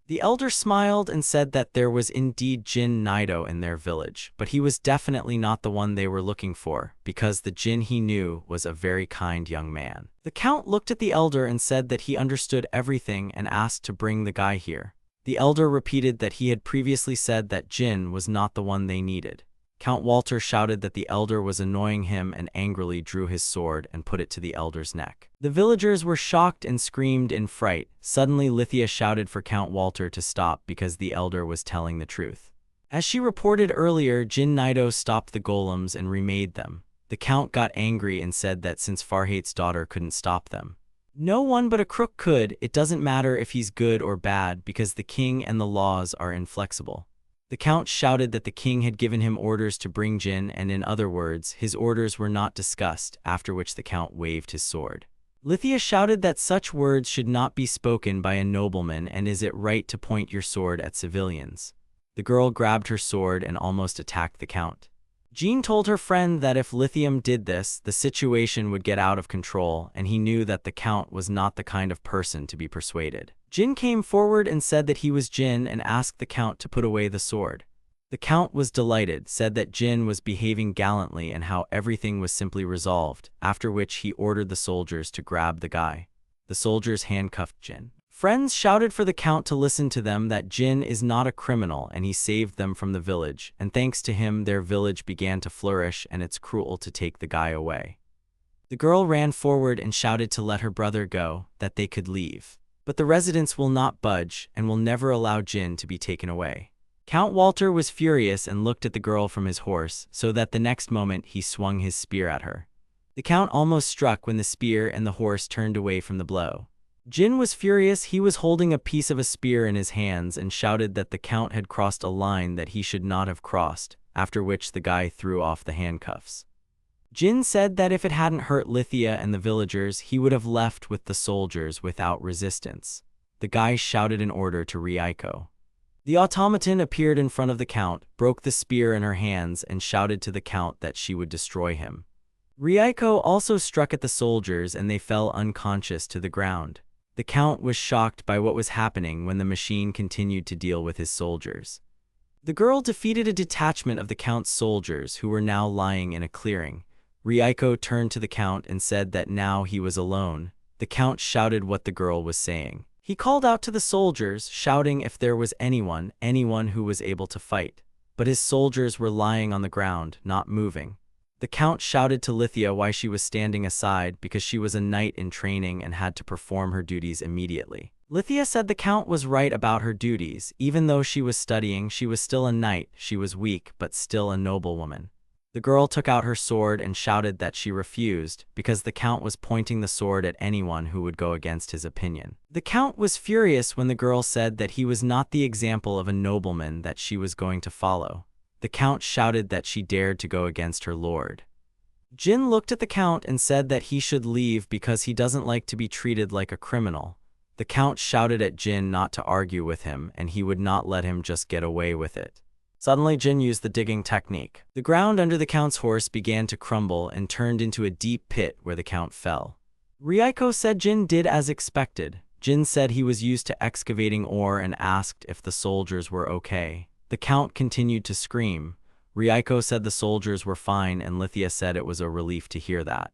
The elder smiled and said that there was indeed Jin Nidu in their village, but he was definitely not the one they were looking for, because the Jin he knew was a very kind young man. The count looked at the elder and said that he understood everything and asked to bring the guy here. The elder repeated that he had previously said that Jin was not the one they needed. Count Walter shouted that the elder was annoying him and angrily drew his sword and put it to the elder's neck. The villagers were shocked and screamed in fright. Suddenly Lithia shouted for Count Walter to stop because the elder was telling the truth. As she reported earlier, Jin Nidu stopped the golems and remade them. The count got angry and said that since Farhate's daughter couldn't stop them, no one but a crook could. It doesn't matter if he's good or bad because the king and the laws are inflexible. The count shouted that the king had given him orders to bring Jin, and in other words, his orders were not discussed, after which the count waved his sword. Lithia shouted that such words should not be spoken by a nobleman, and is it right to point your sword at civilians? The girl grabbed her sword and almost attacked the count. Jean told her friend that if Lithium did this, the situation would get out of control, and he knew that the count was not the kind of person to be persuaded. Jin came forward and said that he was Jin and asked the count to put away the sword. The count was delighted, said that Jin was behaving gallantly and how everything was simply resolved, after which he ordered the soldiers to grab the guy. The soldiers handcuffed Jin. Friends shouted for the count to listen to them, that Jin is not a criminal and he saved them from the village, and thanks to him their village began to flourish, and it's cruel to take the guy away. The girl ran forward and shouted to let her brother go, that they could leave. But the residents will not budge and will never allow Jin to be taken away. Count Walter was furious and looked at the girl from his horse, so that the next moment he swung his spear at her. The count almost struck when the spear and the horse turned away from the blow. Jin was furious. He was holding a piece of a spear in his hands and shouted that the count had crossed a line that he should not have crossed, after which the guy threw off the handcuffs. Jin said that if it hadn't hurt Lithia and the villagers, he would have left with the soldiers without resistance. The guy shouted an order to Reiko. The automaton appeared in front of the count, broke the spear in her hands, and shouted to the count that she would destroy him. Reiko also struck at the soldiers and they fell unconscious to the ground. The count was shocked by what was happening when the machine continued to deal with his soldiers. The girl defeated a detachment of the count's soldiers who were now lying in a clearing. Reiko turned to the count and said that now he was alone. The count shouted what the girl was saying. He called out to the soldiers, shouting if there was anyone who was able to fight. But his soldiers were lying on the ground, not moving. The count shouted to Lithia why she was standing aside, because she was a knight in training and had to perform her duties immediately. Lithia said the count was right about her duties. Even though she was studying, she was still a knight. She was weak, but still a noblewoman. The girl took out her sword and shouted that she refused, because the count was pointing the sword at anyone who would go against his opinion. The count was furious when the girl said that he was not the example of a nobleman that she was going to follow. The count shouted that she dared to go against her lord. Jin looked at the count and said that he should leave because he doesn't like to be treated like a criminal. The count shouted at Jin not to argue with him, and he would not let him just get away with it. Suddenly Jin used the digging technique. The ground under the count's horse began to crumble and turned into a deep pit where the count fell. Reiko said Jin did as expected. Jin said he was used to excavating ore and asked if the soldiers were okay. The count continued to scream. Reiko said the soldiers were fine, and Lithia said it was a relief to hear that.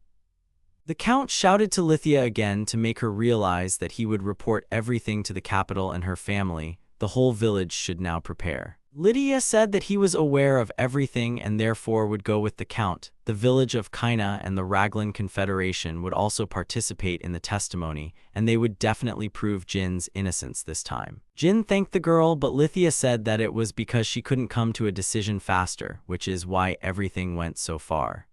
The count shouted to Lithia again to make her realize that he would report everything to the capital and her family. The whole village should now prepare. Lydia said that he was aware of everything and therefore would go with the Count. The village of Kaina and the Raglan Confederation would also participate in the testimony, and they would definitely prove Jin's innocence this time. Jin thanked the girl, but Lydia said that it was because she couldn't come to a decision faster, which is why everything went so far.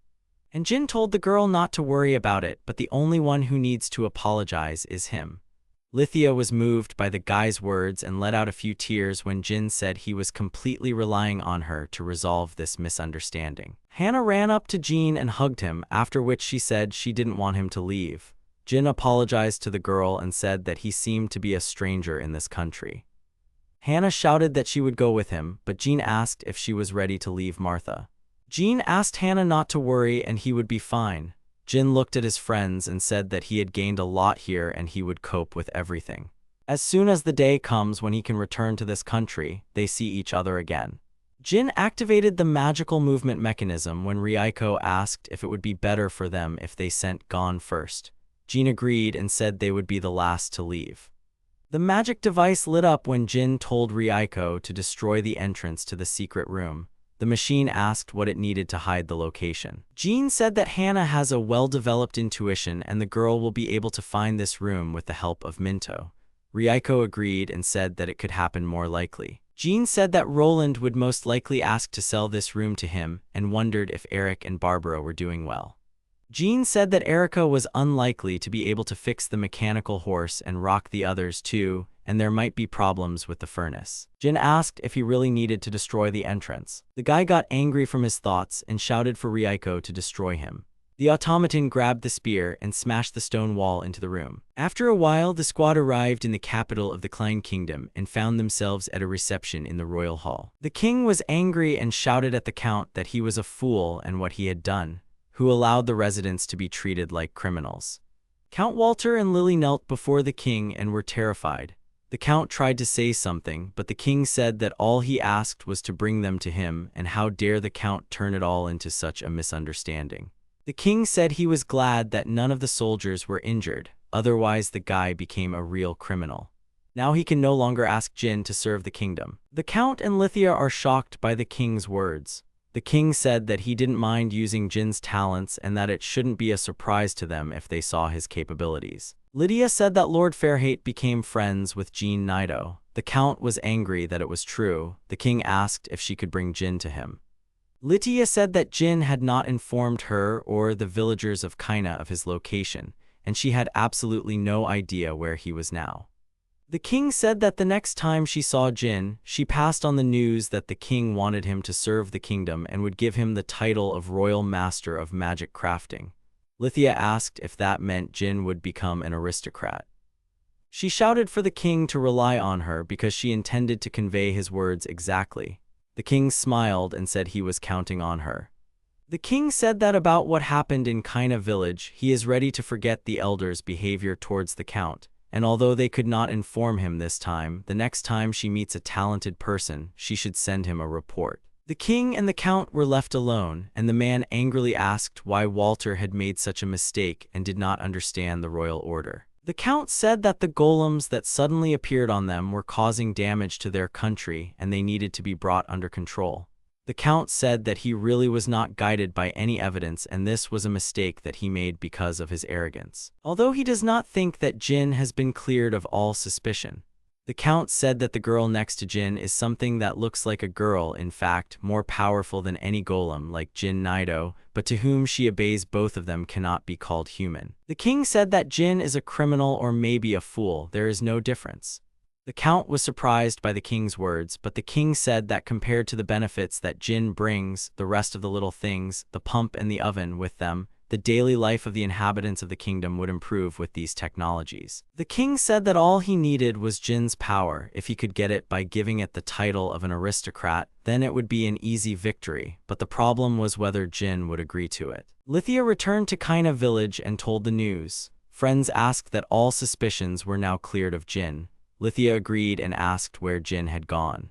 And Jin told the girl not to worry about it, but the only one who needs to apologize is him. Lydia was moved by the guy's words and let out a few tears when Jin said he was completely relying on her to resolve this misunderstanding. Hannah ran up to Jin and hugged him, after which she said she didn't want him to leave. Jin apologized to the girl and said that he seemed to be a stranger in this country. Hannah shouted that she would go with him, but Jin asked if she was ready to leave Martha. Jin asked Hannah not to worry and he would be fine. Jin looked at his friends and said that he had gained a lot here and he would cope with everything. As soon as the day comes when he can return to this country, they see each other again. Jin activated the magical movement mechanism when Reiko asked if it would be better for them if they sent Gon first. Jin agreed and said they would be the last to leave. The magic device lit up when Jin told Reiko to destroy the entrance to the secret room. The machine asked what it needed to hide the location. Jin said that Hannah has a well-developed intuition and the girl will be able to find this room with the help of Minto. Reiko agreed and said that it could happen more likely. Jin said that Roland would most likely ask to sell this room to him and wondered if Eric and Barbara were doing well. Jin said that Erica was unlikely to be able to fix the mechanical horse and rock the others too, and there might be problems with the furnace. Jin asked if he really needed to destroy the entrance. The guy got angry from his thoughts and shouted for Reiko to destroy him. The automaton grabbed the spear and smashed the stone wall into the room. After a while, the squad arrived in the capital of the Klein Kingdom and found themselves at a reception in the royal hall. The king was angry and shouted at the count that he was a fool and what he had done, who allowed the residents to be treated like criminals. Count Walter and Lily knelt before the king and were terrified. The count tried to say something, but the king said that all he asked was to bring them to him, and how dare the count turn it all into such a misunderstanding. The king said he was glad that none of the soldiers were injured, otherwise the guy became a real criminal. Now he can no longer ask Jin to serve the kingdom. The count and Lydia are shocked by the king's words. The king said that he didn't mind using Jin's talents and that it shouldn't be a surprise to them if they saw his capabilities. Lydia said that Lord Fairhate became friends with Jin Nidu. The count was angry that it was true. The king asked if she could bring Jin to him. Lydia said that Jin had not informed her or the villagers of Kaina of his location, and she had absolutely no idea where he was now. The king said that the next time she saw Jin, she passed on the news that the king wanted him to serve the kingdom and would give him the title of Royal Master of Magic Crafting. Lydia asked if that meant Jin would become an aristocrat. She shouted for the king to rely on her because she intended to convey his words exactly. The king smiled and said he was counting on her. The king said that about what happened in Kaina village, he is ready to forget the elders' behavior towards the count, and although they could not inform him this time, the next time she meets a talented person, she should send him a report. The king and the count were left alone, and the man angrily asked why Walter had made such a mistake and did not understand the royal order. The count said that the golems that suddenly appeared on them were causing damage to their country and they needed to be brought under control. The count said that he really was not guided by any evidence and this was a mistake that he made because of his arrogance. Although he does not think that Jin has been cleared of all suspicion. The count said that the girl next to Jin is something that looks like a girl, in fact, more powerful than any golem like Jin Nidu, but to whom she obeys both of them cannot be called human. The king said that Jin is a criminal or maybe a fool, there is no difference. The count was surprised by the king's words, but the king said that compared to the benefits that Jin brings, the rest of the little things, the pump and the oven with them, the daily life of the inhabitants of the kingdom would improve with these technologies. The king said that all he needed was Jin's power. If he could get it by giving it the title of an aristocrat, then it would be an easy victory, but the problem was whether Jin would agree to it. Lydia returned to Kaina village and told the news. Friends asked that all suspicions were now cleared of Jin. Lydia agreed and asked where Jin had gone.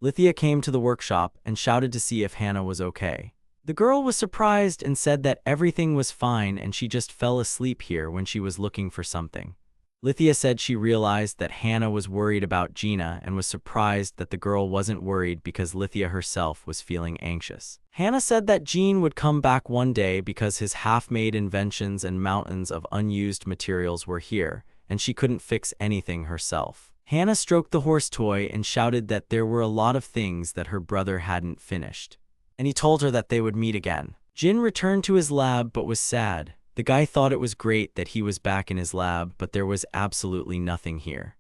Lydia came to the workshop and shouted to see if Hannah was okay. The girl was surprised and said that everything was fine and she just fell asleep here when she was looking for something. Lithia said she realized that Hannah was worried about Gina and was surprised that the girl wasn't worried because Lithia herself was feeling anxious. Hannah said that Jean would come back one day because his half-made inventions and mountains of unused materials were here, and she couldn't fix anything herself. Hannah stroked the horse toy and shouted that there were a lot of things that her brother hadn't finished. And he told her that they would meet again. Jin returned to his lab but was sad. The guy thought it was great that he was back in his lab, but there was absolutely nothing here.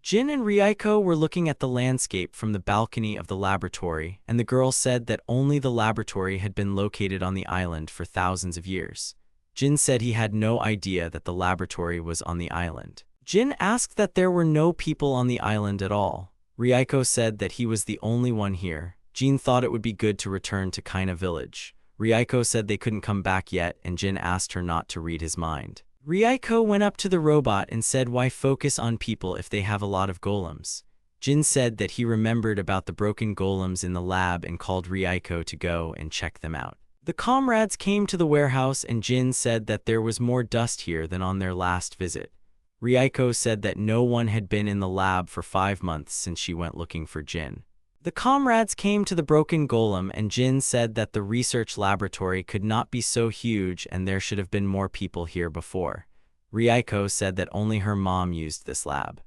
Jin and Reiko were looking at the landscape from the balcony of the laboratory, and the girl said that only the laboratory had been located on the island for thousands of years. Jin said he had no idea that the laboratory was on the island. Jin asked that there were no people on the island at all. Reiko said that he was the only one here. Jin thought it would be good to return to Kaina village. Reiko said they couldn't come back yet, and Jin asked her not to read his mind. Reiko went up to the robot and said why focus on people if they have a lot of golems. Jin said that he remembered about the broken golems in the lab and called Reiko to go and check them out. The comrades came to the warehouse and Jin said that there was more dust here than on their last visit. Reiko said that no one had been in the lab for 5 months since she went looking for Jin. The comrades came to the broken golem and Jin said that the research laboratory could not be so huge and there should have been more people here before. Reiko said that only her mom used this lab.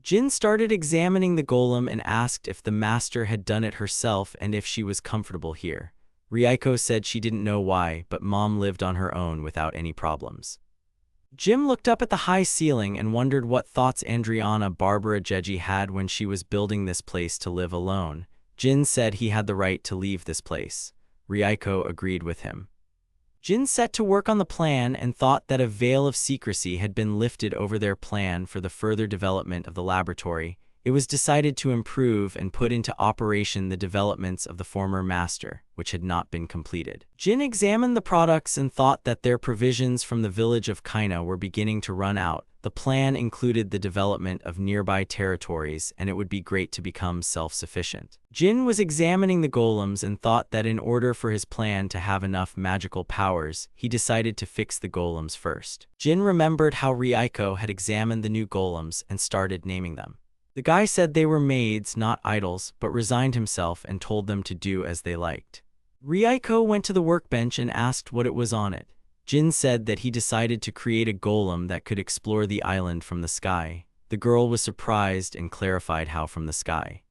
Jin started examining the golem and asked if the master had done it herself and if she was comfortable here. Reiko said she didn't know why, but mom lived on her own without any problems. Jim looked up at the high ceiling and wondered what thoughts Andriana Barbara Jeji had when she was building this place to live alone. Jin said he had the right to leave this place. Reiko agreed with him. Jin set to work on the plan and thought that a veil of secrecy had been lifted over their plan for the further development of the laboratory. It was decided to improve and put into operation the developments of the former master, which had not been completed. Jin examined the products and thought that their provisions from the village of Kaina were beginning to run out. The plan included the development of nearby territories, and it would be great to become self-sufficient. Jin was examining the golems and thought that in order for his plan to have enough magical powers, he decided to fix the golems first. Jin remembered how Reiko had examined the new golems and started naming them. The guy said they were maids, not idols, but resigned himself and told them to do as they liked. Reiko went to the workbench and asked what it was on it. Jin said that he decided to create a golem that could explore the island from the sky. The girl was surprised and clarified how from the sky.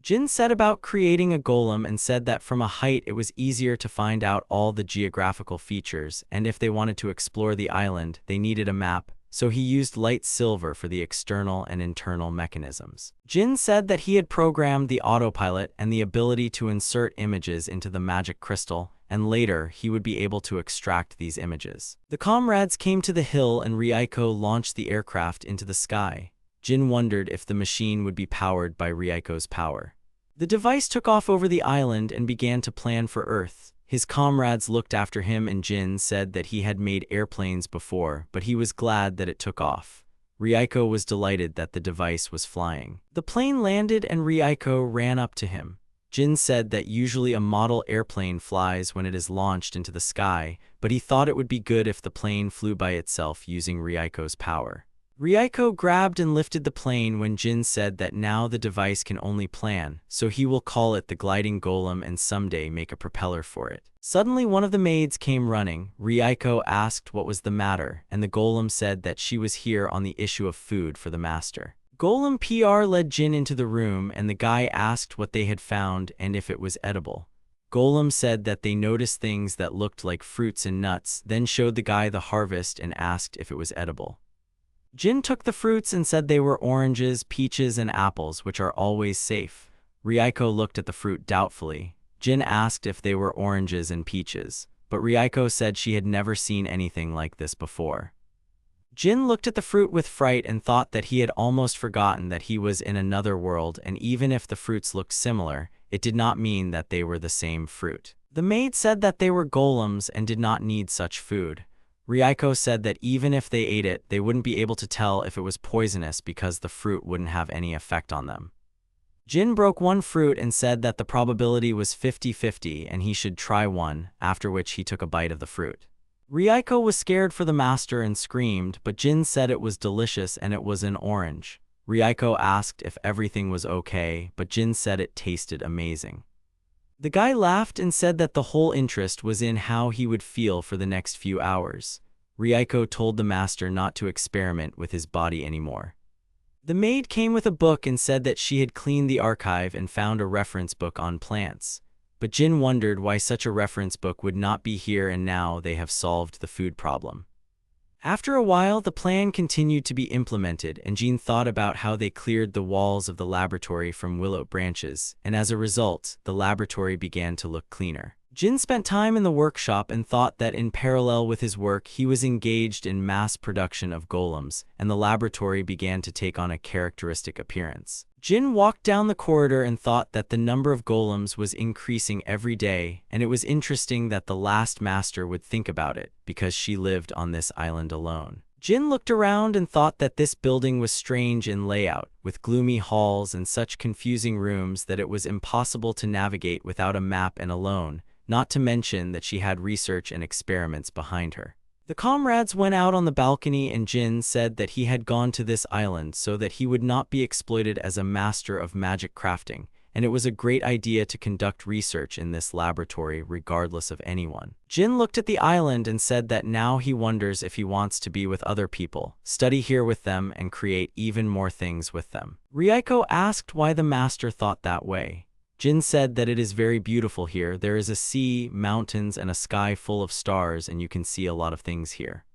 Jin set about creating a golem and said that from a height it was easier to find out all the geographical features, and if they wanted to explore the island, they needed a map. So he used light silver for the external and internal mechanisms. Jin said that he had programmed the autopilot and the ability to insert images into the magic crystal, and later he would be able to extract these images. The comrades came to the hill and Reiko launched the aircraft into the sky. Jin wondered if the machine would be powered by Reiko's power. The device took off over the island and began to plan for Earth. His comrades looked after him and Jin said that he had made airplanes before, but he was glad that it took off. Reiko was delighted that the device was flying. The plane landed and Reiko ran up to him. Jin said that usually a model airplane flies when it is launched into the sky, but he thought it would be good if the plane flew by itself using Reiko's power. Reiko grabbed and lifted the plane when Jin said that now the device can only plan, so he will call it the gliding golem and someday make a propeller for it. Suddenly one of the maids came running. Reiko asked what was the matter, and the golem said that she was here on the issue of food for the master. Golem PR led Jin into the room and the guy asked what they had found and if it was edible. Golem said that they noticed things that looked like fruits and nuts, then showed the guy the harvest and asked if it was edible. Jin took the fruits and said they were oranges, peaches, and apples, which are always safe. Reiko looked at the fruit doubtfully. Jin asked if they were oranges and peaches, but Reiko said she had never seen anything like this before. Jin looked at the fruit with fright and thought that he had almost forgotten that he was in another world, and even if the fruits looked similar, it did not mean that they were the same fruit. The maid said that they were golems and did not need such food. Reiko said that even if they ate it, they wouldn't be able to tell if it was poisonous because the fruit wouldn't have any effect on them. Jin broke one fruit and said that the probability was 50-50 and he should try one, after which he took a bite of the fruit. Ryuko was scared for the master and screamed, but Jin said it was delicious and it was an orange. Ryuko asked if everything was okay, but Jin said it tasted amazing. The guy laughed and said that the whole interest was in how he would feel for the next few hours. Ryuko told the master not to experiment with his body anymore. The maid came with a book and said that she had cleaned the archive and found a reference book on plants. But Jin wondered why such a reference book would not be here, and now they have solved the food problem. After a while, the plan continued to be implemented, and Jin thought about how they cleared the walls of the laboratory from willow branches, and as a result, the laboratory began to look cleaner. Jin spent time in the workshop and thought that in parallel with his work, he was engaged in mass production of golems, and the laboratory began to take on a characteristic appearance. Jin walked down the corridor and thought that the number of golems was increasing every day, and it was interesting that the last master would think about it, because she lived on this island alone. Jin looked around and thought that this building was strange in layout, with gloomy halls and such confusing rooms that it was impossible to navigate without a map and alone, not to mention that she had research and experiments behind her. The comrades went out on the balcony, and Jin said that he had gone to this island so that he would not be exploited as a master of magic crafting, and it was a great idea to conduct research in this laboratory regardless of anyone. Jin looked at the island and said that now he wonders if he wants to be with other people, study here with them, and create even more things with them. Ryuko asked why the master thought that way. Jin said that it is very beautiful here. There is a sea, mountains, and a sky full of stars, and you can see a lot of things here.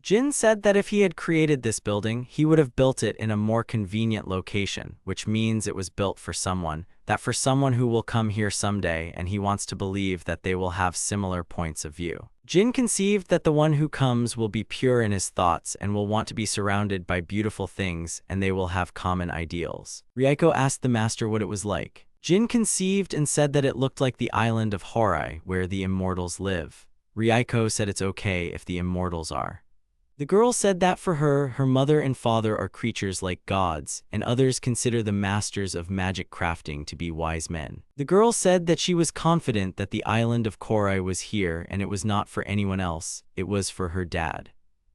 Jin said that if he had created this building, he would have built it in a more convenient location, which means it was built for someone, that for someone who will come here someday, and he wants to believe that they will have similar points of view. Jin conceived that the one who comes will be pure in his thoughts and will want to be surrounded by beautiful things, and they will have common ideals. Ryuko asked the master what it was like. Jin conceived and said that it looked like the island of Harem, where the immortals live. Ryuko said it's okay if the immortals are. The girl said that for her, her mother and father are creatures like gods, and others consider the masters of magic crafting to be wise men. The girl said that she was confident that the island of Korai was here, and it was not for anyone else, it was for her dad.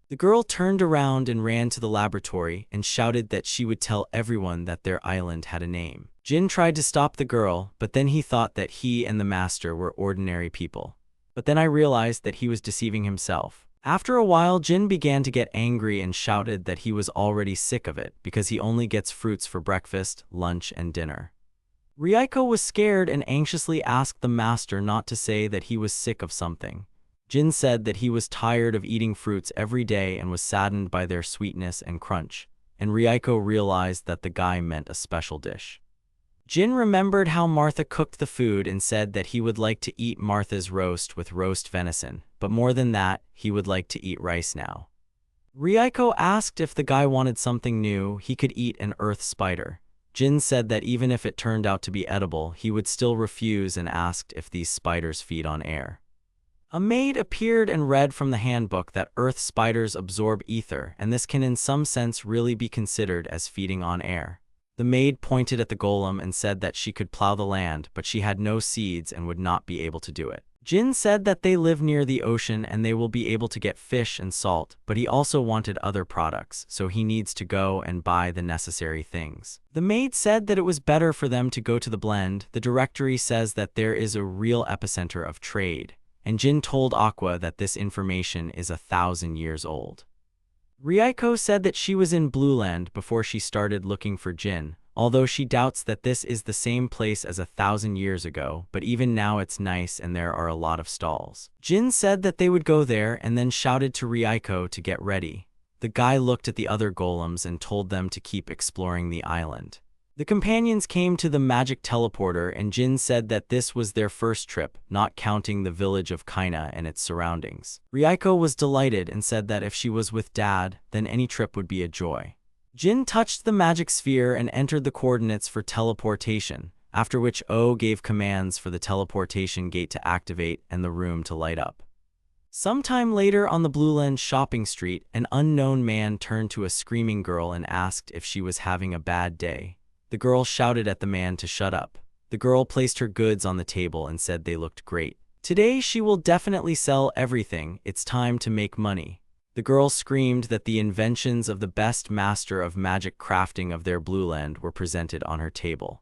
The girl turned around and ran to the laboratory and shouted that she would tell everyone that their island had a name. Jin tried to stop the girl, but then he thought that he and the master were ordinary people. But then I realized that he was deceiving himself. After a while, Jin began to get angry and shouted that he was already sick of it because he only gets fruits for breakfast, lunch, and dinner. Ryuko was scared and anxiously asked the master not to say that he was sick of something. Jin said that he was tired of eating fruits every day and was saddened by their sweetness and crunch, and Ryuko realized that the guy meant a special dish. Jin remembered how Martha cooked the food and said that he would like to eat Martha's roast with roast venison, but more than that, he would like to eat rice now. Ryuko asked if the guy wanted something new, he could eat an earth spider. Jin said that even if it turned out to be edible, he would still refuse and asked if these spiders feed on air. A maid appeared and read from the handbook that earth spiders absorb ether, and this can in some sense really be considered as feeding on air. The maid pointed at the golem and said that she could plow the land, but she had no seeds and would not be able to do it. Jin said that they live near the ocean and they will be able to get fish and salt, but he also wanted other products, so he needs to go and buy the necessary things. The maid said that it was better for them to go to the blend. The directory says that there is a real epicenter of trade, and Jin told Aqua that this information is 1,000 years old. Ryuko said that she was in Blue Land before she started looking for Jin, although she doubts that this is the same place as 1,000 years ago, but even now it's nice and there are a lot of stalls. Jin said that they would go there and then shouted to Ryuko to get ready. The guy looked at the other golems and told them to keep exploring the island. The companions came to the magic teleporter and Jin said that this was their first trip, not counting the village of Kaina and its surroundings. Ryuko was delighted and said that if she was with Dad, then any trip would be a joy. Jin touched the magic sphere and entered the coordinates for teleportation, after which O gave commands for the teleportation gate to activate and the room to light up. Sometime later on the Blueland shopping street, an unknown man turned to a screaming girl and asked if she was having a bad day. The girl shouted at the man to shut up. The girl placed her goods on the table and said they looked great. Today she will definitely sell everything. It's time to make money. The girl screamed that the inventions of the best master of magic crafting of their blue land were presented on her table.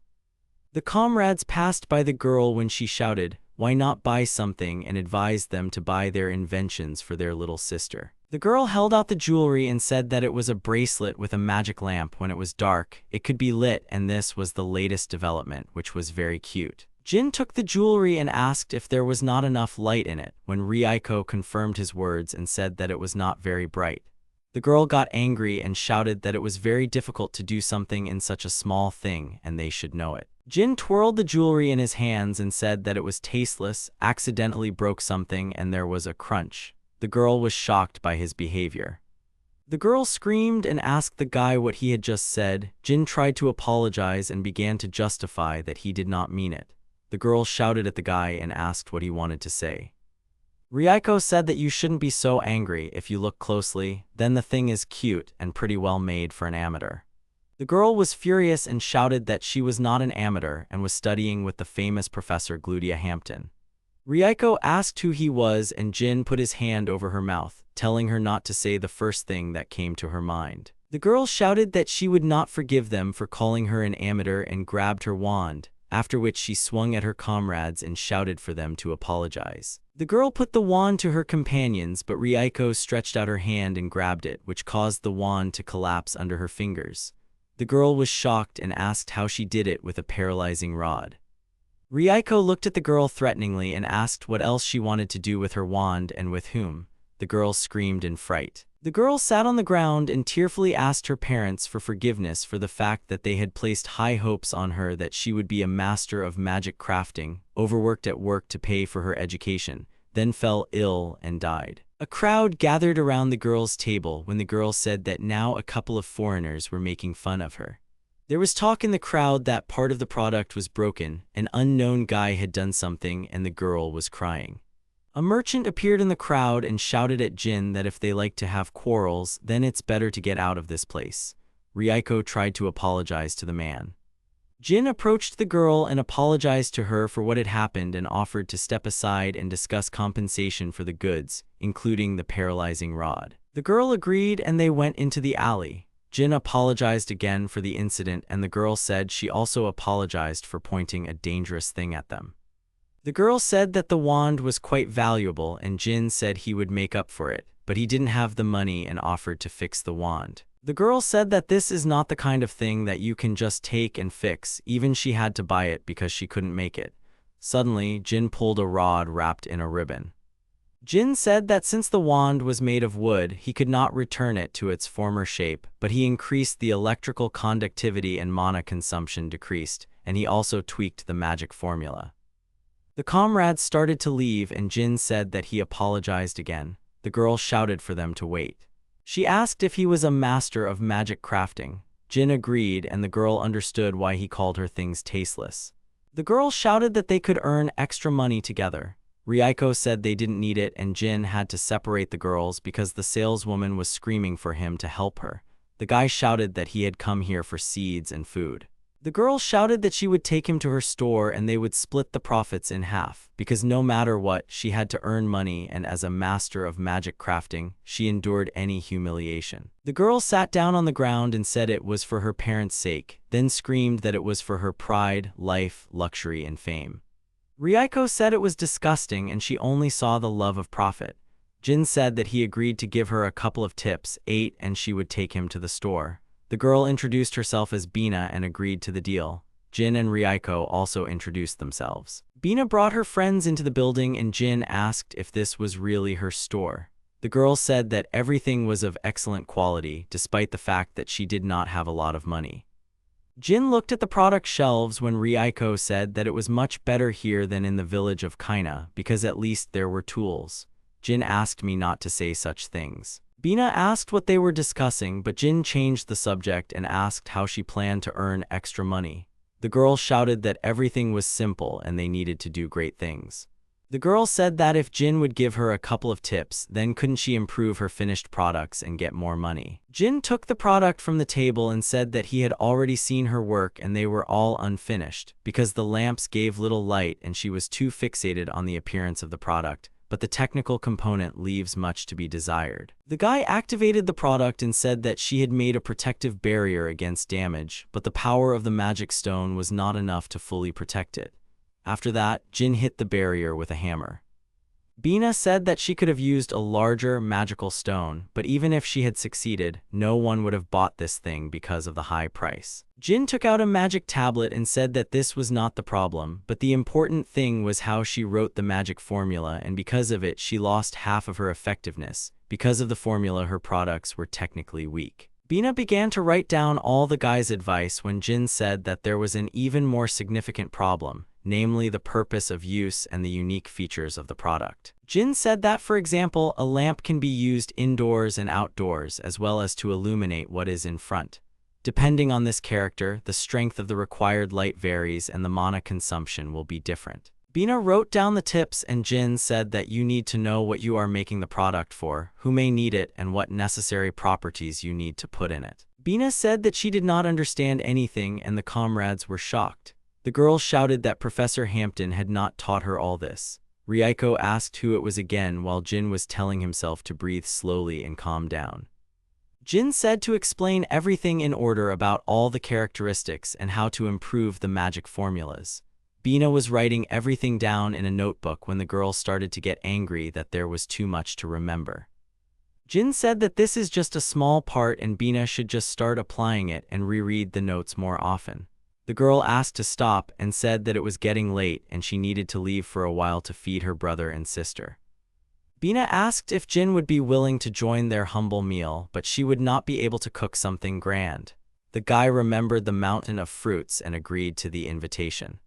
The comrades passed by the girl when she shouted, "Why not buy something?" and advised them to buy their inventions for their little sister. The girl held out the jewelry and said that it was a bracelet with a magic lamp. When it was dark, it could be lit, and this was the latest development, which was very cute. Jin took the jewelry and asked if there was not enough light in it, when Reiko confirmed his words and said that it was not very bright. The girl got angry and shouted that it was very difficult to do something in such a small thing, and they should know it. Jin twirled the jewelry in his hands and said that it was tasteless, accidentally broke something, and there was a crunch. The girl was shocked by his behavior. The girl screamed and asked the guy what he had just said. Jin tried to apologize and began to justify that he did not mean it. The girl shouted at the guy and asked what he wanted to say. Reiko said that you shouldn't be so angry. If you look closely, then the thing is cute and pretty well made for an amateur. The girl was furious and shouted that she was not an amateur and was studying with the famous Professor Glutia Hampton. Reiko asked who he was, and Jin put his hand over her mouth, telling her not to say the first thing that came to her mind. The girl shouted that she would not forgive them for calling her an amateur and grabbed her wand, after which she swung at her comrades and shouted for them to apologize. The girl put the wand to her companions, but Reiko stretched out her hand and grabbed it, which caused the wand to collapse under her fingers. The girl was shocked and asked how she did it with a paralyzing rod. Reiko looked at the girl threateningly and asked what else she wanted to do with her wand and with whom. The girl screamed in fright. The girl sat on the ground and tearfully asked her parents for forgiveness for the fact that they had placed high hopes on her that she would be a master of magic crafting, overworked at work to pay for her education, then fell ill and died. A crowd gathered around the girl's table when the girl said that now a couple of foreigners were making fun of her. There was talk in the crowd that part of the product was broken, an unknown guy had done something, and the girl was crying. A merchant appeared in the crowd and shouted at Jin that if they like to have quarrels, then it's better to get out of this place. Reiko tried to apologize to the man. Jin approached the girl and apologized to her for what had happened and offered to step aside and discuss compensation for the goods, including the paralyzing rod. The girl agreed and they went into the alley. Jin apologized again for the incident, and the girl said she also apologized for pointing a dangerous thing at them. The girl said that the wand was quite valuable, and Jin said he would make up for it, but he didn't have the money and offered to fix the wand. The girl said that this is not the kind of thing that you can just take and fix, even she had to buy it because she couldn't make it. Suddenly, Jin pulled a rod wrapped in a ribbon. Jin said that since the wand was made of wood, he could not return it to its former shape, but he increased the electrical conductivity and mana consumption decreased, and he also tweaked the magic formula. The comrades started to leave, and Jin said that he apologized again. The girl shouted for them to wait. She asked if he was a master of magic crafting. Jin agreed, and the girl understood why he called her things tasteless. The girl shouted that they could earn extra money together. Reiko said they didn't need it, and Jin had to separate the girls because the saleswoman was screaming for him to help her. The guy shouted that he had come here for seeds and food. The girl shouted that she would take him to her store and they would split the profits in half, because no matter what, she had to earn money, and as a master of magic crafting, she endured any humiliation. The girl sat down on the ground and said it was for her parents' sake, then screamed that it was for her pride, life, luxury, and fame. Reiko said it was disgusting and she only saw the love of profit. Jin said that he agreed to give her a couple of tips, 8, and she would take him to the store. The girl introduced herself as Bina and agreed to the deal. Jin and Reiko also introduced themselves. Bina brought her friends into the building, and Jin asked if this was really her store. The girl said that everything was of excellent quality, despite the fact that she did not have a lot of money. Jin looked at the product shelves when Reiko said that it was much better here than in the village of Kaina, because at least there were tools. Jin asked me not to say such things. Bina asked what they were discussing, but Jin changed the subject and asked how she planned to earn extra money. The girl shouted that everything was simple and they needed to do great things. The girl said that if Jin would give her a couple of tips, then couldn't she improve her finished products and get more money. Jin took the product from the table and said that he had already seen her work and they were all unfinished, because the lamps gave little light and she was too fixated on the appearance of the product, but the technical component leaves much to be desired. The guy activated the product and said that she had made a protective barrier against damage, but the power of the magic stone was not enough to fully protect it. After that, Jin hit the barrier with a hammer. Bina said that she could have used a larger magical stone, but even if she had succeeded, no one would have bought this thing because of the high price. Jin took out a magic tablet and said that this was not the problem, but the important thing was how she wrote the magic formula, and because of it she lost half of her effectiveness. Because of the formula, her products were technically weak. Bina began to write down all the guy's advice when Jin said that there was an even more significant problem, namely the purpose of use and the unique features of the product. Jin said that, for example, a lamp can be used indoors and outdoors, as well as to illuminate what is in front. Depending on this character, the strength of the required light varies and the mana consumption will be different. Bina wrote down the tips and Jin said that you need to know what you are making the product for, who may need it, and what necessary properties you need to put in it. Bina said that she did not understand anything and the comrades were shocked. The girl shouted that Professor Hampton had not taught her all this. Reiko asked who it was again while Jin was telling himself to breathe slowly and calm down. Jin said to explain everything in order about all the characteristics and how to improve the magic formulas. Bina was writing everything down in a notebook when the girl started to get angry that there was too much to remember. Jin said that this is just a small part and Bina should just start applying it and reread the notes more often. The girl asked to stop and said that it was getting late and she needed to leave for a while to feed her brother and sister. Bina asked if Jin would be willing to join their humble meal, but she would not be able to cook something grand. The guy remembered the mountain of fruits and agreed to the invitation.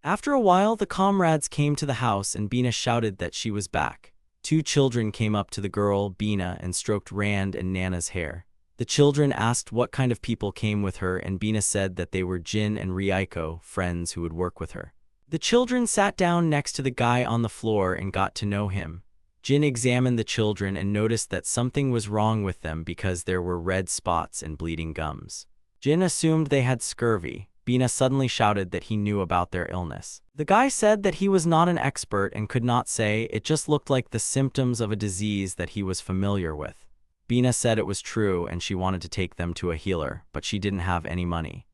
After a while, the comrades came to the house and Bina shouted that she was back. 2 children came up to the girl, Bina, and stroked Rand and Nana's hair. The children asked what kind of people came with her and Bina said that they were Jin and Reiko, friends who would work with her. The children sat down next to the guy on the floor and got to know him. Jin examined the children and noticed that something was wrong with them because there were red spots and bleeding gums. Jin assumed they had scurvy. Bina suddenly shouted that he knew about their illness. The guy said that he was not an expert and could not say, it just looked like the symptoms of a disease that he was familiar with. Bina said it was true and she wanted to take them to a healer, but she didn't have any money.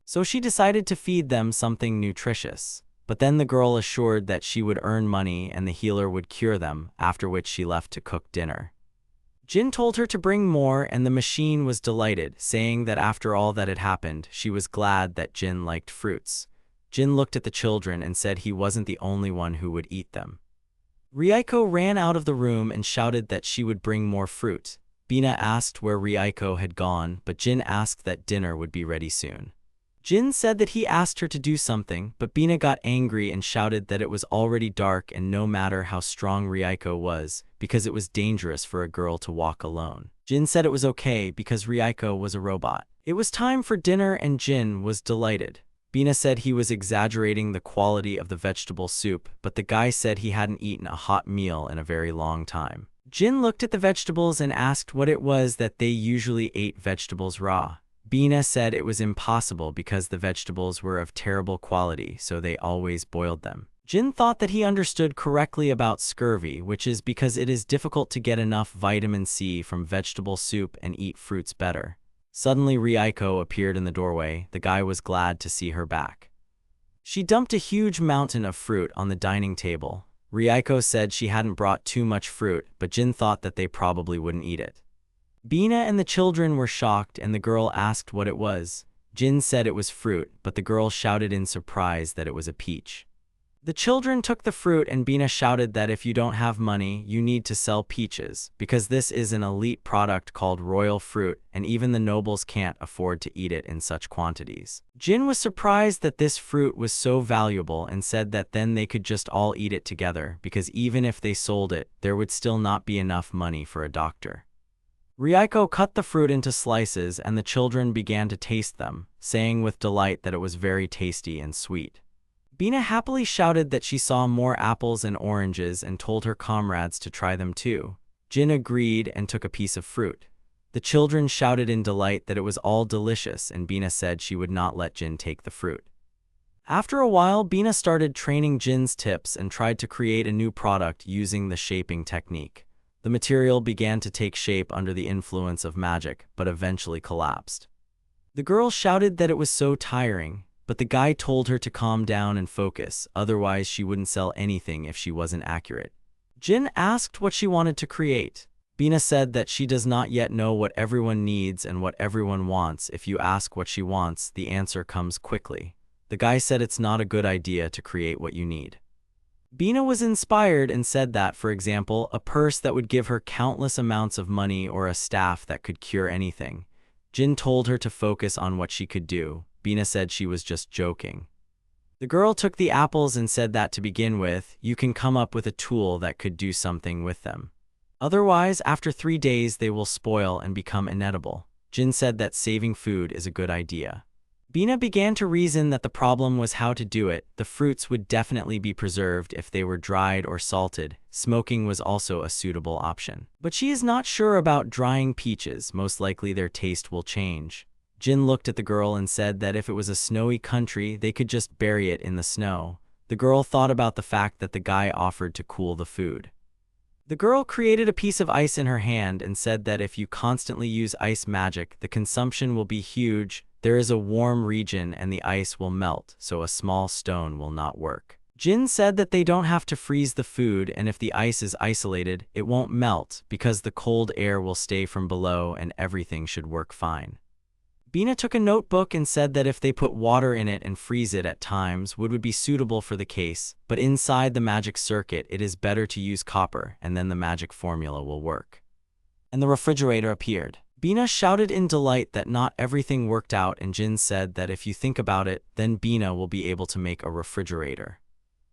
So she decided to feed them something nutritious. But then the girl assured that she would earn money and the healer would cure them, after which she left to cook dinner. Jin told her to bring more and the machine was delighted, saying that after all that had happened, she was glad that Jin liked fruits. Jin looked at the children and said he wasn't the only one who would eat them. Reiko ran out of the room and shouted that she would bring more fruit. Bina asked where Reiko had gone, but Jin asked that dinner would be ready soon. Jin said that he asked her to do something, but Bina got angry and shouted that it was already dark and no matter how strong Reiko was, because it was dangerous for a girl to walk alone. Jin said it was okay because Reiko was a robot. It was time for dinner and Jin was delighted. Bina said he was exaggerating the quality of the vegetable soup, but the guy said he hadn't eaten a hot meal in a very long time. Jin looked at the vegetables and asked what it was that they usually ate vegetables raw. Bina said it was impossible because the vegetables were of terrible quality, so they always boiled them. Jin thought that he understood correctly about scurvy, which is because it is difficult to get enough vitamin C from vegetable soup and eat fruits better. Suddenly Reiko appeared in the doorway. The guy was glad to see her back. She dumped a huge mountain of fruit on the dining table. Reiko said she hadn't brought too much fruit, but Jin thought that they probably wouldn't eat it. Bina and the children were shocked and the girl asked what it was. Jin said it was fruit, but the girl shouted in surprise that it was a peach. The children took the fruit and Bina shouted that if you don't have money, you need to sell peaches, because this is an elite product called royal fruit and even the nobles can't afford to eat it in such quantities. Jin was surprised that this fruit was so valuable and said that then they could just all eat it together, because even if they sold it, there would still not be enough money for a doctor. Reiko cut the fruit into slices and the children began to taste them, saying with delight that it was very tasty and sweet. Bina happily shouted that she saw more apples and oranges and told her comrades to try them too. Jin agreed and took a piece of fruit. The children shouted in delight that it was all delicious, and Bina said she would not let Jin take the fruit. After a while, Bina started training Jin's tips and tried to create a new product using the shaping technique. The material began to take shape under the influence of magic, but eventually collapsed. The girl shouted that it was so tiring, but the guy told her to calm down and focus, otherwise she wouldn't sell anything if she wasn't accurate. Jin asked what she wanted to create. Bina said that she does not yet know what everyone needs and what everyone wants. If you ask what she wants, the answer comes quickly. The guy said it's not a good idea to create what you need. Bina was inspired and said that, for example, a purse that would give her countless amounts of money or a staff that could cure anything. Jin told her to focus on what she could do. Bina said she was just joking. The girl took the apples and said that to begin with, you can come up with a tool that could do something with them. Otherwise, after 3 days they will spoil and become inedible. Jin said that saving food is a good idea. Bina began to reason that the problem was how to do it. The fruits would definitely be preserved if they were dried or salted. Smoking was also a suitable option. But she is not sure about drying peaches. Most likely their taste will change. Jin looked at the girl and said that if it was a snowy country, they could just bury it in the snow. The girl thought about the fact that the guy offered to cool the food. The girl created a piece of ice in her hand and said that if you constantly use ice magic, the consumption will be huge. There is a warm region and the ice will melt, so a small stone will not work. Jin said that they don't have to freeze the food, and if the ice is isolated, it won't melt because the cold air will stay from below and everything should work fine. Bina took a notebook and said that if they put water in it and freeze it at times, wood be suitable for the case, but inside the magic circuit it is better to use copper, and then the magic formula will work. And the refrigerator appeared. Bina shouted in delight that not everything worked out, and Jin said that if you think about it, then Bina will be able to make a refrigerator.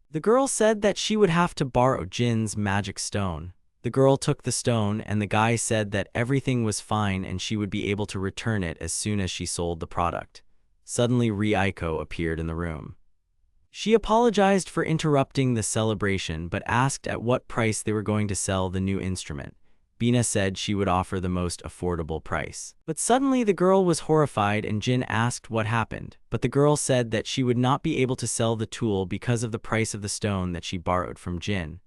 The girl said that she would have to borrow Jin's magic stone. The girl took the stone, and the guy said that everything was fine and she would be able to return it as soon as she sold the product. Suddenly Reiko appeared in the room. She apologized for interrupting the celebration but asked at what price they were going to sell the new instrument. Bina said she would offer the most affordable price. But suddenly the girl was horrified and Jin asked what happened, but the girl said that she would not be able to sell the tool because of the price of the stone that she borrowed from Jin.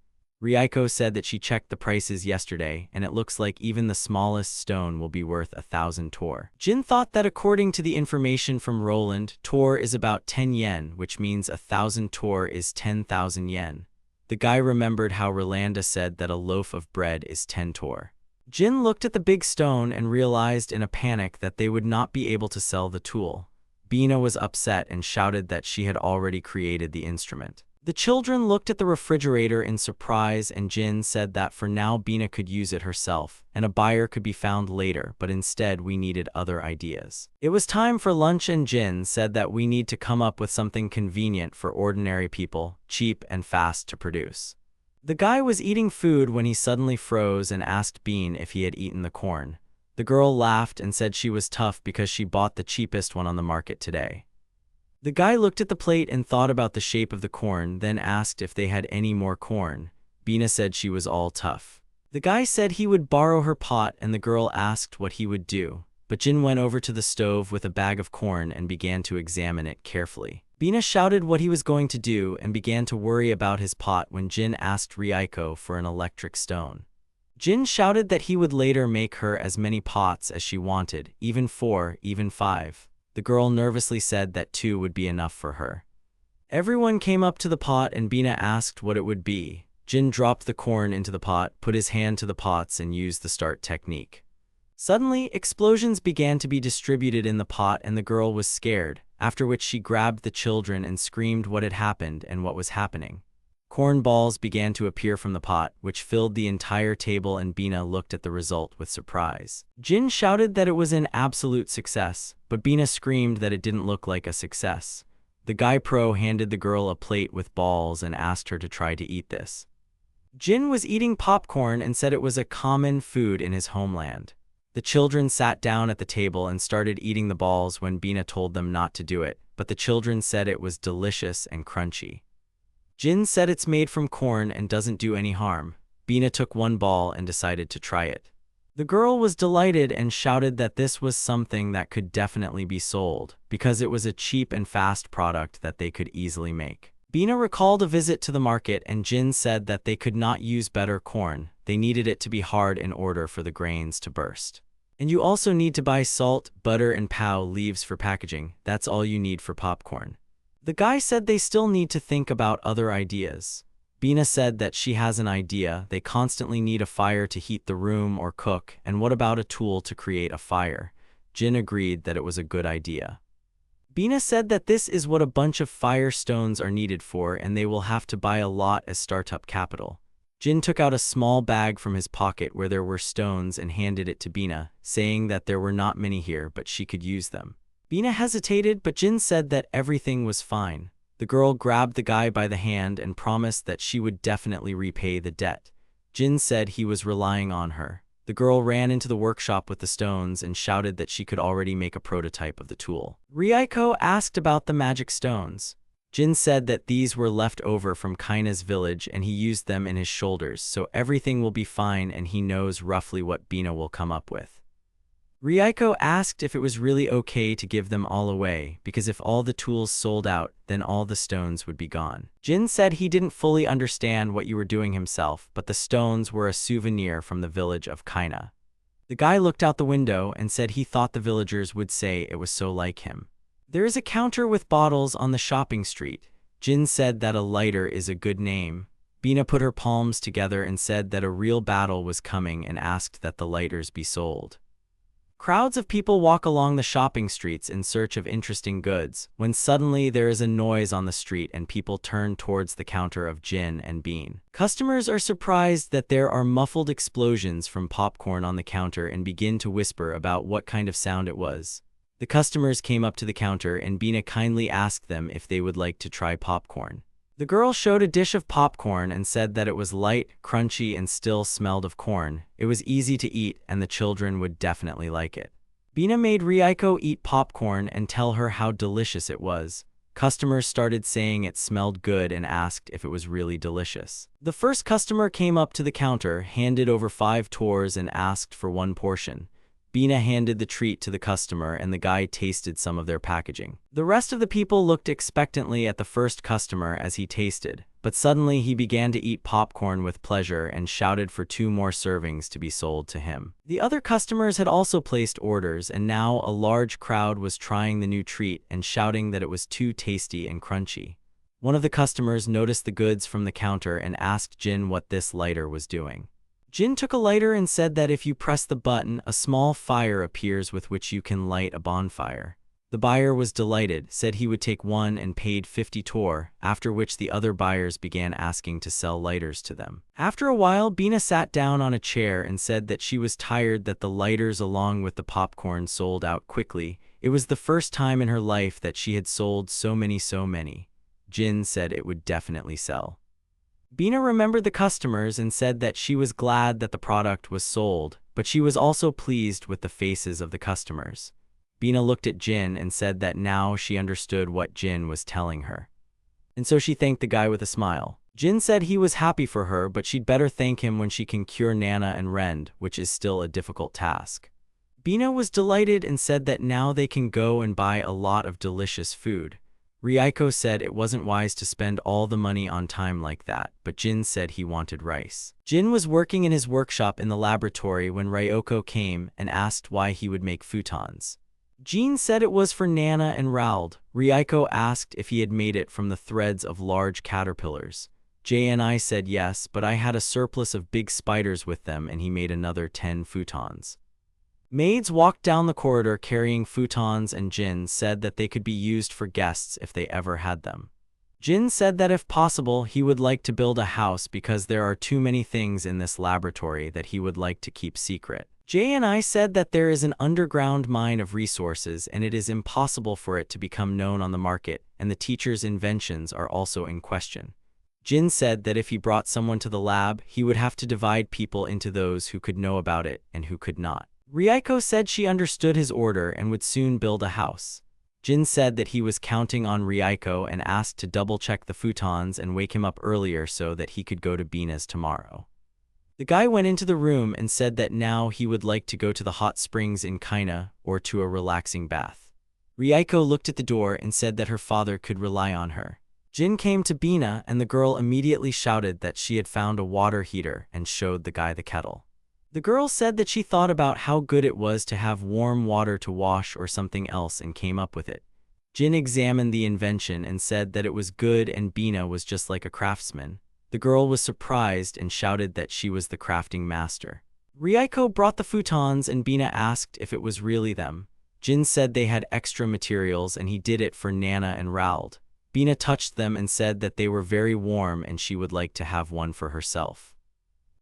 Reiko said that she checked the prices yesterday, and it looks like even the smallest stone will be worth 1,000 tor. Jin thought that according to the information from Roland, tor is about 10 yen, which means 1,000 tor is 10,000 yen. The guy remembered how Rolanda said that a loaf of bread is 10 tor. Jin looked at the big stone and realized in a panic that they would not be able to sell the tool. Bina was upset and shouted that she had already created the instrument. The children looked at the refrigerator in surprise, and Jin said that for now Bina could use it herself, and a buyer could be found later, but instead we needed other ideas. It was time for lunch, and Jin said that we need to come up with something convenient for ordinary people, cheap and fast to produce. The guy was eating food when he suddenly froze and asked Bean if he had eaten the corn. The girl laughed and said she was tough because she bought the cheapest one on the market today. The guy looked at the plate and thought about the shape of the corn, then asked if they had any more corn. Bina said she was all tough. The guy said he would borrow her pot, and the girl asked what he would do. But Jin went over to the stove with a bag of corn and began to examine it carefully. Bina shouted what he was going to do and began to worry about his pot when Jin asked Reiko for an electric stone. Jin shouted that he would later make her as many pots as she wanted, even 4, even 5. The girl nervously said that 2 would be enough for her. Everyone came up to the pot and Bina asked what it would be. Jin dropped the corn into the pot, put his hand to the pots and used the start technique. Suddenly, explosions began to be distributed in the pot and the girl was scared, after which she grabbed the children and screamed what had happened and what was happening. Corn balls began to appear from the pot, which filled the entire table, and Bina looked at the result with surprise. Jin shouted that it was an absolute success, but Bina screamed that it didn't look like a success. The guy pro handed the girl a plate with balls and asked her to try to eat this. Jin was eating popcorn and said it was a common food in his homeland. The children sat down at the table and started eating the balls when Bina told them not to do it, but the children said it was delicious and crunchy. Jin said it's made from corn and doesn't do any harm. Bina took one ball and decided to try it. The girl was delighted and shouted that this was something that could definitely be sold, because it was a cheap and fast product that they could easily make. Bina recalled a visit to the market, and Jin said that they could not use better corn. They needed it to be hard in order for the grains to burst. And you also need to buy salt, butter, and pow leaves for packaging. That's all you need for popcorn. The guy said they still need to think about other ideas. Bina said that she has an idea. They constantly need a fire to heat the room or cook, and what about a tool to create a fire? Jin agreed that it was a good idea. Bina said that this is what a bunch of fire stones are needed for, and they will have to buy a lot as startup capital. Jin took out a small bag from his pocket where there were stones and handed it to Bina, saying that there were not many here but she could use them. Bina hesitated, but Jin said that everything was fine. The girl grabbed the guy by the hand and promised that she would definitely repay the debt. Jin said he was relying on her. The girl ran into the workshop with the stones and shouted that she could already make a prototype of the tool. Reiko asked about the magic stones. Jin said that these were left over from Kaina's village and he used them in his shoulders, so everything will be fine and he knows roughly what Bina will come up with. Reiko asked if it was really okay to give them all away, because if all the tools sold out, then all the stones would be gone. Jin said he didn't fully understand what you were doing himself, but the stones were a souvenir from the village of Kaina. The guy looked out the window and said he thought the villagers would say it was so like him. There is a counter with bottles on the shopping street. Jin said that a lighter is a good name. Bina put her palms together and said that a real battle was coming and asked that the lighters be sold. Crowds of people walk along the shopping streets in search of interesting goods, when suddenly there is a noise on the street and people turn towards the counter of Jin and Bean. Customers are surprised that there are muffled explosions from popcorn on the counter and begin to whisper about what kind of sound it was. The customers came up to the counter and Bina kindly asked them if they would like to try popcorn. The girl showed a dish of popcorn and said that it was light, crunchy, and still smelled of corn. It was easy to eat and the children would definitely like it. Bina made Reiko eat popcorn and tell her how delicious it was. Customers started saying it smelled good and asked if it was really delicious. The first customer came up to the counter, handed over 5 tours and asked for 1 portion. Bina handed the treat to the customer and the guy tasted some of their packaging. The rest of the people looked expectantly at the first customer as he tasted, but suddenly he began to eat popcorn with pleasure and shouted for 2 more servings to be sold to him. The other customers had also placed orders, and now a large crowd was trying the new treat and shouting that it was too tasty and crunchy. One of the customers noticed the goods from the counter and asked Jin what this lighter was doing. Jin took a lighter and said that if you press the button, a small fire appears with which you can light a bonfire. The buyer was delighted, said he would take 1 and paid 50 tor, after which the other buyers began asking to sell lighters to them. After a while, Bina sat down on a chair and said that she was tired that the lighters along with the popcorn sold out quickly. It was the first time in her life that she had sold so many. Jin said it would definitely sell. Bina remembered the customers and said that she was glad that the product was sold, but she was also pleased with the faces of the customers. Bina looked at Jin and said that now she understood what Jin was telling her. And so she thanked the guy with a smile. Jin said he was happy for her, but she'd better thank him when she can cure Nana and Rend, which is still a difficult task. Bina was delighted and said that now they can go and buy a lot of delicious food. Reiko said it wasn't wise to spend all the money on time like that, but Jin said he wanted rice. Jin was working in his workshop in the laboratory when Ryoko came and asked why he would make futons. Jin said it was for Nana and Raold. Reiko asked if he had made it from the threads of large caterpillars. JNI said yes, but I had a surplus of big spiders with them and he made another 10 futons. Maids walked down the corridor carrying futons and Jin said that they could be used for guests if they ever had them. Jin said that if possible he would like to build a house because there are too many things in this laboratory that he would like to keep secret. JNI said that there is an underground mine of resources and it is impossible for it to become known on the market, and the teacher's inventions are also in question. Jin said that if he brought someone to the lab, he would have to divide people into those who could know about it and who could not. Reiko said she understood his order and would soon build a house. Jin said that he was counting on Reiko and asked to double-check the futons and wake him up earlier so that he could go to Bina's tomorrow. The guy went into the room and said that now he would like to go to the hot springs in Kaina or to a relaxing bath. Reiko looked at the door and said that her father could rely on her. Jin came to Bina and the girl immediately shouted that she had found a water heater and showed the guy the kettle. The girl said that she thought about how good it was to have warm water to wash or something else and came up with it. Jin examined the invention and said that it was good and Bina was just like a craftsman. The girl was surprised and shouted that she was the crafting master. Reiko brought the futons and Bina asked if it was really them. Jin said they had extra materials and he did it for Nana and Raould. Bina touched them and said that they were very warm and she would like to have one for herself.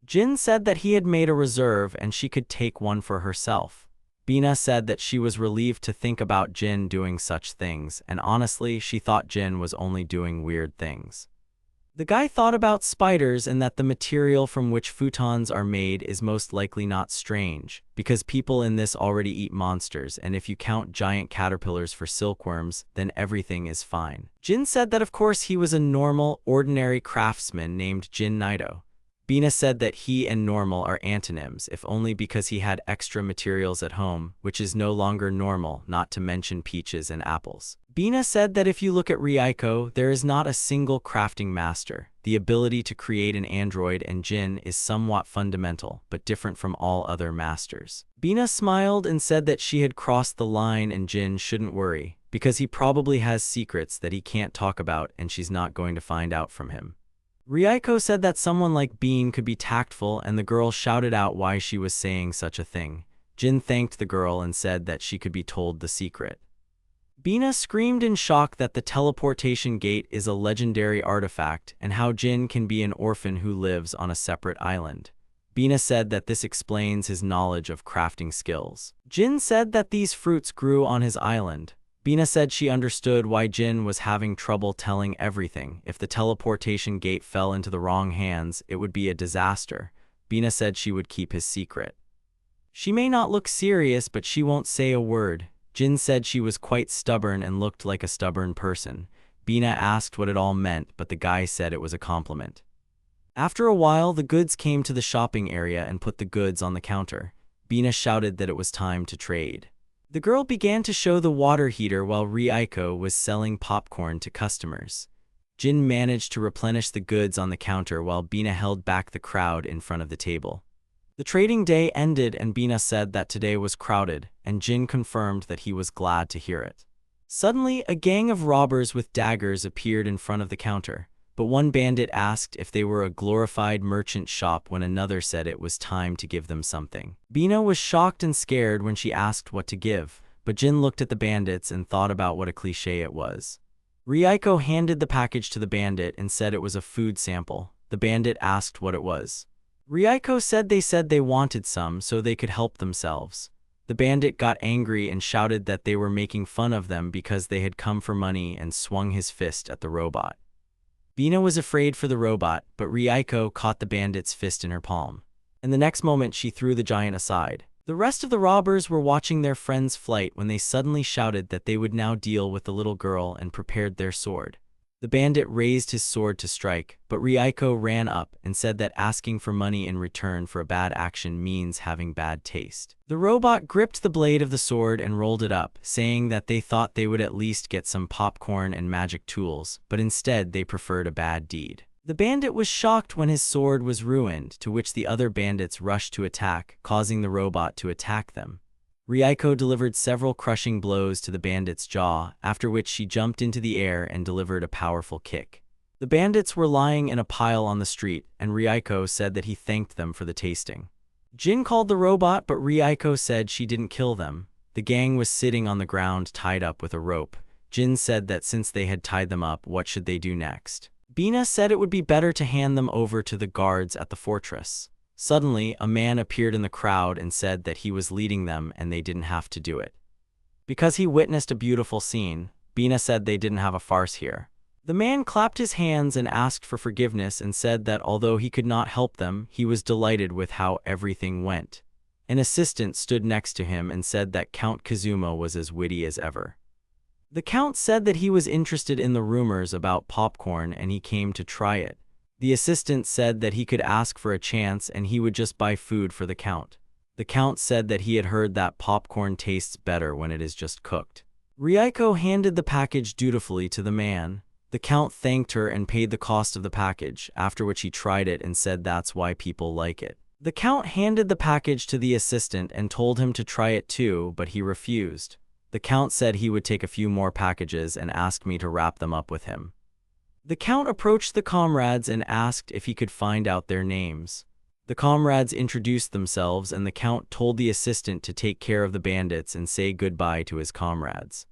Jin said that he had made a reserve and she could take one for herself. Bina said that she was relieved to think about Jin doing such things, and honestly, she thought Jin was only doing weird things. The guy thought about spiders and that the material from which futons are made is most likely not strange, because people in this already eat monsters, and if you count giant caterpillars for silkworms, then everything is fine. Jin said that of course he was a normal, ordinary craftsman named Jin Nidu. Bina said that he and normal are antonyms, if only because he had extra materials at home, which is no longer normal, not to mention peaches and apples. Bina said that if you look at Reiko, there is not a single crafting master. The ability to create an android and Jin is somewhat fundamental, but different from all other masters. Bina smiled and said that she had crossed the line and Jin shouldn't worry, because he probably has secrets that he can't talk about and she's not going to find out from him. Reiko said that someone like Bean could be tactful and the girl shouted out why she was saying such a thing. Jin thanked the girl and said that she could be told the secret. Bina screamed in shock that the teleportation gate is a legendary artifact and how Jin can be an orphan who lives on a separate island. Bina said that this explains his knowledge of crafting skills. Jin said that these fruits grew on his island. Bina said she understood why Jin was having trouble telling everything. If the teleportation gate fell into the wrong hands, it would be a disaster. Bina said she would keep his secret. She may not look serious, but she won't say a word. Jin said she was quite stubborn and looked like a stubborn person. Bina asked what it all meant, but the guy said it was a compliment. After a while, the goods came to the shopping area and put the goods on the counter. Bina shouted that it was time to trade. The girl began to show the water heater while Reiko was selling popcorn to customers. Jin managed to replenish the goods on the counter while Bina held back the crowd in front of the table. The trading day ended and Bina said that today was crowded, and Jin confirmed that he was glad to hear it. Suddenly, a gang of robbers with daggers appeared in front of the counter, but one bandit asked if they were a glorified merchant shop when another said it was time to give them something. Bina was shocked and scared when she asked what to give, but Jin looked at the bandits and thought about what a cliché it was. Reiko handed the package to the bandit and said it was a food sample. The bandit asked what it was. Reiko said they wanted some so they could help themselves. The bandit got angry and shouted that they were making fun of them because they had come for money and swung his fist at the robot. Bina was afraid for the robot, but Reiko caught the bandit's fist in her palm. And the next moment she threw the giant aside. The rest of the robbers were watching their friend's flight when they suddenly shouted that they would now deal with the little girl and prepared their sword. The bandit raised his sword to strike, but Reiko ran up and said that asking for money in return for a bad action means having bad taste. The robot gripped the blade of the sword and rolled it up, saying that they thought they would at least get some popcorn and magic tools, but instead they preferred a bad deed. The bandit was shocked when his sword was ruined, to which the other bandits rushed to attack, causing the robot to attack them. Reiko delivered several crushing blows to the bandit's jaw, after which she jumped into the air and delivered a powerful kick. The bandits were lying in a pile on the street, and Reiko said that he thanked them for the tasting. Jin called the robot, but Reiko said she didn't kill them. The gang was sitting on the ground tied up with a rope. Jin said that since they had tied them up, what should they do next? Bina said it would be better to hand them over to the guards at the fortress. Suddenly, a man appeared in the crowd and said that he was leading them and they didn't have to do it. Because he witnessed a beautiful scene, Bina said they didn't have a farce here. The man clapped his hands and asked for forgiveness and said that although he could not help them, he was delighted with how everything went. An assistant stood next to him and said that Count Kazuma was as witty as ever. The Count said that he was interested in the rumors about popcorn and he came to try it. The assistant said that he could ask for a chance and he would just buy food for the Count. The Count said that he had heard that popcorn tastes better when it is just cooked. Reiko handed the package dutifully to the man. The Count thanked her and paid the cost of the package, after which he tried it and said that's why people like it. The Count handed the package to the assistant and told him to try it too, but he refused. The Count said he would take a few more packages and asked me to wrap them up with him. The Count approached the comrades and asked if he could find out their names. The comrades introduced themselves and the Count told the assistant to take care of the bandits and say goodbye to his comrades.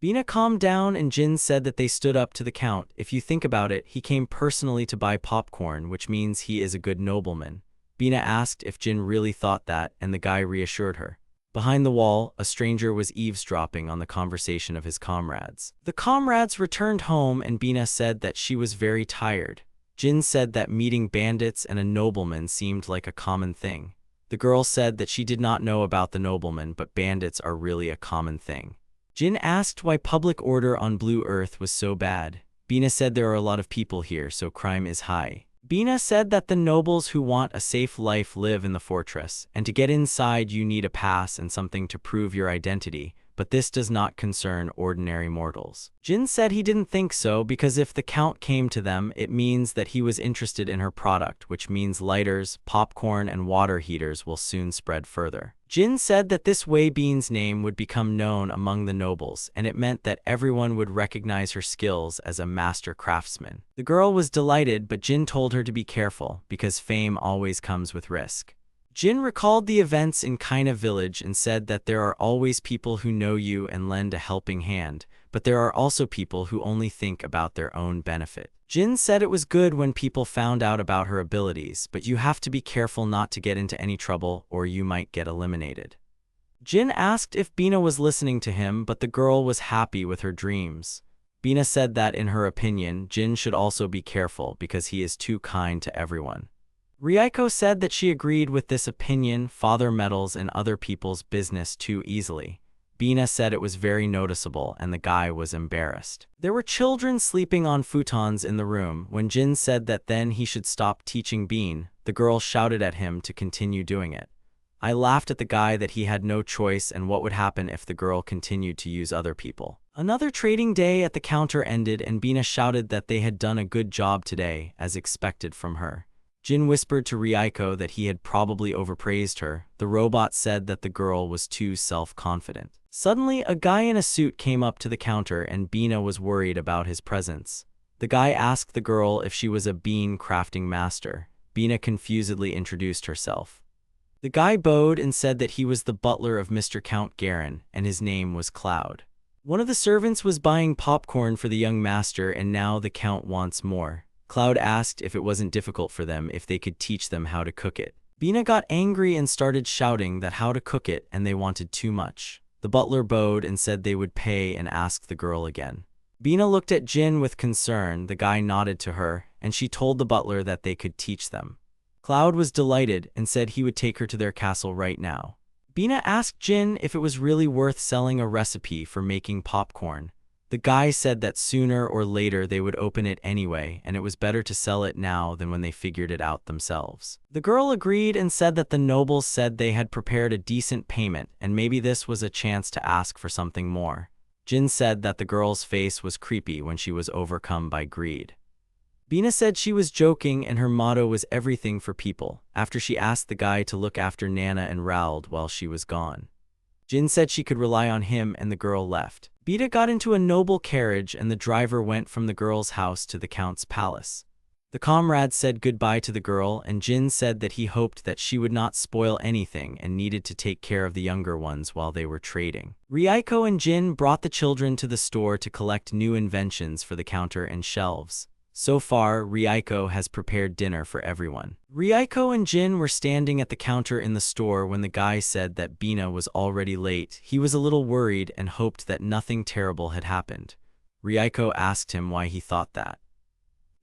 Bina calmed down and Jin said that they stood up to the Count. If you think about it, he came personally to buy popcorn, which means he is a good nobleman. Bina asked if Jin really thought that, and the guy reassured her. Behind the wall, a stranger was eavesdropping on the conversation of his comrades. The comrades returned home and Bina said that she was very tired. Jin said that meeting bandits and a nobleman seemed like a common thing. The girl said that she did not know about the nobleman, but bandits are really a common thing. Jin asked why public order on Blue Earth was so bad. Bina said there are a lot of people here, so crime is high. Bina said that the nobles who want a safe life live in the fortress, and to get inside you need a pass and something to prove your identity, but this does not concern ordinary mortals. Jin said he didn't think so because if the Count came to them, it means that he was interested in her product, which means lighters, popcorn, and water heaters will soon spread further. Jin said that this way Bean's name would become known among the nobles, and it meant that everyone would recognize her skills as a master craftsman. The girl was delighted, but Jin told her to be careful, because fame always comes with risk. Jin recalled the events in Kaina village and said that there are always people who know you and lend a helping hand, but there are also people who only think about their own benefit. Jin said it was good when people found out about her abilities, but you have to be careful not to get into any trouble or you might get eliminated. Jin asked if Bina was listening to him, but the girl was happy with her dreams. Bina said that in her opinion, Jin should also be careful because he is too kind to everyone. Reiko said that she agreed with this opinion. Father meddles in other people's business too easily. Bina said it was very noticeable and the guy was embarrassed. There were children sleeping on futons in the room. When Jin said that then he should stop teaching Bean, the girl shouted at him to continue doing it. I laughed at the guy that he had no choice and what would happen if the girl continued to use other people. Another trading day at the counter ended and Bina shouted that they had done a good job today, as expected from her. Jin whispered to Reiko that he had probably overpraised her. The robot said that the girl was too self-confident. Suddenly, a guy in a suit came up to the counter and Bina was worried about his presence. The guy asked the girl if she was a bean crafting master. Bina confusedly introduced herself. The guy bowed and said that he was the butler of Mr. Count Garen, and his name was Cloud. One of the servants was buying popcorn for the young master and now the Count wants more. Cloud asked if it wasn't difficult for them if they could teach them how to cook it. Bina got angry and started shouting that how to cook it and they wanted too much. The butler bowed and said they would pay and asked the girl again. Bina looked at Jin with concern. The guy nodded to her and she told the butler that they could teach them. Cloud was delighted and said he would take her to their castle right now. Bina asked Jin if it was really worth selling a recipe for making popcorn. The guy said that sooner or later they would open it anyway, and it was better to sell it now than when they figured it out themselves. The girl agreed and said that the nobles said they had prepared a decent payment, and maybe this was a chance to ask for something more. Jin said that the girl's face was creepy when she was overcome by greed. Bina said she was joking and her motto was everything for people, after she asked the guy to look after Nana and Raoul while she was gone. Jin said she could rely on him and the girl left. Bina got into a noble carriage and the driver went from the girl's house to the Count's palace. The comrades said goodbye to the girl and Jin said that he hoped that she would not spoil anything and needed to take care of the younger ones while they were trading. Reiko and Jin brought the children to the store to collect new inventions for the counter and shelves. So far, Reiko has prepared dinner for everyone. Reiko and Jin were standing at the counter in the store when the guy said that Bina was already late. He was a little worried and hoped that nothing terrible had happened. Reiko asked him why he thought that.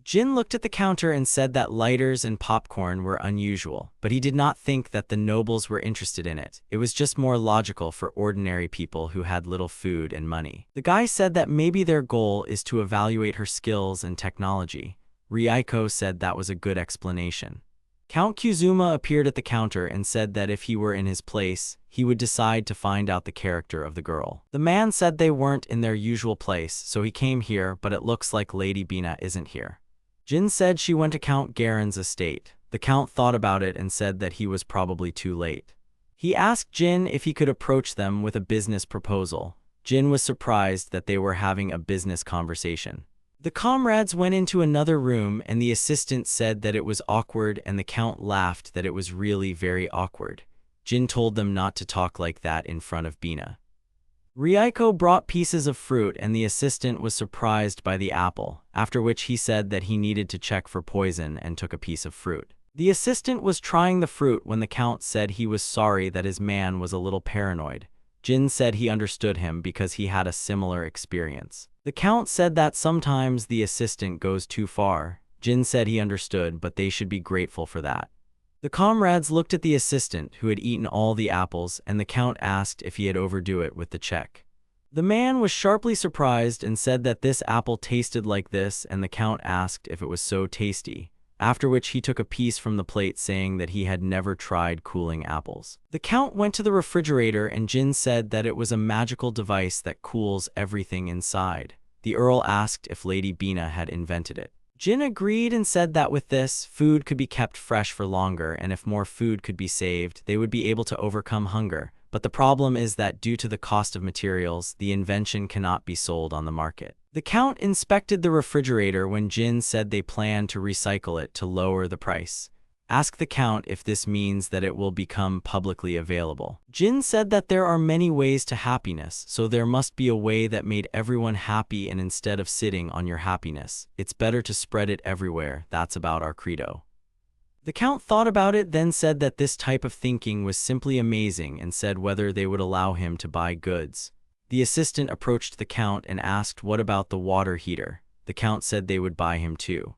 Jin looked at the counter and said that lighters and popcorn were unusual, but he did not think that the nobles were interested in it. It was just more logical for ordinary people who had little food and money. The guy said that maybe their goal is to evaluate her skills and technology. Reiko said that was a good explanation. Count Kuzuma appeared at the counter and said that if he were in his place, he would decide to find out the character of the girl. The man said they weren't in their usual place, so he came here, but it looks like Lady Bina isn't here. Jin said she went to Count Garen's estate. The count thought about it and said that he was probably too late. He asked Jin if he could approach them with a business proposal. Jin was surprised that they were having a business conversation. The comrades went into another room and the assistant said that it was awkward and the count laughed that it was really very awkward. Jin told them not to talk like that in front of Bina. Reiko brought pieces of fruit and the assistant was surprised by the apple, after which he said that he needed to check for poison and took a piece of fruit. The assistant was trying the fruit when the count said he was sorry that his man was a little paranoid. Jin said he understood him because he had a similar experience. The count said that sometimes the assistant goes too far. Jin said he understood, but they should be grateful for that. The comrades looked at the assistant, who had eaten all the apples, and the count asked if he had overdo it with the check. The man was sharply surprised and said that this apple tasted like this, and the count asked if it was so tasty, after which he took a piece from the plate saying that he had never tried cooling apples. The count went to the refrigerator and Jin said that it was a magical device that cools everything inside. The Earl asked if Lady Bina had invented it. Jin agreed and said that with this, food could be kept fresh for longer, and if more food could be saved, they would be able to overcome hunger. But the problem is that due to the cost of materials, the invention cannot be sold on the market. The count inspected the refrigerator when Jin said they planned to recycle it to lower the price. Ask the count if this means that it will become publicly available. Jin said that there are many ways to happiness, so there must be a way that made everyone happy, and instead of sitting on your happiness, it's better to spread it everywhere. That's about our credo. The count thought about it, then said that this type of thinking was simply amazing and said whether they would allow him to buy goods. The assistant approached the count and asked what about the water heater. The count said they would buy him too.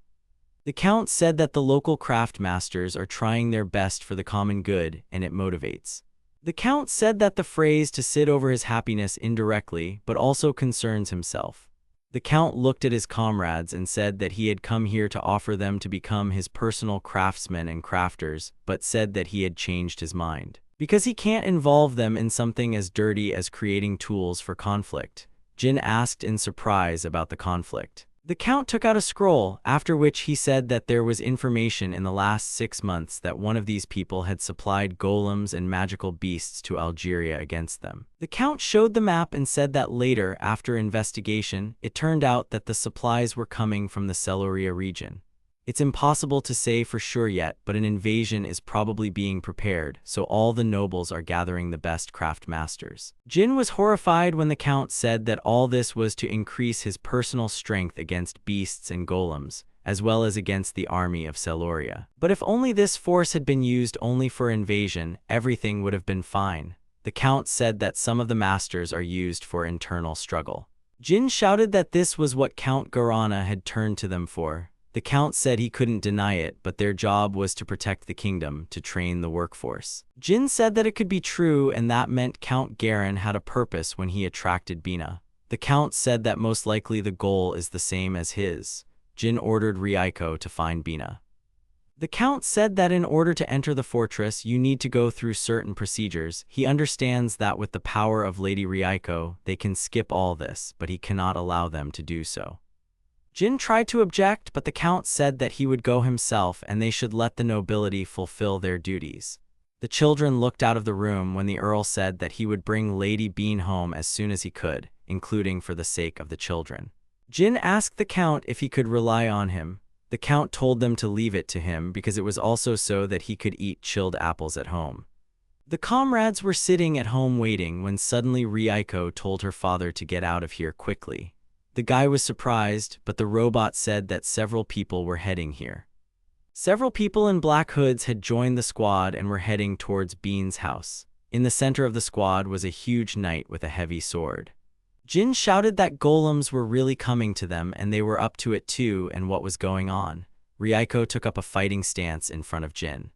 The count said that the local craft masters are trying their best for the common good, and it motivates. The count said that the phrase to sit over his happiness indirectly, but also concerns himself. The count looked at his comrades and said that he had come here to offer them to become his personal craftsmen and crafters, but said that he had changed his mind, because he can't involve them in something as dirty as creating tools for conflict. Jin asked in surprise about the conflict. The count took out a scroll, after which he said that there was information in the last 6 months that one of these people had supplied golems and magical beasts to Algeria against them. The count showed the map and said that later, after investigation, it turned out that the supplies were coming from the Celoria region. It's impossible to say for sure yet, but an invasion is probably being prepared, so all the nobles are gathering the best craft masters. Jin was horrified when the count said that all this was to increase his personal strength against beasts and golems, as well as against the army of Celoria. But if only this force had been used only for invasion, everything would have been fine. The count said that some of the masters are used for internal struggle. Jin shouted that this was what Count Garana had turned to them for. The count said he couldn't deny it, but their job was to protect the kingdom, to train the workforce. Jin said that it could be true, and that meant Count Garen had a purpose when he attracted Bina. The count said that most likely the goal is the same as his. Jin ordered Reiko to find Bina. The count said that in order to enter the fortress, you need to go through certain procedures. He understands that with the power of Lady Reiko, they can skip all this, but he cannot allow them to do so. Jin tried to object, but the count said that he would go himself and they should let the nobility fulfill their duties. The children looked out of the room when the Earl said that he would bring Lady Bean home as soon as he could, including for the sake of the children. Jin asked the count if he could rely on him. The count told them to leave it to him because it was also so that he could eat chilled apples at home. The comrades were sitting at home waiting when suddenly Reiko told her father to get out of here quickly. The guy was surprised, but the robot said that several people were heading here. Several people in black hoods had joined the squad and were heading towards Bean's house. In the center of the squad was a huge knight with a heavy sword. Jin shouted that golems were really coming to them and they were up to it too and what was going on. Reiko took up a fighting stance in front of Jin.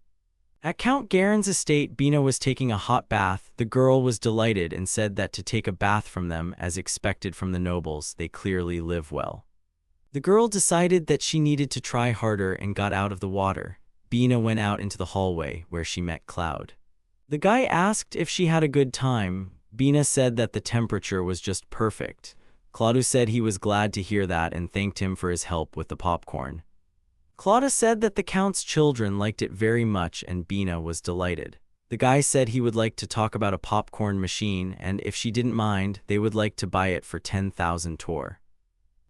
At Count Garen's estate, Bina was taking a hot bath. The girl was delighted and said that to take a bath from them, as expected from the nobles, they clearly live well. The girl decided that she needed to try harder and got out of the water. Bina went out into the hallway, where she met Cloud. The guy asked if she had a good time. Bina said that the temperature was just perfect. Claude said he was glad to hear that and thanked him for his help with the popcorn. Claude said that the Count's children liked it very much and Bina was delighted. The guy said he would like to talk about a popcorn machine and if she didn't mind, they would like to buy it for 10,000 tor.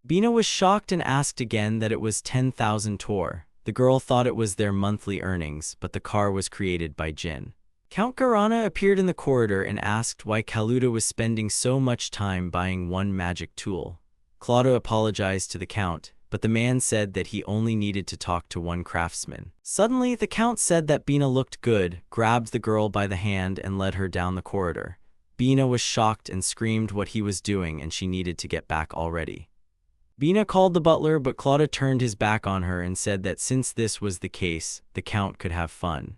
Bina was shocked and asked again that it was 10,000 tor. The girl thought it was their monthly earnings, but the car was created by Jin. Count Garana appeared in the corridor and asked why Kaluta was spending so much time buying one magic tool. Claude apologized to the Count, but the man said that he only needed to talk to one craftsman. Suddenly, the Count said that Bina looked good, grabbed the girl by the hand and led her down the corridor. Bina was shocked and screamed what he was doing and she needed to get back already. Bina called the butler, but Claude turned his back on her and said that since this was the case, the Count could have fun.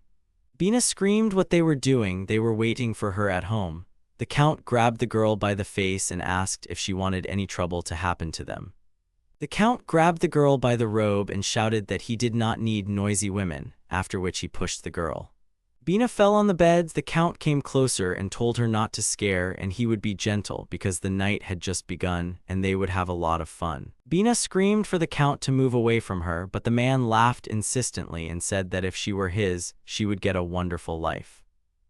Bina screamed what they were doing. They were waiting for her at home. The Count grabbed the girl by the face and asked if she wanted any trouble to happen to them. The Count grabbed the girl by the robe and shouted that he did not need noisy women, after which he pushed the girl. Bina fell on the bed. The Count came closer and told her not to scare and he would be gentle because the night had just begun and they would have a lot of fun. Bina screamed for the Count to move away from her, but the man laughed insistently and said that if she were his, she would get a wonderful life.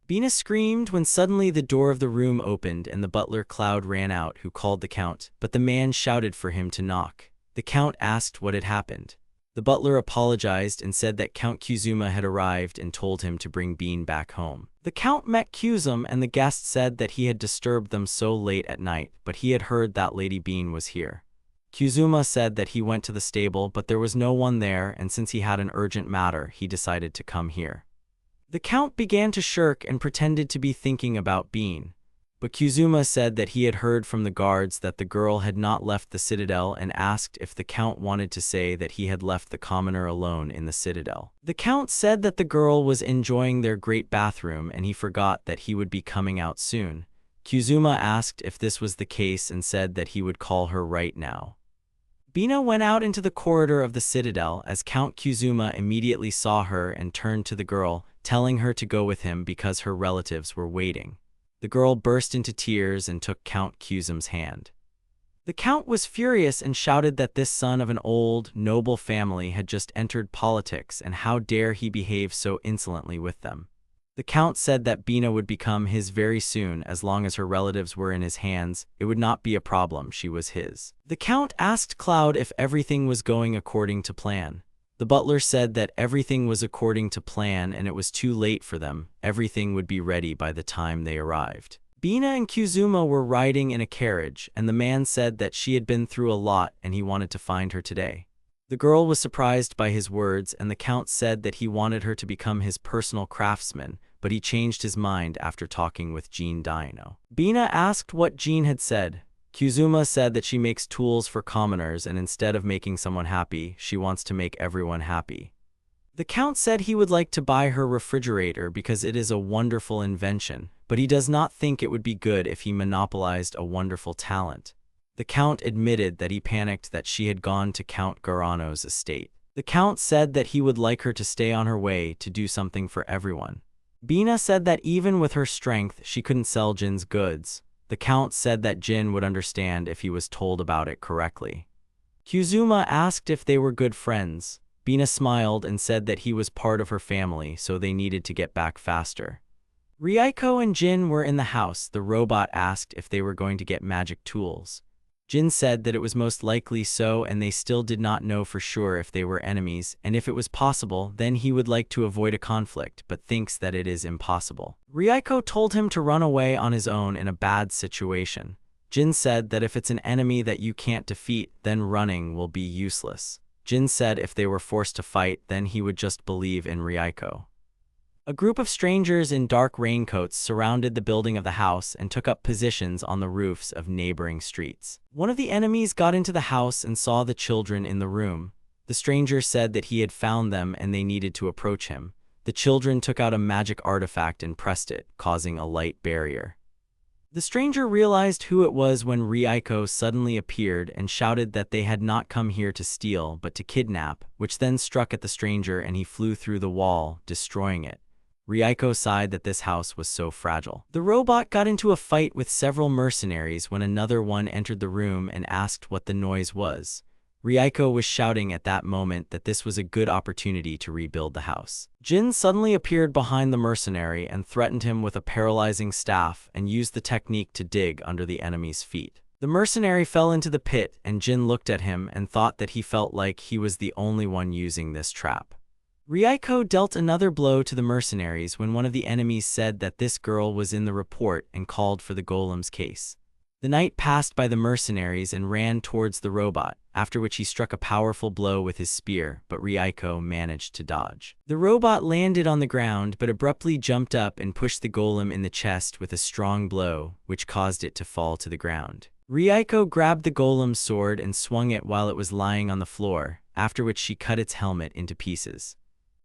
Bina screamed when suddenly the door of the room opened and the butler Cloud ran out, who called the Count, but the man shouted for him to knock. The Count asked what had happened. The butler apologized and said that Count Kuzuma had arrived and told him to bring Bean back home. The Count met Kuzum and the guest said that he had disturbed them so late at night, but he had heard that Lady Bean was here. Kuzuma said that he went to the stable but there was no one there and since he had an urgent matter, he decided to come here. The Count began to shirk and pretended to be thinking about Bean. But Kuzuma said that he had heard from the guards that the girl had not left the citadel and asked if the Count wanted to say that he had left the commoner alone in the citadel. The Count said that the girl was enjoying their great bathroom and he forgot that he would be coming out soon. Kuzuma asked if this was the case and said that he would call her right now. Bina went out into the corridor of the citadel as Count Kuzuma immediately saw her and turned to the girl, telling her to go with him because her relatives were waiting. The girl burst into tears and took Count Kuzum's hand. The Count was furious and shouted that this son of an old, noble family had just entered politics and how dare he behave so insolently with them. The Count said that Bina would become his very soon as long as her relatives were in his hands. It would not be a problem, she was his. The Count asked Cloud if everything was going according to plan. The butler said that everything was according to plan and it was too late for them. Everything would be ready by the time they arrived. Bina and Kuzuma were riding in a carriage and the man said that she had been through a lot and he wanted to find her today. The girl was surprised by his words and the Count said that he wanted her to become his personal craftsman, but he changed his mind after talking with Jin Nidu. Bina asked what Jin had said. Kuzuma said that she makes tools for commoners and instead of making someone happy, she wants to make everyone happy. The Count said he would like to buy her refrigerator because it is a wonderful invention, but he does not think it would be good if he monopolized a wonderful talent. The Count admitted that he panicked that she had gone to Count Garano's estate. The Count said that he would like her to stay on her way to do something for everyone. Bina said that even with her strength, she couldn't sell Jin's goods. The Count said that Jin would understand if he was told about it correctly. Kuzuma asked if they were good friends. Bina smiled and said that he was part of her family, so they needed to get back faster. Reiko and Jin were in the house. The robot asked if they were going to get magic tools. Jin said that it was most likely so and they still did not know for sure if they were enemies, and if it was possible, then he would like to avoid a conflict, but thinks that it is impossible. Reiko told him to run away on his own in a bad situation. Jin said that if it's an enemy that you can't defeat, then running will be useless. Jin said if they were forced to fight, then he would just believe in Reiko. A group of strangers in dark raincoats surrounded the building of the house and took up positions on the roofs of neighboring streets. One of the enemies got into the house and saw the children in the room. The stranger said that he had found them and they needed to approach him. The children took out a magic artifact and pressed it, causing a light barrier. The stranger realized who it was when Reiko suddenly appeared and shouted that they had not come here to steal but to kidnap, which then struck at the stranger and he flew through the wall, destroying it. Reiko sighed that this house was so fragile. The robot got into a fight with several mercenaries when another one entered the room and asked what the noise was. Reiko was shouting at that moment that this was a good opportunity to rebuild the house. Jin suddenly appeared behind the mercenary and threatened him with a paralyzing staff and used the technique to dig under the enemy's feet. The mercenary fell into the pit and Jin looked at him and thought that he felt like he was the only one using this trap. Reiko dealt another blow to the mercenaries when one of the enemies said that this girl was in the report and called for the golem's case. The knight passed by the mercenaries and ran towards the robot, after which he struck a powerful blow with his spear, but Reiko managed to dodge. The robot landed on the ground but abruptly jumped up and pushed the golem in the chest with a strong blow, which caused it to fall to the ground. Reiko grabbed the golem's sword and swung it while it was lying on the floor, after which she cut its helmet into pieces.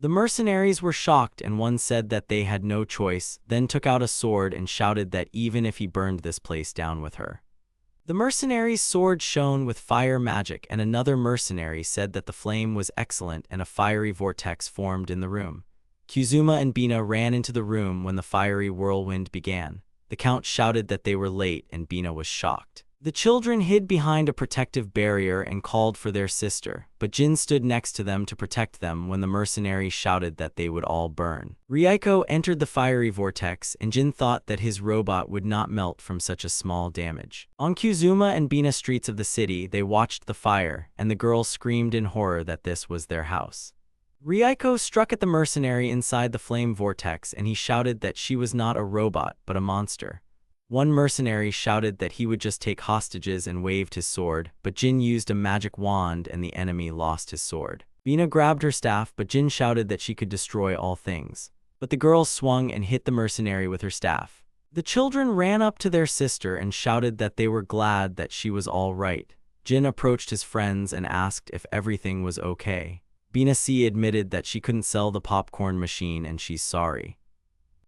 The mercenaries were shocked and one said that they had no choice, then took out a sword and shouted that even if he burned this place down with her. The mercenary's sword shone with fire magic and another mercenary said that the flame was excellent and a fiery vortex formed in the room. Kuzuma and Bina ran into the room when the fiery whirlwind began. The count shouted that they were late and Bina was shocked. The children hid behind a protective barrier and called for their sister, but Jin stood next to them to protect them when the mercenaries shouted that they would all burn. Reiko entered the fiery vortex and Jin thought that his robot would not melt from such a small damage. On Kuzuma and Bina streets of the city, they watched the fire, and the girls screamed in horror that this was their house. Reiko struck at the mercenary inside the flame vortex and he shouted that she was not a robot but a monster. One mercenary shouted that he would just take hostages and waved his sword, but Jin used a magic wand and the enemy lost his sword. Bina grabbed her staff but Jin shouted that she could destroy all things. But the girl swung and hit the mercenary with her staff. The children ran up to their sister and shouted that they were glad that she was all right. Jin approached his friends and asked if everything was okay. Bina C admitted that she couldn't sell the popcorn machine and she's sorry.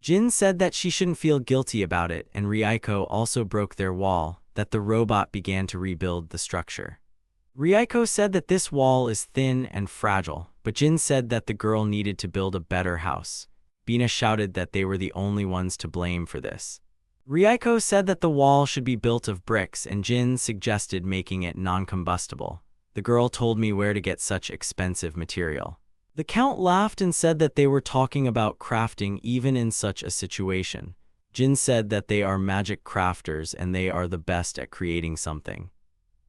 Jin said that she shouldn't feel guilty about it, and Reiko also broke their wall, that the robot began to rebuild the structure. Reiko said that this wall is thin and fragile, but Jin said that the girl needed to build a better house. Bina shouted that they were the only ones to blame for this. Reiko said that the wall should be built of bricks and Jin suggested making it non-combustible. The girl told me where to get such expensive material. The count laughed and said that they were talking about crafting even in such a situation. Jin said that they are magic crafters and they are the best at creating something.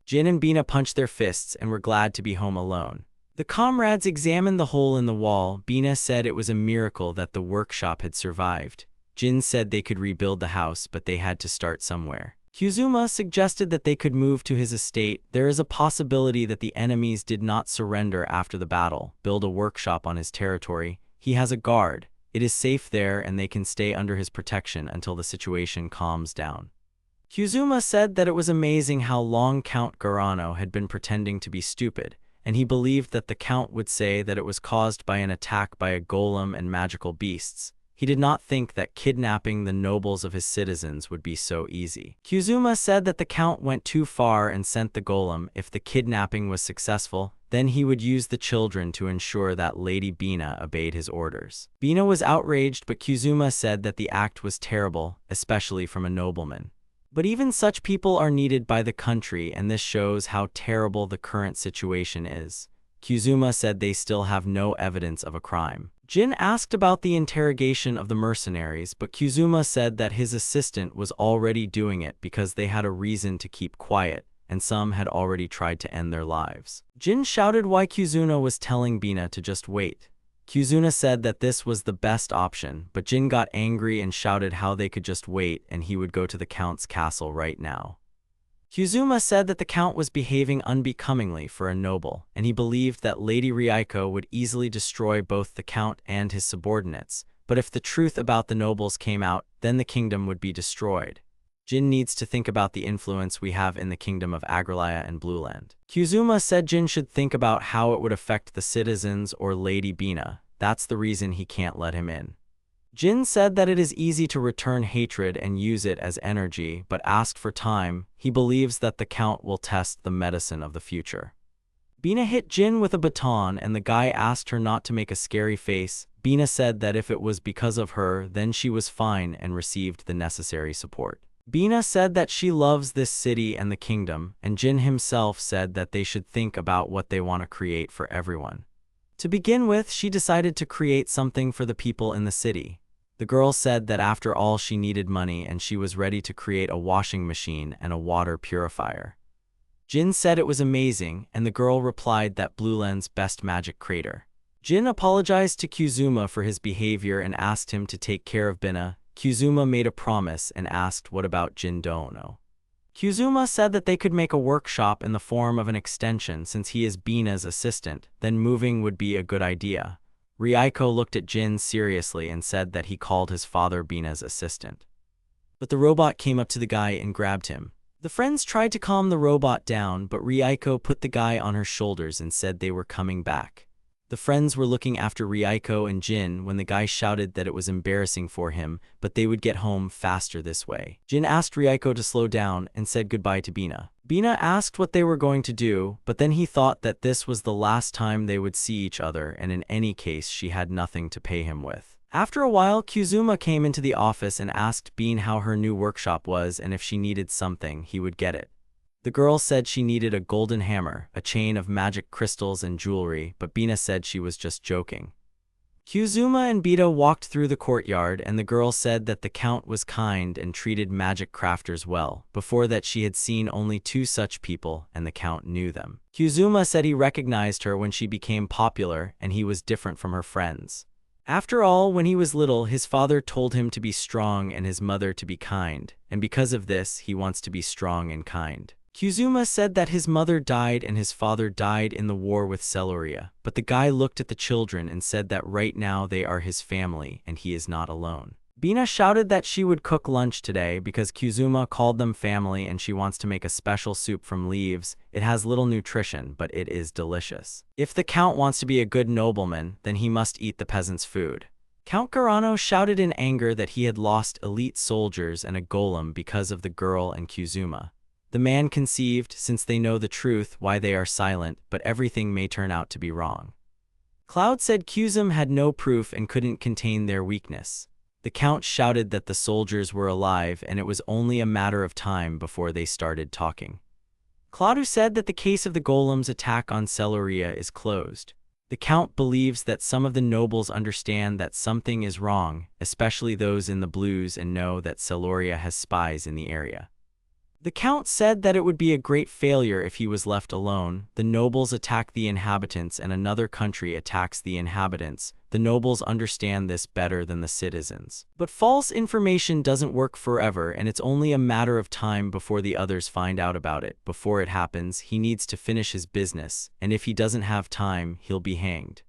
Jin and Bina punched their fists and were glad to be home alone. The comrades examined the hole in the wall. Bina said it was a miracle that the workshop had survived. Jin said they could rebuild the house, but they had to start somewhere. Kuzuma suggested that they could move to his estate. There is a possibility that the enemies did not surrender after the battle. Build a workshop on his territory. He has a guard. It is safe there and they can stay under his protection until the situation calms down. Kuzuma said that it was amazing how long Count Garano had been pretending to be stupid, and he believed that the Count would say that it was caused by an attack by a golem and magical beasts. He did not think that kidnapping the nobles of his citizens would be so easy. Kuzuma said that the Count went too far and sent the golem. If the kidnapping was successful, then he would use the children to ensure that Lady Bina obeyed his orders. Bina was outraged, but Kuzuma said that the act was terrible, especially from a nobleman. But even such people are needed by the country, and this shows how terrible the current situation is. Kuzuma said they still have no evidence of a crime. Jin asked about the interrogation of the mercenaries, but Kuzuma said that his assistant was already doing it because they had a reason to keep quiet, and some had already tried to end their lives. Jin shouted why Kuzuna was telling Bina to just wait. Kuzuna said that this was the best option, but Jin got angry and shouted how they could just wait and he would go to the Count's castle right now. Kuzuma said that the Count was behaving unbecomingly for a noble, and he believed that Lady Reiko would easily destroy both the Count and his subordinates, but if the truth about the nobles came out, then the kingdom would be destroyed. Jin needs to think about the influence we have in the kingdom of Agralaya and Blueland. Kuzuma said Jin should think about how it would affect the citizens or Lady Bina. That's the reason he can't let him in. Jin said that it is easy to return hatred and use it as energy, but asked for time. He believes that the Count will test the medicine of the future. Bina hit Jin with a baton and the guy asked her not to make a scary face. Bina said that if it was because of her, then she was fine and received the necessary support. Bina said that she loves this city and the kingdom, and Jin himself said that they should think about what they want to create for everyone. To begin with, she decided to create something for the people in the city. The girl said that after all she needed money and she was ready to create a washing machine and a water purifier. Jin said it was amazing, and the girl replied that Blueland's best magic crater. Jin apologized to Kuzuma for his behavior and asked him to take care of Bina. Kuzuma made a promise and asked what about Jin Doono. Kuzuma said that they could make a workshop in the form of an extension since he is Bina's assistant, then moving would be a good idea. Reiko looked at Jin seriously and said that he called his father Bina's assistant. But the robot came up to the guy and grabbed him. The friends tried to calm the robot down, but Reiko put the guy on her shoulders and said they were coming back. The friends were looking after Reiko and Jin when the guy shouted that it was embarrassing for him, but they would get home faster this way. Jin asked Reiko to slow down and said goodbye to Bina. Bina asked what they were going to do, but then he thought that this was the last time they would see each other, and in any case she had nothing to pay him with. After a while, Kuzuma came into the office and asked Bean how her new workshop was and if she needed something, he would get it. The girl said she needed a golden hammer, a chain of magic crystals and jewelry, but Bina said she was just joking. Kuzuma and Bita walked through the courtyard and the girl said that the Count was kind and treated magic crafters well. Before that she had seen only 2 such people and the Count knew them. Kuzuma said he recognized her when she became popular and he was different from her friends. After all, when he was little, his father told him to be strong and his mother to be kind, and because of this, he wants to be strong and kind. Kuzuma said that his mother died and his father died in the war with Celoria, but the guy looked at the children and said that right now they are his family and he is not alone. Bina shouted that she would cook lunch today because Kuzuma called them family and she wants to make a special soup from leaves. It has little nutrition, but it is delicious. If the Count wants to be a good nobleman, then he must eat the peasants' food. Count Garano shouted in anger that he had lost elite soldiers and a golem because of the girl and Kuzuma. The man conceived, since they know the truth, why they are silent, but everything may turn out to be wrong. Cloud said Kuzum had no proof and couldn't contain their weakness. The Count shouted that the soldiers were alive and it was only a matter of time before they started talking. Claudu said that the case of the golem's attack on Celoria is closed. The Count believes that some of the nobles understand that something is wrong, especially those in the blues, and know that Celoria has spies in the area. The Count said that it would be a great failure if he was left alone. The nobles attack the inhabitants and another country attacks the inhabitants. The nobles understand this better than the citizens. But false information doesn't work forever and it's only a matter of time before the others find out about it. Before it happens, he needs to finish his business, and if he doesn't have time, he'll be hanged.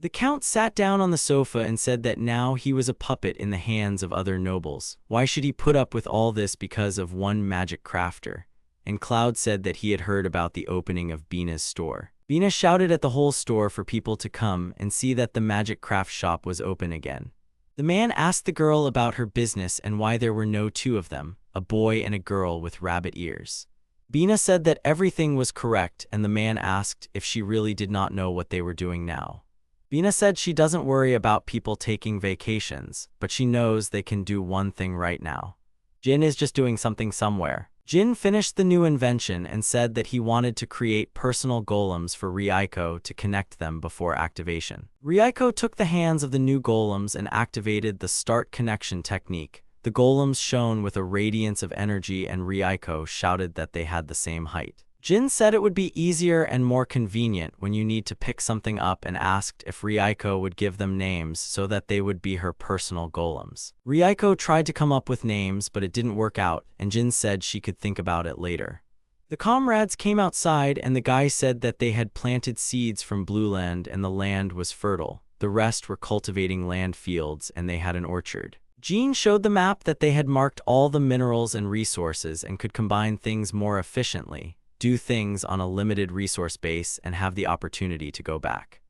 The Count sat down on the sofa and said that now he was a puppet in the hands of other nobles. Why should he put up with all this because of one magic crafter? And Cloud said that he had heard about the opening of Bina's store. Bina shouted at the whole store for people to come and see that the magic craft shop was open again. The man asked the girl about her business and why there were no 2 of them, a boy and a girl with rabbit ears. Bina said that everything was correct and the man asked if she really did not know what they were doing now. Bina said she doesn't worry about people taking vacations, but she knows they can do one thing right now. Jin is just doing something somewhere. Jin finished the new invention and said that he wanted to create personal golems for Reiko to connect them before activation. Reiko took the hands of the new golems and activated the start connection technique. The golems shone with a radiance of energy and Reiko shouted that they had the same height. Jin said it would be easier and more convenient when you need to pick something up and asked if Reiko would give them names so that they would be her personal golems. Reiko tried to come up with names, but it didn't work out, and Jin said she could think about it later. The comrades came outside and the guy said that they had planted seeds from Blueland and the land was fertile. the rest were cultivating land fields and they had an orchard. Jin showed the map that they had marked all the minerals and resources and could combine things more efficiently, do things on a limited resource base, and have the opportunity to go back.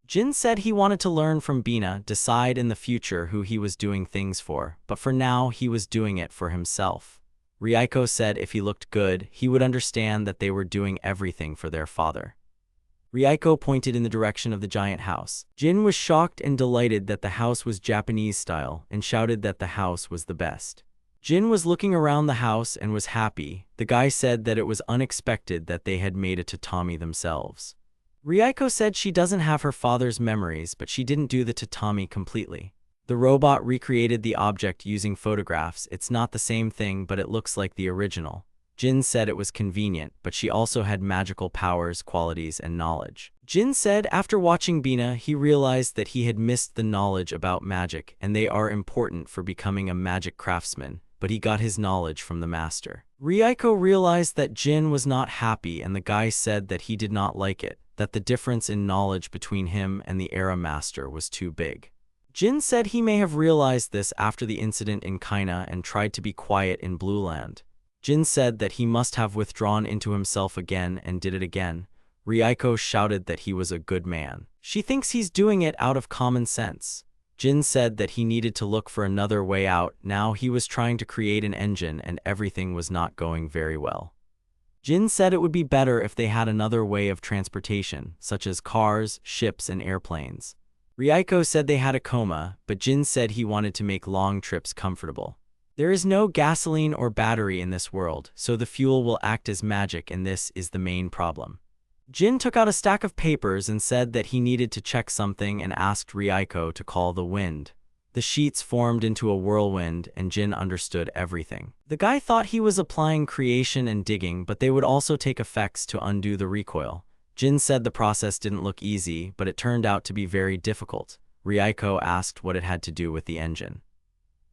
Jin said he wanted to learn from Bina, decide in the future who he was doing things for, but for now he was doing it for himself. Reiko said if he looked good, he would understand that they were doing everything for their father. Reiko pointed in the direction of the giant house. Jin was shocked and delighted that the house was Japanese style and shouted that the house was the best. Jin was looking around the house and was happy. The guy said that it was unexpected that they had made a tatami themselves. Reiko said she doesn't have her father's memories, but she didn't do the tatami completely. The robot recreated the object using photographs. It's not the same thing, but it looks like the original. Jin said it was convenient, but she also had magical powers, qualities, and knowledge. Jin said after watching Bina, he realized that he had missed the knowledge about magic, and they are important for becoming a magic craftsman, but he got his knowledge from the master. Reiko realized that Jin was not happy, and the guy said that he did not like it, that the difference in knowledge between him and the era master was too big. Jin said he may have realized this after the incident in Kaina and tried to be quiet in Blue Land. Jin said that he must have withdrawn into himself again and did it again. Reiko shouted that he was a good man. She thinks he's doing it out of common sense. Jin said that he needed to look for another way out. Now he was trying to create an engine and everything was not going very well. Jin said it would be better if they had another way of transportation, such as cars, ships, and airplanes. Reiko said they had a coma, but Jin said he wanted to make long trips comfortable. There is no gasoline or battery in this world, so the fuel will act as magic, and this is the main problem. Jin took out a stack of papers and said that he needed to check something and asked Reiko to call the wind. The sheets formed into a whirlwind, and Jin understood everything. The guy thought he was applying creation and digging, but they would also take effects to undo the recoil. Jin said the process didn't look easy, but it turned out to be very difficult. Reiko asked what it had to do with the engine.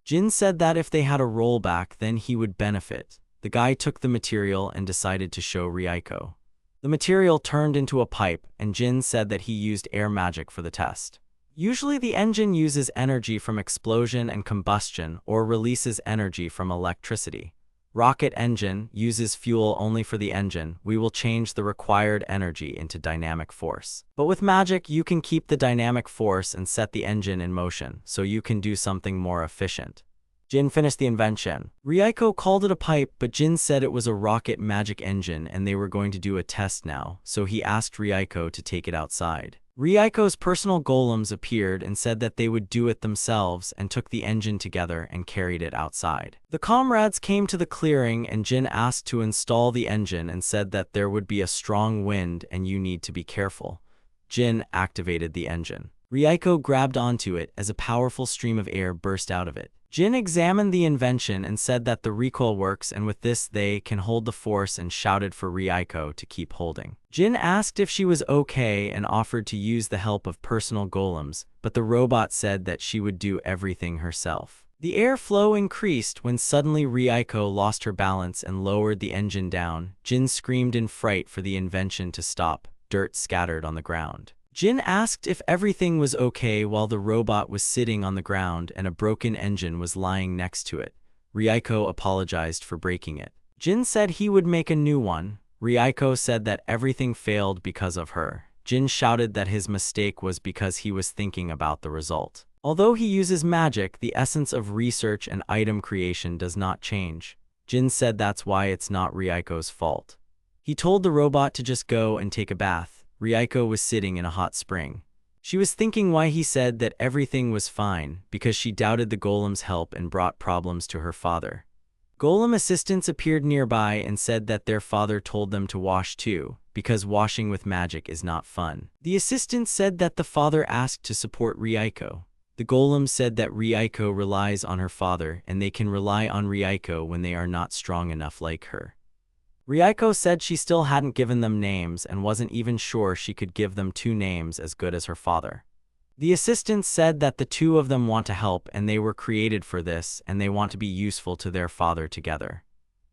Jin said that if they had a rollback, then he would benefit. The guy took the material and decided to show Reiko. The material turned into a pipe, and Jin said that he used air magic for the test. Usually the engine uses energy from explosion and combustion or releases energy from electricity. Rocket engine uses fuel only for the engine. We will change the required energy into dynamic force. But with magic, you can keep the dynamic force and set the engine in motion, so you can do something more efficient. Jin finished the invention. Reiko called it a pipe, but Jin said it was a rocket magic engine and they were going to do a test now, so he asked Reiko to take it outside. Reiko's personal golems appeared and said that they would do it themselves and took the engine together and carried it outside. The comrades came to the clearing and Jin asked to install the engine and said that there would be a strong wind and you need to be careful. Jin activated the engine. Reiko grabbed onto it as a powerful stream of air burst out of it. Jin examined the invention and said that the recoil works, and with this they can hold the force, and shouted for Reiko to keep holding. Jin asked if she was okay and offered to use the help of personal golems, but the robot said that she would do everything herself. The airflow increased when suddenly Reiko lost her balance and lowered the engine down. Jin screamed in fright for the invention to stop. Dirt scattered on the ground. Jin asked if everything was okay while the robot was sitting on the ground and a broken engine was lying next to it. Reiko apologized for breaking it. Jin said he would make a new one. Reiko said that everything failed because of her. Jin shouted that his mistake was because he was thinking about the result. Although he uses magic, the essence of research and item creation does not change. Jin said that's why it's not Reiko's fault. He told the robot to just go and take a bath. Reiko was sitting in a hot spring. She was thinking why he said that everything was fine, because she doubted the golem's help and brought problems to her father. Golem assistants appeared nearby and said that their father told them to wash too, because washing with magic is not fun. The assistants said that the father asked to support Reiko. The golem said that Reiko relies on her father and they can rely on Reiko when they are not strong enough like her. Reiko said she still hadn't given them names and wasn't even sure she could give them two names as good as her father. The assistants said that the two of them want to help and they were created for this and they want to be useful to their father together.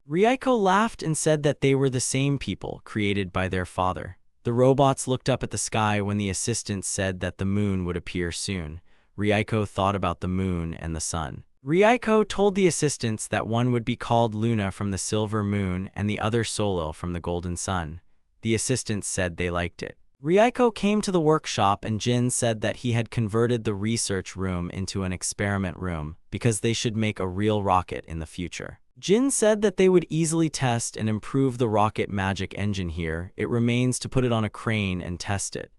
Reiko laughed and said that they were the same people created by their father. The robots looked up at the sky when the assistant said that the moon would appear soon. Reiko thought about the moon and the sun. Reiko told the assistants that one would be called Luna from the silver moon and the other Solil from the golden sun. The assistants said they liked it. Reiko came to the workshop and Jin said that he had converted the research room into an experiment room because they should make a real rocket in the future. Jin said that they would easily test and improve the rocket magic engine here. It remains to put it on a crane and test it.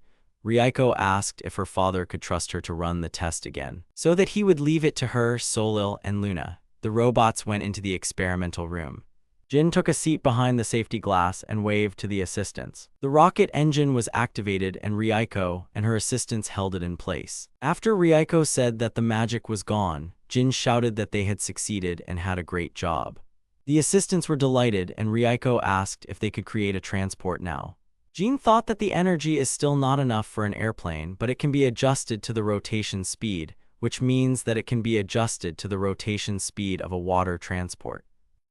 Reiko asked if her father could trust her to run the test again, so that he would leave it to her, Solil, and Luna. The robots went into the experimental room. Jin took a seat behind the safety glass and waved to the assistants. The rocket engine was activated and Reiko and her assistants held it in place. After Reiko said that the magic was gone, Jin shouted that they had succeeded and had a great job. The assistants were delighted and Reiko asked if they could create a transport now. Jin thought that the energy is still not enough for an airplane, but it can be adjusted to the rotation speed, which means that it can be adjusted to the rotation speed of a water transport.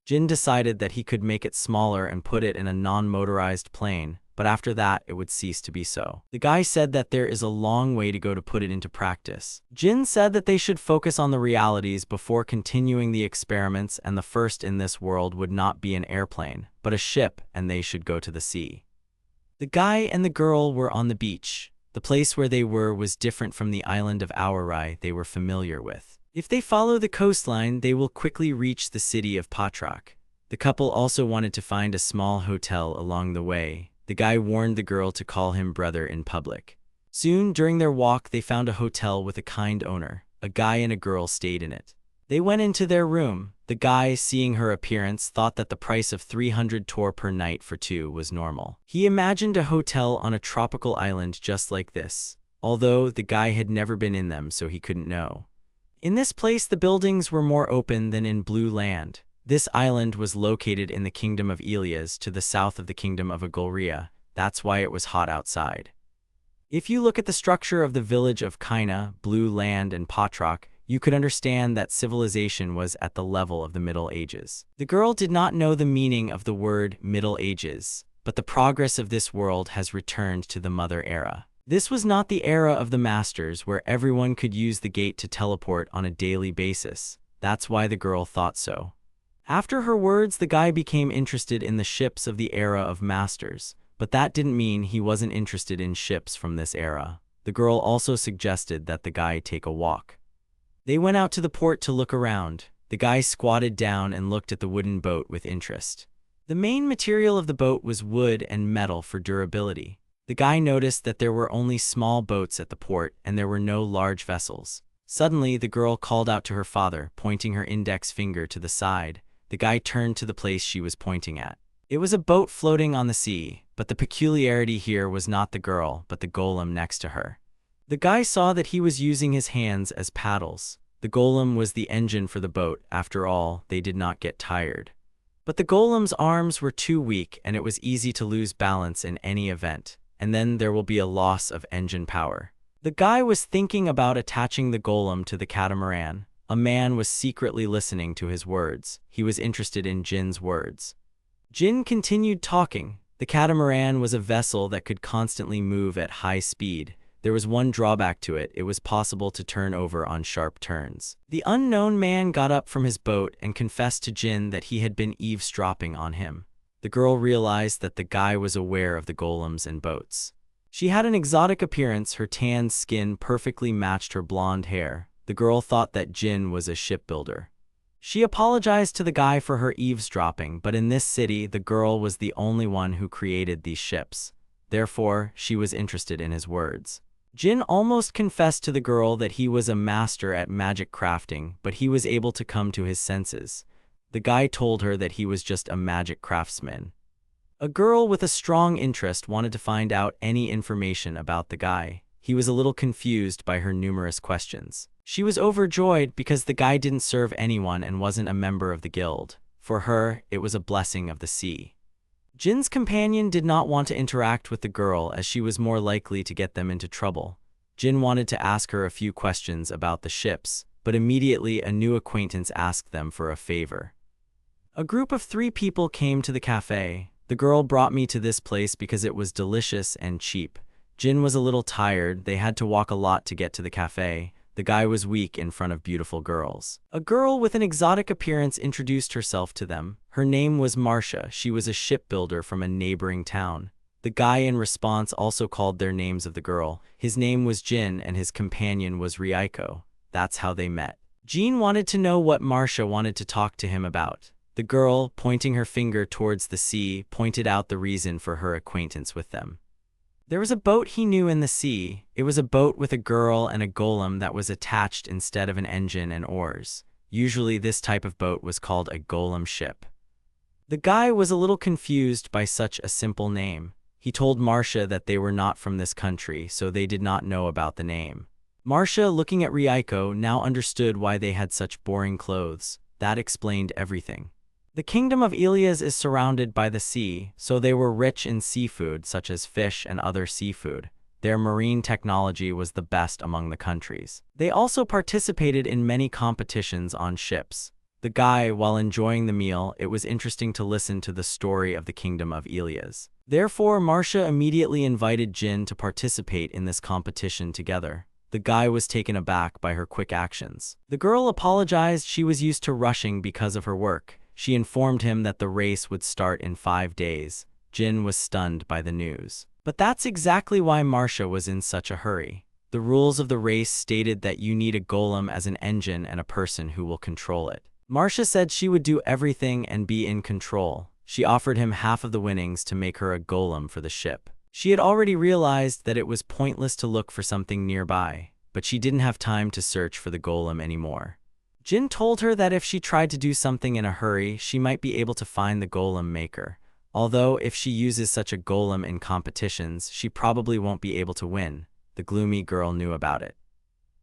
Jin decided that he could make it smaller and put it in a non-motorized plane, but after that it would cease to be so. The guy said that there is a long way to go to put it into practice. Jin said that they should focus on the realities before continuing the experiments, and the first in this world would not be an airplane, but a ship, and they should go to the sea. The guy and the girl were on the beach. The place where they were was different from the island of Awarai they were familiar with. If they follow the coastline, they will quickly reach the city of Patrak. The couple also wanted to find a small hotel along the way. The guy warned the girl to call him brother in public. Soon, during their walk, they found a hotel with a kind owner. A guy and a girl stayed in it. They went into their room. The guy, seeing her appearance, thought that the price of 300 tor per night for two was normal. He imagined a hotel on a tropical island just like this, although the guy had never been in them, so he couldn't know. In this place, the buildings were more open than in Blue Land. This island was located in the kingdom of Elias to the south of the kingdom of Agulria. That's why it was hot outside. If you look at the structure of the village of Kaina, Blue Land, and Patrak, you could understand that civilization was at the level of the Middle Ages. The girl did not know the meaning of the word Middle Ages, but the progress of this world has returned to the Mother Era. This was not the era of the Masters where everyone could use the gate to teleport on a daily basis. That's why the girl thought so. After her words, the guy became interested in the ships of the era of Masters, but that didn't mean he wasn't interested in ships from this era. The girl also suggested that the guy take a walk. They went out to the port to look around. The guy squatted down and looked at the wooden boat with interest. The main material of the boat was wood and metal for durability. The guy noticed that there were only small boats at the port and there were no large vessels. Suddenly, the girl called out to her father, pointing her index finger to the side. The guy turned to the place she was pointing at. It was a boat floating on the sea, but the peculiarity here was not the girl, but the golem next to her. The guy saw that he was using his hands as paddles. The golem was the engine for the boat. After all, they did not get tired. But the golem's arms were too weak and it was easy to lose balance in any event. And then there will be a loss of engine power. The guy was thinking about attaching the golem to the catamaran. A man was secretly listening to his words. He was interested in Jin's words. Jin continued talking. The catamaran was a vessel that could constantly move at high speed. There was one drawback to it. It was possible to turn over on sharp turns. The unknown man got up from his boat and confessed to Jin that he had been eavesdropping on him. The girl realized that the guy was aware of the golems and boats. She had an exotic appearance. Her tanned skin perfectly matched her blonde hair. The girl thought that Jin was a shipbuilder. She apologized to the guy for her eavesdropping, but in this city, the girl was the only one who created these ships. Therefore, she was interested in his words. Jin almost confessed to the girl that he was a master at magic crafting, but he was able to come to his senses. The guy told her that he was just a magic craftsman. A girl with a strong interest wanted to find out any information about the guy. He was a little confused by her numerous questions. She was overjoyed because the guy didn't serve anyone and wasn't a member of the guild. For her, it was a blessing of the sea. Jin's companion did not want to interact with the girl as she was more likely to get them into trouble. Jin wanted to ask her a few questions about the ships, but immediately a new acquaintance asked them for a favor. A group of 3 people came to the cafe. The girl brought me to this place because it was delicious and cheap. Jin was a little tired, they had to walk a lot to get to the cafe. The guy was weak in front of beautiful girls. A girl with an exotic appearance introduced herself to them. Her name was Marcia. She was a shipbuilder from a neighboring town. The guy in response also called their names of the girl. His name was Jin and his companion was Reiko. That's how they met. Jin wanted to know what Marcia wanted to talk to him about. The girl, pointing her finger towards the sea, pointed out the reason for her acquaintance with them. There was a boat he knew in the sea. It was a boat with a girl and a golem that was attached instead of an engine and oars. Usually this type of boat was called a golem ship. The guy was a little confused by such a simple name. He told Marcia that they were not from this country, so they did not know about the name. Marcia, looking at Reiko, now understood why they had such boring clothes. That explained everything. The kingdom of Ilias is surrounded by the sea, so they were rich in seafood such as fish and other seafood. Their marine technology was the best among the countries. They also participated in many competitions on ships. The guy, while enjoying the meal, it was interesting to listen to the story of the kingdom of Ilias. Therefore, Marcia immediately invited Jin to participate in this competition together. The guy was taken aback by her quick actions. The girl apologized she was used to rushing because of her work. She informed him that the race would start in 5 days. Jin was stunned by the news. But that's exactly why Marcia was in such a hurry. The rules of the race stated that you need a golem as an engine and a person who will control it. Marcia said she would do everything and be in control. She offered him half of the winnings to make her a golem for the ship. She had already realized that it was pointless to look for something nearby, but she didn't have time to search for the golem anymore. Jin told her that if she tried to do something in a hurry, she might be able to find the golem maker. Although, if she uses such a golem in competitions, she probably won't be able to win. The gloomy girl knew about it.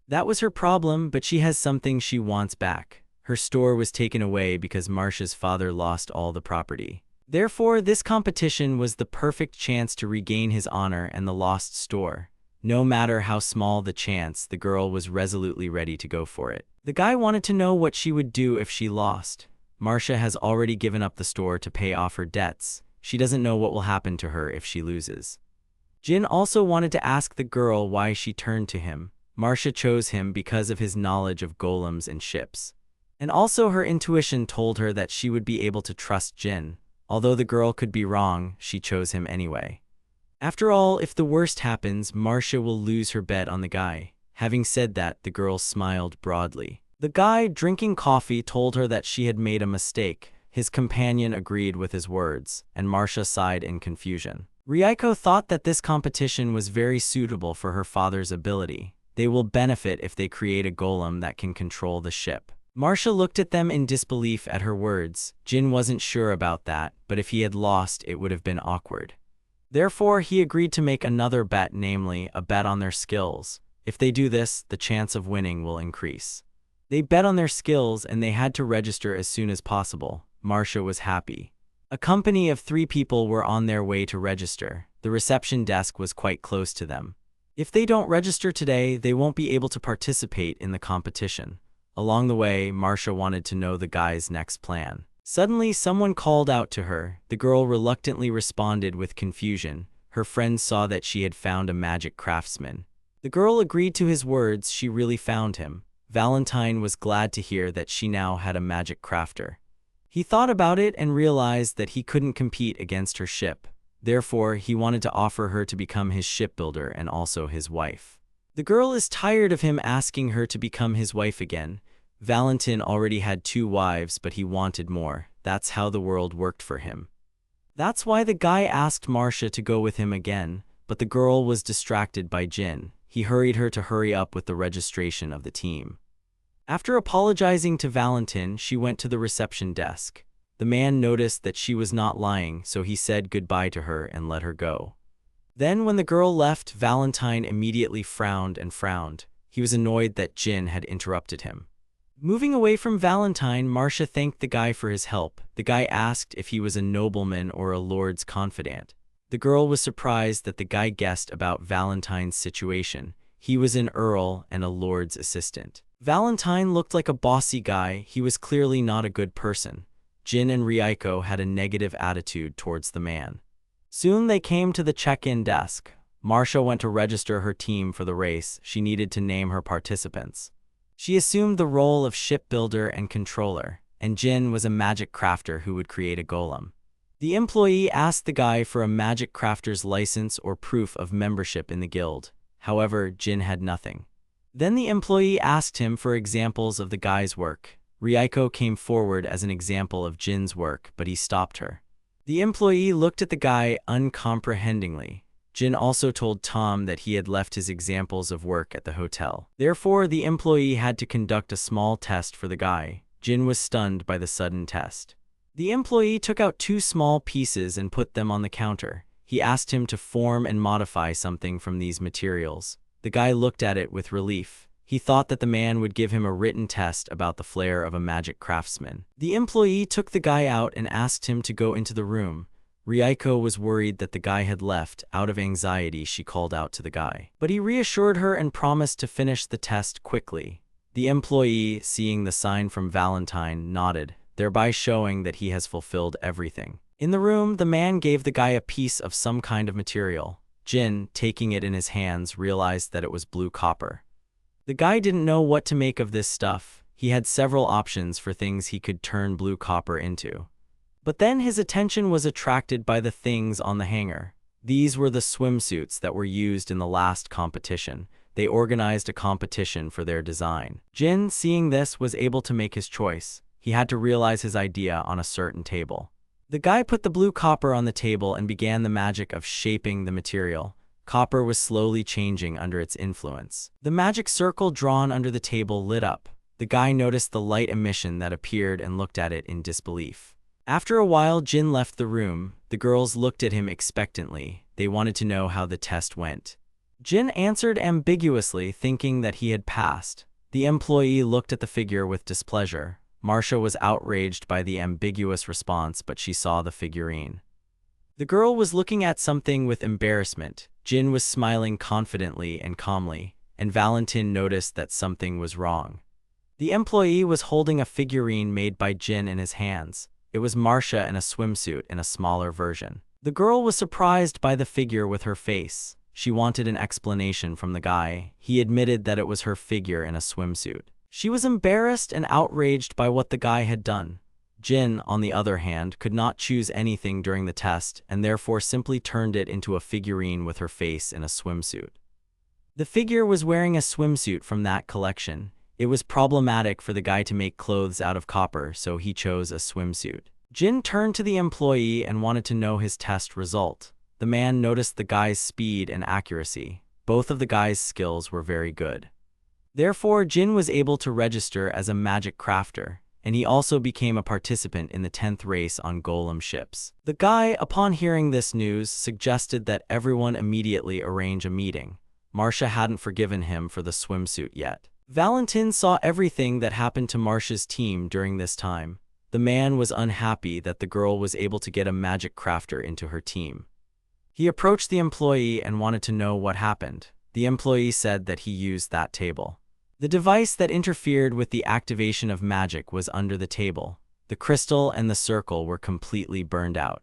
That was her problem, but she has something she wants back. Her store was taken away because Marcia's father lost all the property. Therefore, this competition was the perfect chance to regain his honor and the lost store. No matter how small the chance, the girl was resolutely ready to go for it. The guy wanted to know what she would do if she lost. Marcia has already given up the store to pay off her debts. She doesn't know what will happen to her if she loses. Jin also wanted to ask the girl why she turned to him. Marcia chose him because of his knowledge of golems and ships. And also her intuition told her that she would be able to trust Jin. Although the girl could be wrong, she chose him anyway. After all, if the worst happens, Marcia will lose her bet on the guy. Having said that, the girl smiled broadly. The guy, drinking coffee, told her that she had made a mistake. His companion agreed with his words, and Marcia sighed in confusion. Reiko thought that this competition was very suitable for her father's ability. They will benefit if they create a golem that can control the ship. Marcia looked at them in disbelief at her words. Jin wasn't sure about that, but if he had lost, it would have been awkward. Therefore, he agreed to make another bet, namely, a bet on their skills. If they do this, the chance of winning will increase. They bet on their skills and they had to register as soon as possible. Marcia was happy. A company of 3 people were on their way to register. The reception desk was quite close to them. If they don't register today, they won't be able to participate in the competition. Along the way, Marcia wanted to know the guy's next plan. Suddenly, someone called out to her. The girl reluctantly responded with confusion. Her friends saw that she had found a magic craftsman. The girl agreed to his words. She really found him. Valentine was glad to hear that she now had a magic crafter. He thought about it and realized that he couldn't compete against her ship. Therefore, he wanted to offer her to become his shipbuilder and also his wife. The girl is tired of him asking her to become his wife again. Valentine already had 2 wives, but he wanted more. That's how the world worked for him. That's why the guy asked Marcia to go with him again, but the girl was distracted by Jin. He hurried her to hurry up with the registration of the team. After apologizing to Valentine, she went to the reception desk. The man noticed that she was not lying, so he said goodbye to her and let her go. Then when the girl left, Valentine immediately frowned and frowned. He was annoyed that Jin had interrupted him. Moving away from Valentine, Marcia thanked the guy for his help. The guy asked if he was a nobleman or a lord's confidant. The girl was surprised that the guy guessed about Valentine's situation. He was an earl and a lord's assistant. Valentine looked like a bossy guy. He was clearly not a good person. Jin and Reiko had a negative attitude towards the man. Soon they came to the check-in desk. Marcia went to register her team for the race. She needed to name her participants. She assumed the role of shipbuilder and controller, and Jin was a magic crafter who would create a golem. The employee asked the guy for a magic crafter's license or proof of membership in the guild. However, Jin had nothing. Then the employee asked him for examples of the guy's work. Reiko came forward as an example of Jin's work, but he stopped her. The employee looked at the guy uncomprehendingly. Jin also told Tom that he had left his examples of work at the hotel. Therefore, the employee had to conduct a small test for the guy. Jin was stunned by the sudden test. The employee took out 2 small pieces and put them on the counter. He asked him to form and modify something from these materials. The guy looked at it with relief. He thought that the man would give him a written test about the flair of a magic craftsman. The employee took the guy out and asked him to go into the room. Reiko was worried that the guy had left. Out of anxiety, she called out to the guy. But he reassured her and promised to finish the test quickly. The employee, seeing the sign from Valentine, nodded, thereby showing that he has fulfilled everything. In the room, the man gave the guy a piece of some kind of material. Jin, taking it in his hands, realized that it was blue copper. The guy didn't know what to make of this stuff. He had several options for things he could turn blue copper into. But then his attention was attracted by the things on the hanger. These were the swimsuits that were used in the last competition. They organized a competition for their design. Jin, seeing this, was able to make his choice. He had to realize his idea on a certain table. The guy put the blue copper on the table and began the magic of shaping the material. Copper was slowly changing under its influence. The magic circle drawn under the table lit up. The guy noticed the light emission that appeared and looked at it in disbelief. After a while, Jin left the room. The girls looked at him expectantly. They wanted to know how the test went. Jin answered ambiguously, thinking that he had passed. The employee looked at the figure with displeasure. Marcia was outraged by the ambiguous response, but she saw the figurine. The girl was looking at something with embarrassment. Jin was smiling confidently and calmly, and Valentin noticed that something was wrong. The employee was holding a figurine made by Jin in his hands. It was Marcia in a swimsuit in a smaller version. The girl was surprised by the figure with her face. She wanted an explanation from the guy. He admitted that it was her figure in a swimsuit. She was embarrassed and outraged by what the guy had done. Jin, on the other hand, could not choose anything during the test and therefore simply turned it into a figurine with her face in a swimsuit. The figure was wearing a swimsuit from that collection. It was problematic for the guy to make clothes out of copper, so he chose a swimsuit. Jin turned to the employee and wanted to know his test result. The man noticed the guy's speed and accuracy. Both of the guy's skills were very good. Therefore, Jin was able to register as a magic crafter, and he also became a participant in the 10th race on golem ships. The guy, upon hearing this news, suggested that everyone immediately arrange a meeting. Marcia hadn't forgiven him for the swimsuit yet. Valentin saw everything that happened to Marcia's team during this time. The man was unhappy that the girl was able to get a magic crafter into her team. He approached the employee and wanted to know what happened. The employee said that he used that table. The device that interfered with the activation of magic was under the table. The crystal and the circle were completely burned out.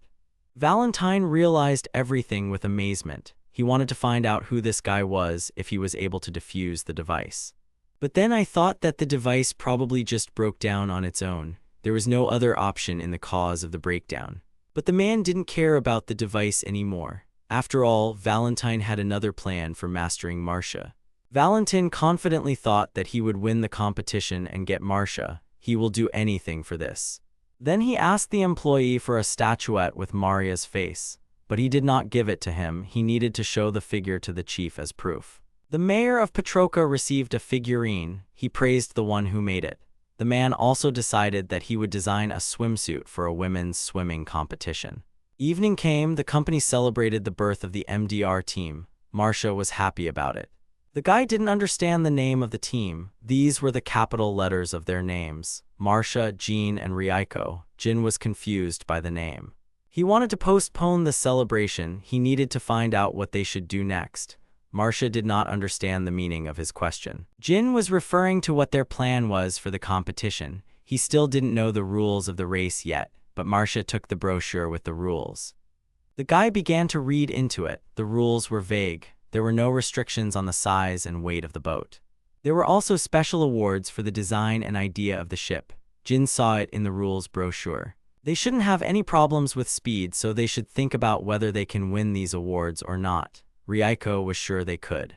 Valentine realized everything with amazement. He wanted to find out who this guy was if he was able to defuse the device. But then I thought that the device probably just broke down on its own. There was no other option in the cause of the breakdown. But the man didn't care about the device anymore. After all, Valentine had another plan for mastering Marcia. Valentin confidently thought that he would win the competition and get Marcia. He will do anything for this. Then he asked the employee for a statuette with Maria's face, but he did not give it to him. He needed to show the figure to the chief as proof. The mayor of Petroka received a figurine. He praised the one who made it. The man also decided that he would design a swimsuit for a women's swimming competition. Evening came. The company celebrated the birth of the MDR team. Marcia was happy about it. The guy didn't understand the name of the team. These were the capital letters of their names: Marcia, Jean, and Reiko. Jin was confused by the name. He wanted to postpone the celebration. He needed to find out what they should do next. Marcia did not understand the meaning of his question. Jin was referring to what their plan was for the competition. He He still didn't know the rules of the race yet, but Marcia took the brochure with the rules. The guy began to read into it. The rules were vague. There were no restrictions on the size and weight of the boat. There were also special awards for the design and idea of the ship. Jin saw it in the rules brochure. They shouldn't have any problems with speed, so they should think about whether they can win these awards or not. Reiko was sure they could.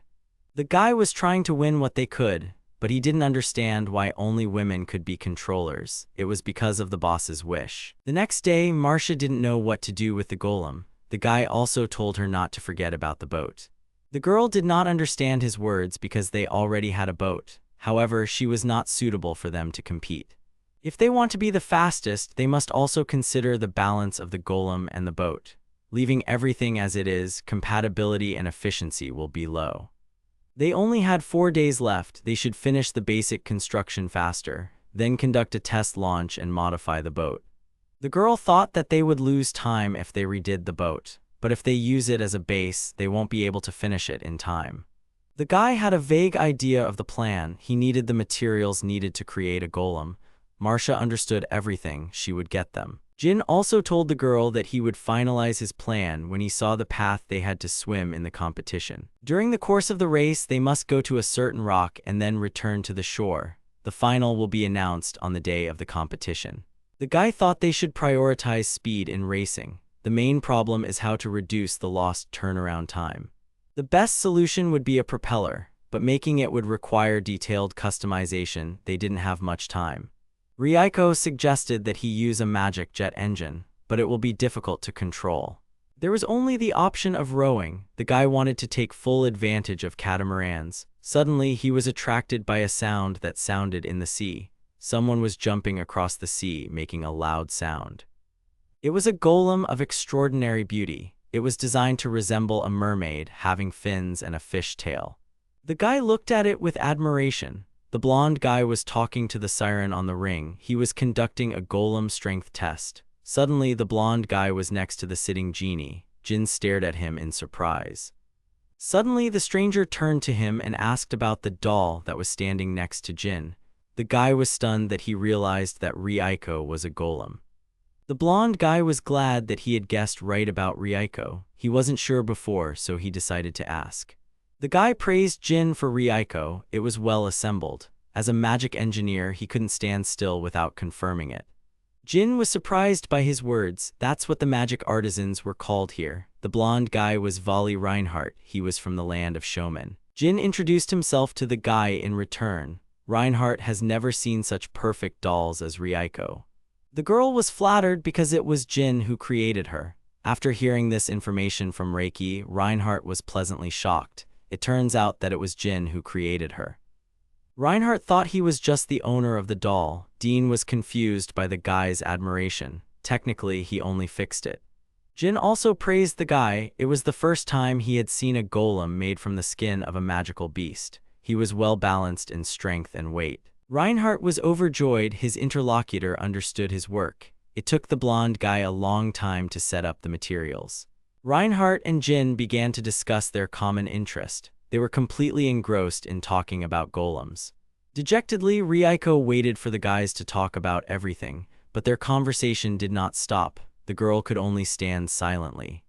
The guy was trying to win what they could, but he didn't understand why only women could be controllers. It was because of the boss's wish. The next day, Marcia didn't know what to do with the golem. The guy also told her not to forget about the boat. The girl did not understand his words because they already had a boat. However, she was not suitable for them to compete. If they want to be the fastest, they must also consider the balance of the golem and the boat. Leaving everything as it is, compatibility and efficiency will be low. They only had 4 days left. They should finish the basic construction faster, then conduct a test launch and modify the boat. The girl thought that they would lose time if they redid the boat, but if they use it as a base, they won't be able to finish it in time. The guy had a vague idea of the plan. He needed the materials needed to create a golem. Marcia understood everything. She would get them. Jin also told the girl that he would finalize his plan when he saw the path they had to swim in the competition. During the course of the race, they must go to a certain rock and then return to the shore. The final will be announced on the day of the competition. The guy thought they should prioritize speed in racing. The main problem is how to reduce the lost turnaround time. The best solution would be a propeller, but making it would require detailed customization. They didn't have much time. Reiko suggested that he use a magic jet engine, but it will be difficult to control. There was only the option of rowing. The guy wanted to take full advantage of catamarans. Suddenly, he was attracted by a sound that sounded in the sea. Someone was jumping across the sea, making a loud sound. It was a golem of extraordinary beauty. It was designed to resemble a mermaid, having fins and a fish tail. The guy looked at it with admiration. The blonde guy was talking to the siren on the ring. He was conducting a golem strength test. Suddenly, the blonde guy was next to the sitting genie. Jin stared at him in surprise. Suddenly, the stranger turned to him and asked about the doll that was standing next to Jin. The guy was stunned that he realized that Reiko was a golem. The blonde guy was glad that he had guessed right about Reiko. He wasn't sure before, so he decided to ask. The guy praised Jin for Reiko. It was well assembled. As a magic engineer, he couldn't stand still without confirming it. Jin was surprised by his words. That's what the magic artisans were called here. The blonde guy was Vali Reinhardt. He was from the land of Shounen. Jin introduced himself to the guy in return. Reinhardt has never seen such perfect dolls as Reiko. The girl was flattered because it was Jin who created her. After hearing this information from Reiki, Reinhardt was pleasantly shocked. It turns out that it was Jin who created her. Reinhardt thought he was just the owner of the doll. Dean was confused by the guy's admiration. Technically, he only fixed it. Jin also praised the guy. It was the first time he had seen a golem made from the skin of a magical beast. He was well balanced in strength and weight. Reinhardt was overjoyed. His interlocutor understood his work. It took the blonde guy a long time to set up the materials. Reinhardt and Jin began to discuss their common interest. They were completely engrossed in talking about golems. Dejectedly, Reiko waited for the guys to talk about everything, but their conversation did not stop. The girl could only stand silently.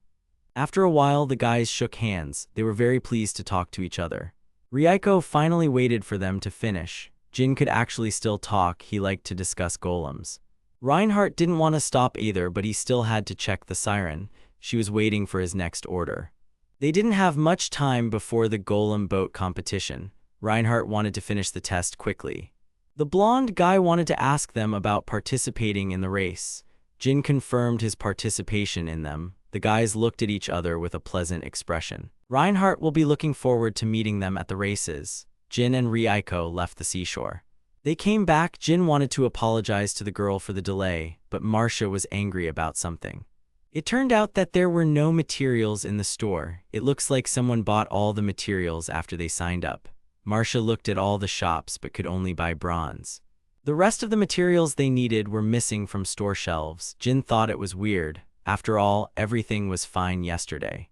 After a while, the guys shook hands. They were very pleased to talk to each other. Reiko finally waited for them to finish. Jin could actually still talk. He liked to discuss golems. Reinhardt didn't want to stop either, but he still had to check the siren. She was waiting for his next order. They didn't have much time before the golem boat competition. Reinhardt wanted to finish the test quickly. The blonde guy wanted to ask them about participating in the race. Jin confirmed his participation in them. The guys looked at each other with a pleasant expression. Reinhardt will be looking forward to meeting them at the races. Jin and Reiko left the seashore. They came back. Jin wanted to apologize to the girl for the delay, but Marcia was angry about something. It turned out that there were no materials in the store. It looks like someone bought all the materials after they signed up. Marcia looked at all the shops but could only buy bronze. The rest of the materials they needed were missing from store shelves. Jin thought it was weird. After all, everything was fine yesterday.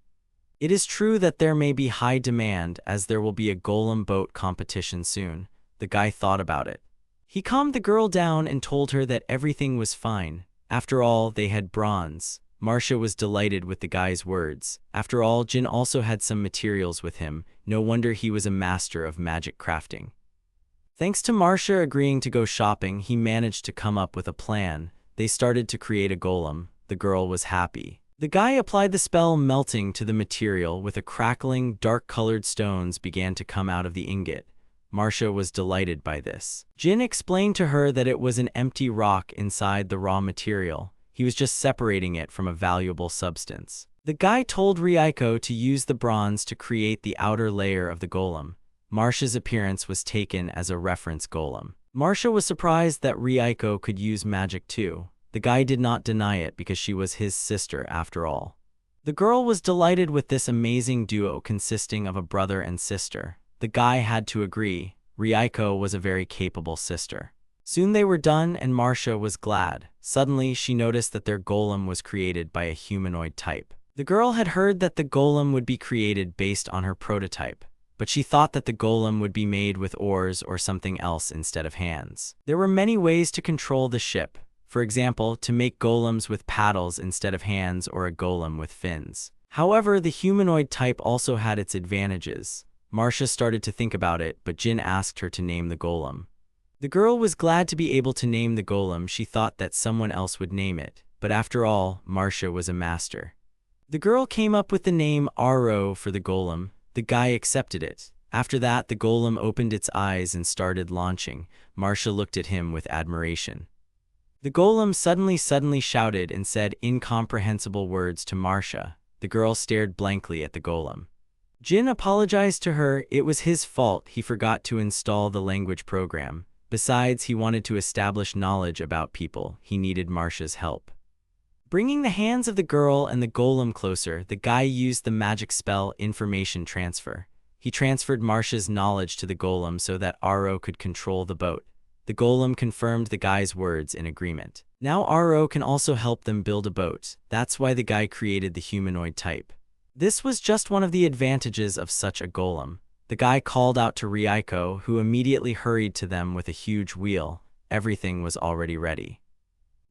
It is true that there may be high demand as there will be a golem boat competition soon. The guy thought about it. He calmed the girl down and told her that everything was fine. After all, they had bronze. Marcia was delighted with the guy's words. After all, Jin also had some materials with him. No wonder he was a master of magic crafting. Thanks to Marcia agreeing to go shopping, he managed to come up with a plan. They started to create a golem. The girl was happy. The guy applied the spell, melting to the material with a crackling, dark-colored stones began to come out of the ingot. Marcia was delighted by this. Jin explained to her that it was an empty rock inside the raw material. He was just separating it from a valuable substance. The guy told Reiko to use the bronze to create the outer layer of the golem. Marcia's appearance was taken as a reference golem. Marcia was surprised that Reiko could use magic too. The guy did not deny it because she was his sister after all. The girl was delighted with this amazing duo consisting of a brother and sister. The guy had to agree. Reiko was a very capable sister. Soon they were done and Marcia was glad. Suddenly, she noticed that their golem was created by a humanoid type. The girl had heard that the golem would be created based on her prototype, but she thought that the golem would be made with oars or something else instead of hands. There were many ways to control the ship. For example, to make golems with paddles instead of hands or a golem with fins. However, the humanoid type also had its advantages. Marcia started to think about it, but Jin asked her to name the golem. The girl was glad to be able to name the golem. She thought that someone else would name it, but after all, Marcia was a master. The girl came up with the name Aro for the golem. The guy accepted it. After that, the golem opened its eyes and started launching. Marcia looked at him with admiration. The golem suddenly shouted and said incomprehensible words to Marcia. The girl stared blankly at the golem. Jin apologized to her. It was his fault. He forgot to install the language program. Besides, he wanted to establish knowledge about people. He needed Marcia's help. Bringing the hands of the girl and the golem closer, the guy used the magic spell Information Transfer. He transferred Marcia's knowledge to the golem so that Aro could control the boat. The golem confirmed the guy's words in agreement. Now Aro can also help them build a boat. That's why the guy created the humanoid type. This was just one of the advantages of such a golem. The guy called out to Reiko, who immediately hurried to them with a huge wheel. Everything was already ready.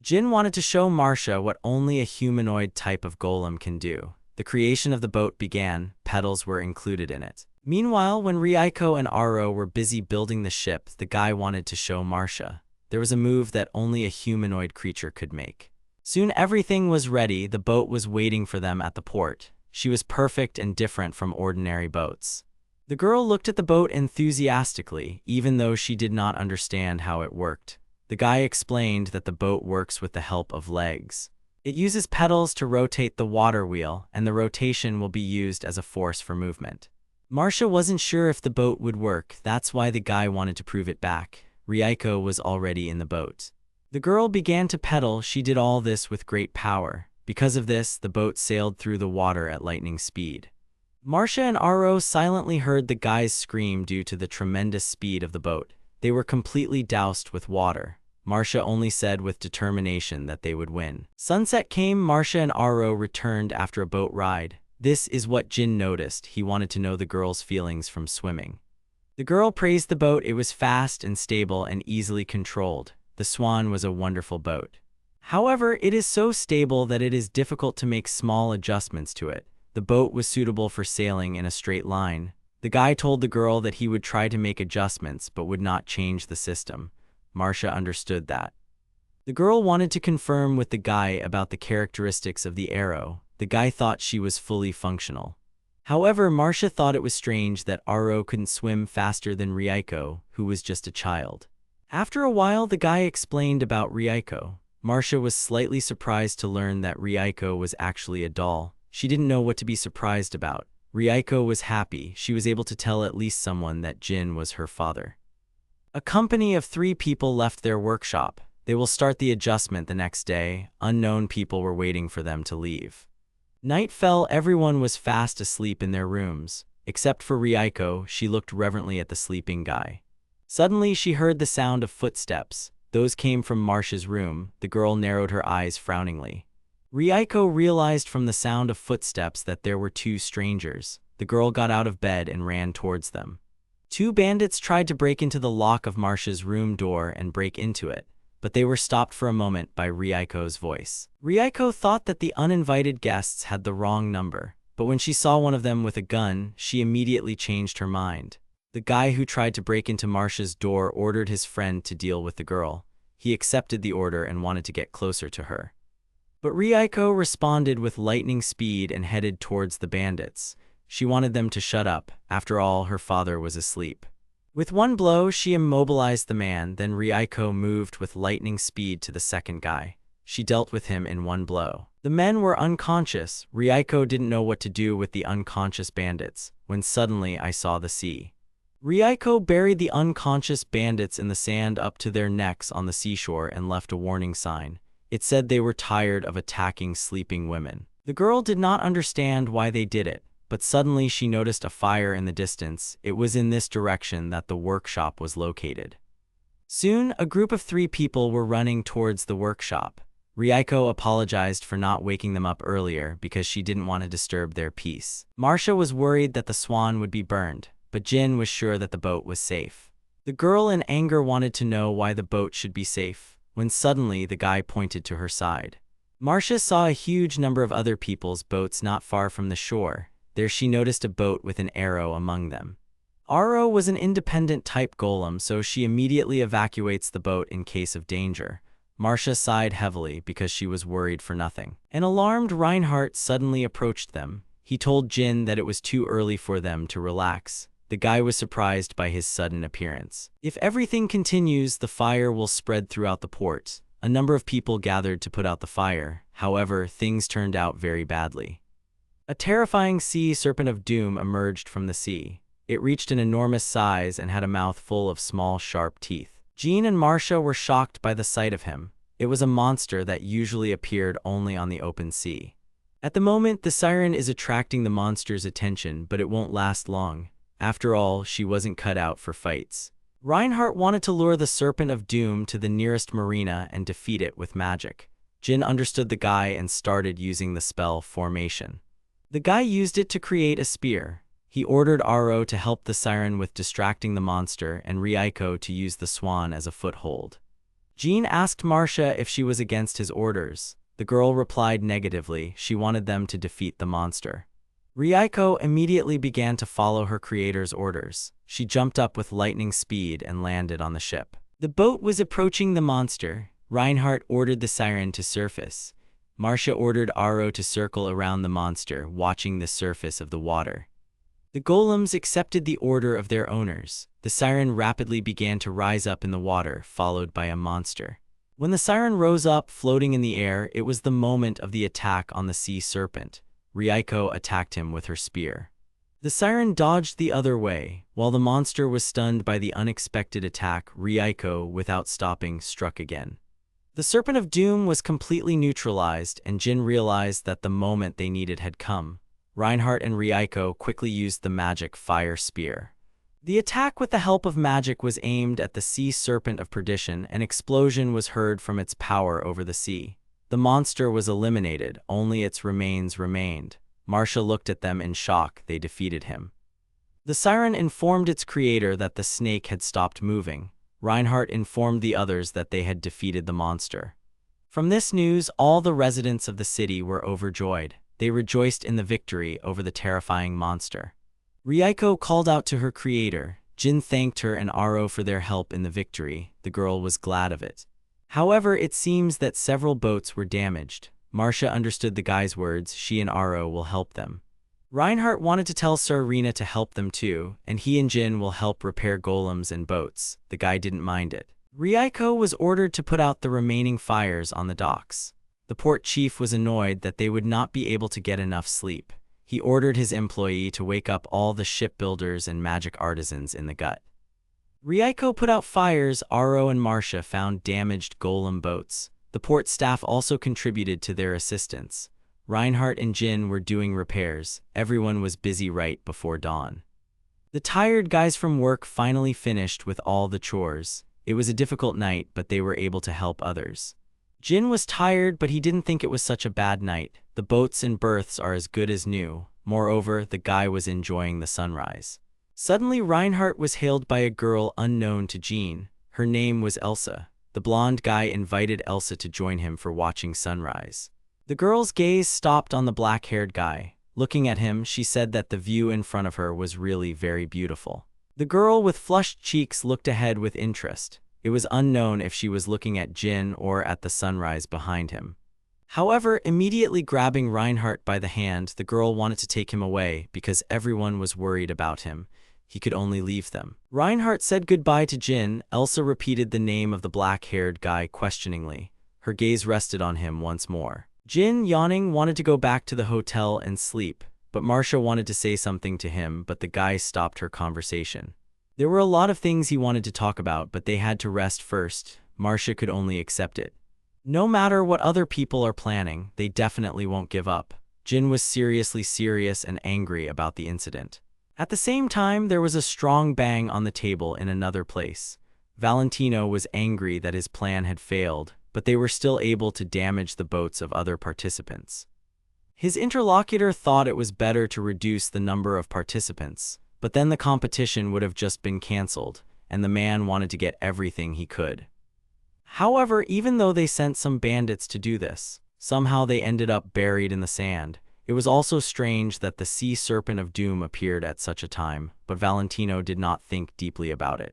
Jin wanted to show Marcia what only a humanoid type of golem can do. The creation of the boat began. Pedals were included in it. Meanwhile, when Reiko and Aro were busy building the ship, the guy wanted to show Marcia. There was a move that only a humanoid creature could make. Soon everything was ready. The boat was waiting for them at the port. She was perfect and different from ordinary boats. The girl looked at the boat enthusiastically, even though she did not understand how it worked. The guy explained that the boat works with the help of legs. It uses pedals to rotate the water wheel, and the rotation will be used as a force for movement. Marcia wasn't sure if the boat would work. That's why the guy wanted to prove it back. Reiko was already in the boat. The girl began to pedal. She did all this with great power. Because of this, the boat sailed through the water at lightning speed. Marcia and Aro silently heard the guy's scream due to the tremendous speed of the boat. They were completely doused with water. Marcia only said with determination that they would win. Sunset came. Marcia and Aro returned after a boat ride. This is what Jin noticed. He wanted to know the girl's feelings from swimming. The girl praised the boat. It was fast and stable and easily controlled. The Swan was a wonderful boat. However, it is so stable that it is difficult to make small adjustments to it. The boat was suitable for sailing in a straight line. The guy told the girl that he would try to make adjustments but would not change the system. Marcia understood that. The girl wanted to confirm with the guy about the characteristics of the arrow. The guy thought she was fully functional. However, Marcia thought it was strange that Aro couldn't swim faster than Reiko, who was just a child. After a while, the guy explained about Reiko. Marcia was slightly surprised to learn that Reiko was actually a doll. She didn't know what to be surprised about. Reiko was happy. She was able to tell at least someone that Jin was her father. A company of 3 people left their workshop. They will start the adjustment the next day. Unknown people were waiting for them to leave. Night fell. Everyone was fast asleep in their rooms. Except for Reiko, she looked reverently at the sleeping guy. Suddenly, she heard the sound of footsteps. Those came from Marcia's room. The girl narrowed her eyes frowningly. Reiko realized from the sound of footsteps that there were 2 strangers. The girl got out of bed and ran towards them. Two bandits tried to break into the lock of Marcia's room door and break into it, but they were stopped for a moment by Reiko's voice. Reiko thought that the uninvited guests had the wrong number, but when she saw one of them with a gun, she immediately changed her mind. The guy who tried to break into Marcia's door ordered his friend to deal with the girl. He accepted the order and wanted to get closer to her. But Reiko responded with lightning speed and headed towards the bandits. She wanted them to shut up. After all, her father was asleep. With one blow, she immobilized the man, then Reiko moved with lightning speed to the second guy. She dealt with him in one blow. The men were unconscious. Reiko didn't know what to do with the unconscious bandits, when suddenly I saw the sea. Reiko buried the unconscious bandits in the sand up to their necks on the seashore and left a warning sign. It said they were tired of attacking sleeping women. The girl did not understand why they did it, but suddenly she noticed a fire in the distance. It was in this direction that the workshop was located. Soon, a group of 3 people were running towards the workshop. Reiko apologized for not waking them up earlier because she didn't want to disturb their peace. Marcia was worried that the swan would be burned, but Jin was sure that the boat was safe. The girl in anger wanted to know why the boat should be safe, when suddenly the guy pointed to her side. Marcia saw a huge number of other people's boats not far from the shore. There she noticed a boat with an arrow among them. Arrow was an independent type golem, so she immediately evacuates the boat in case of danger. Marcia sighed heavily because she was worried for nothing. An alarmed Reinhardt suddenly approached them. He told Jin that it was too early for them to relax. The guy was surprised by his sudden appearance. If everything continues, the fire will spread throughout the port. A number of people gathered to put out the fire. However, things turned out very badly. A terrifying sea serpent of doom emerged from the sea. It reached an enormous size and had a mouth full of small, sharp teeth. Jin and Marcia were shocked by the sight of him. It was a monster that usually appeared only on the open sea. At the moment, the siren is attracting the monster's attention, but it won't last long. After all, she wasn't cut out for fights. Reinhardt wanted to lure the Serpent of Doom to the nearest marina and defeat it with magic. Jin understood the guy and started using the spell Formation. The guy used it to create a spear. He ordered Aro to help the siren with distracting the monster and Reiko to use the swan as a foothold. Jin asked Marcia if she was against his orders. The girl replied negatively. She wanted them to defeat the monster. Reiko immediately began to follow her creator's orders. She jumped up with lightning speed and landed on the ship. The boat was approaching the monster. Reinhardt ordered the siren to surface. Marcia ordered Aro to circle around the monster, watching the surface of the water. The golems accepted the order of their owners. The siren rapidly began to rise up in the water, followed by a monster. When the siren rose up, floating in the air, it was the moment of the attack on the sea serpent. Reiko attacked him with her spear. The siren dodged the other way. While the monster was stunned by the unexpected attack, Reiko, without stopping, struck again. The Serpent of Doom was completely neutralized, and Jin realized that the moment they needed had come. Reinhardt and Reiko quickly used the magic Fire Spear. The attack with the help of magic was aimed at the Sea Serpent of Perdition. An explosion was heard from its power over the sea. The monster was eliminated, only its remains remained. Marcia looked at them in shock. They defeated him. The siren informed its creator that the snake had stopped moving. Reinhardt informed the others that they had defeated the monster. From this news, all the residents of the city were overjoyed. They rejoiced in the victory over the terrifying monster. Reiko called out to her creator. Jin thanked her and Aro for their help in the victory. The girl was glad of it. However, it seems that several boats were damaged. Marcia understood the guy's words. She and Aro will help them. Reinhardt wanted to tell Sarina to help them too, and he and Jin will help repair golems and boats. The guy didn't mind it. Reiko was ordered to put out the remaining fires on the docks. The port chief was annoyed that they would not be able to get enough sleep. He ordered his employee to wake up all the shipbuilders and magic artisans in the gut. Reiko put out fires. Aro and Marcia found damaged golem boats. The port staff also contributed to their assistance. Reinhardt and Jin were doing repairs. Everyone was busy right before dawn. The tired guys from work finally finished with all the chores. It was a difficult night, but they were able to help others. Jin was tired, but he didn't think it was such a bad night. The boats and berths are as good as new. Moreover, the guy was enjoying the sunrise. Suddenly, Reinhardt was hailed by a girl unknown to Jean. Her name was Elsa. The blonde guy invited Elsa to join him for watching sunrise. The girl's gaze stopped on the black-haired guy. Looking at him, she said that the view in front of her was really very beautiful. The girl with flushed cheeks looked ahead with interest. It was unknown if she was looking at Jin or at the sunrise behind him. However, immediately grabbing Reinhardt by the hand, the girl wanted to take him away because everyone was worried about him. He could only leave them. Reinhardt said goodbye to Jin. Elsa repeated the name of the black-haired guy questioningly. Her gaze rested on him once more. Jin, yawning, wanted to go back to the hotel and sleep, but Marcia wanted to say something to him, but the guy stopped her conversation. There were a lot of things he wanted to talk about, but they had to rest first. Marcia could only accept it. No matter what other people are planning, they definitely won't give up. Jin was seriously serious and angry about the incident. At the same time, there was a strong bang on the table in another place. Valentino was angry that his plan had failed, but they were still able to damage the boats of other participants. His interlocutor thought it was better to reduce the number of participants, but then the competition would have just been cancelled, and the man wanted to get everything he could. However, even though they sent some bandits to do this, somehow they ended up buried in the sand. It was also strange that the sea serpent of doom appeared at such a time, but Valentino did not think deeply about it.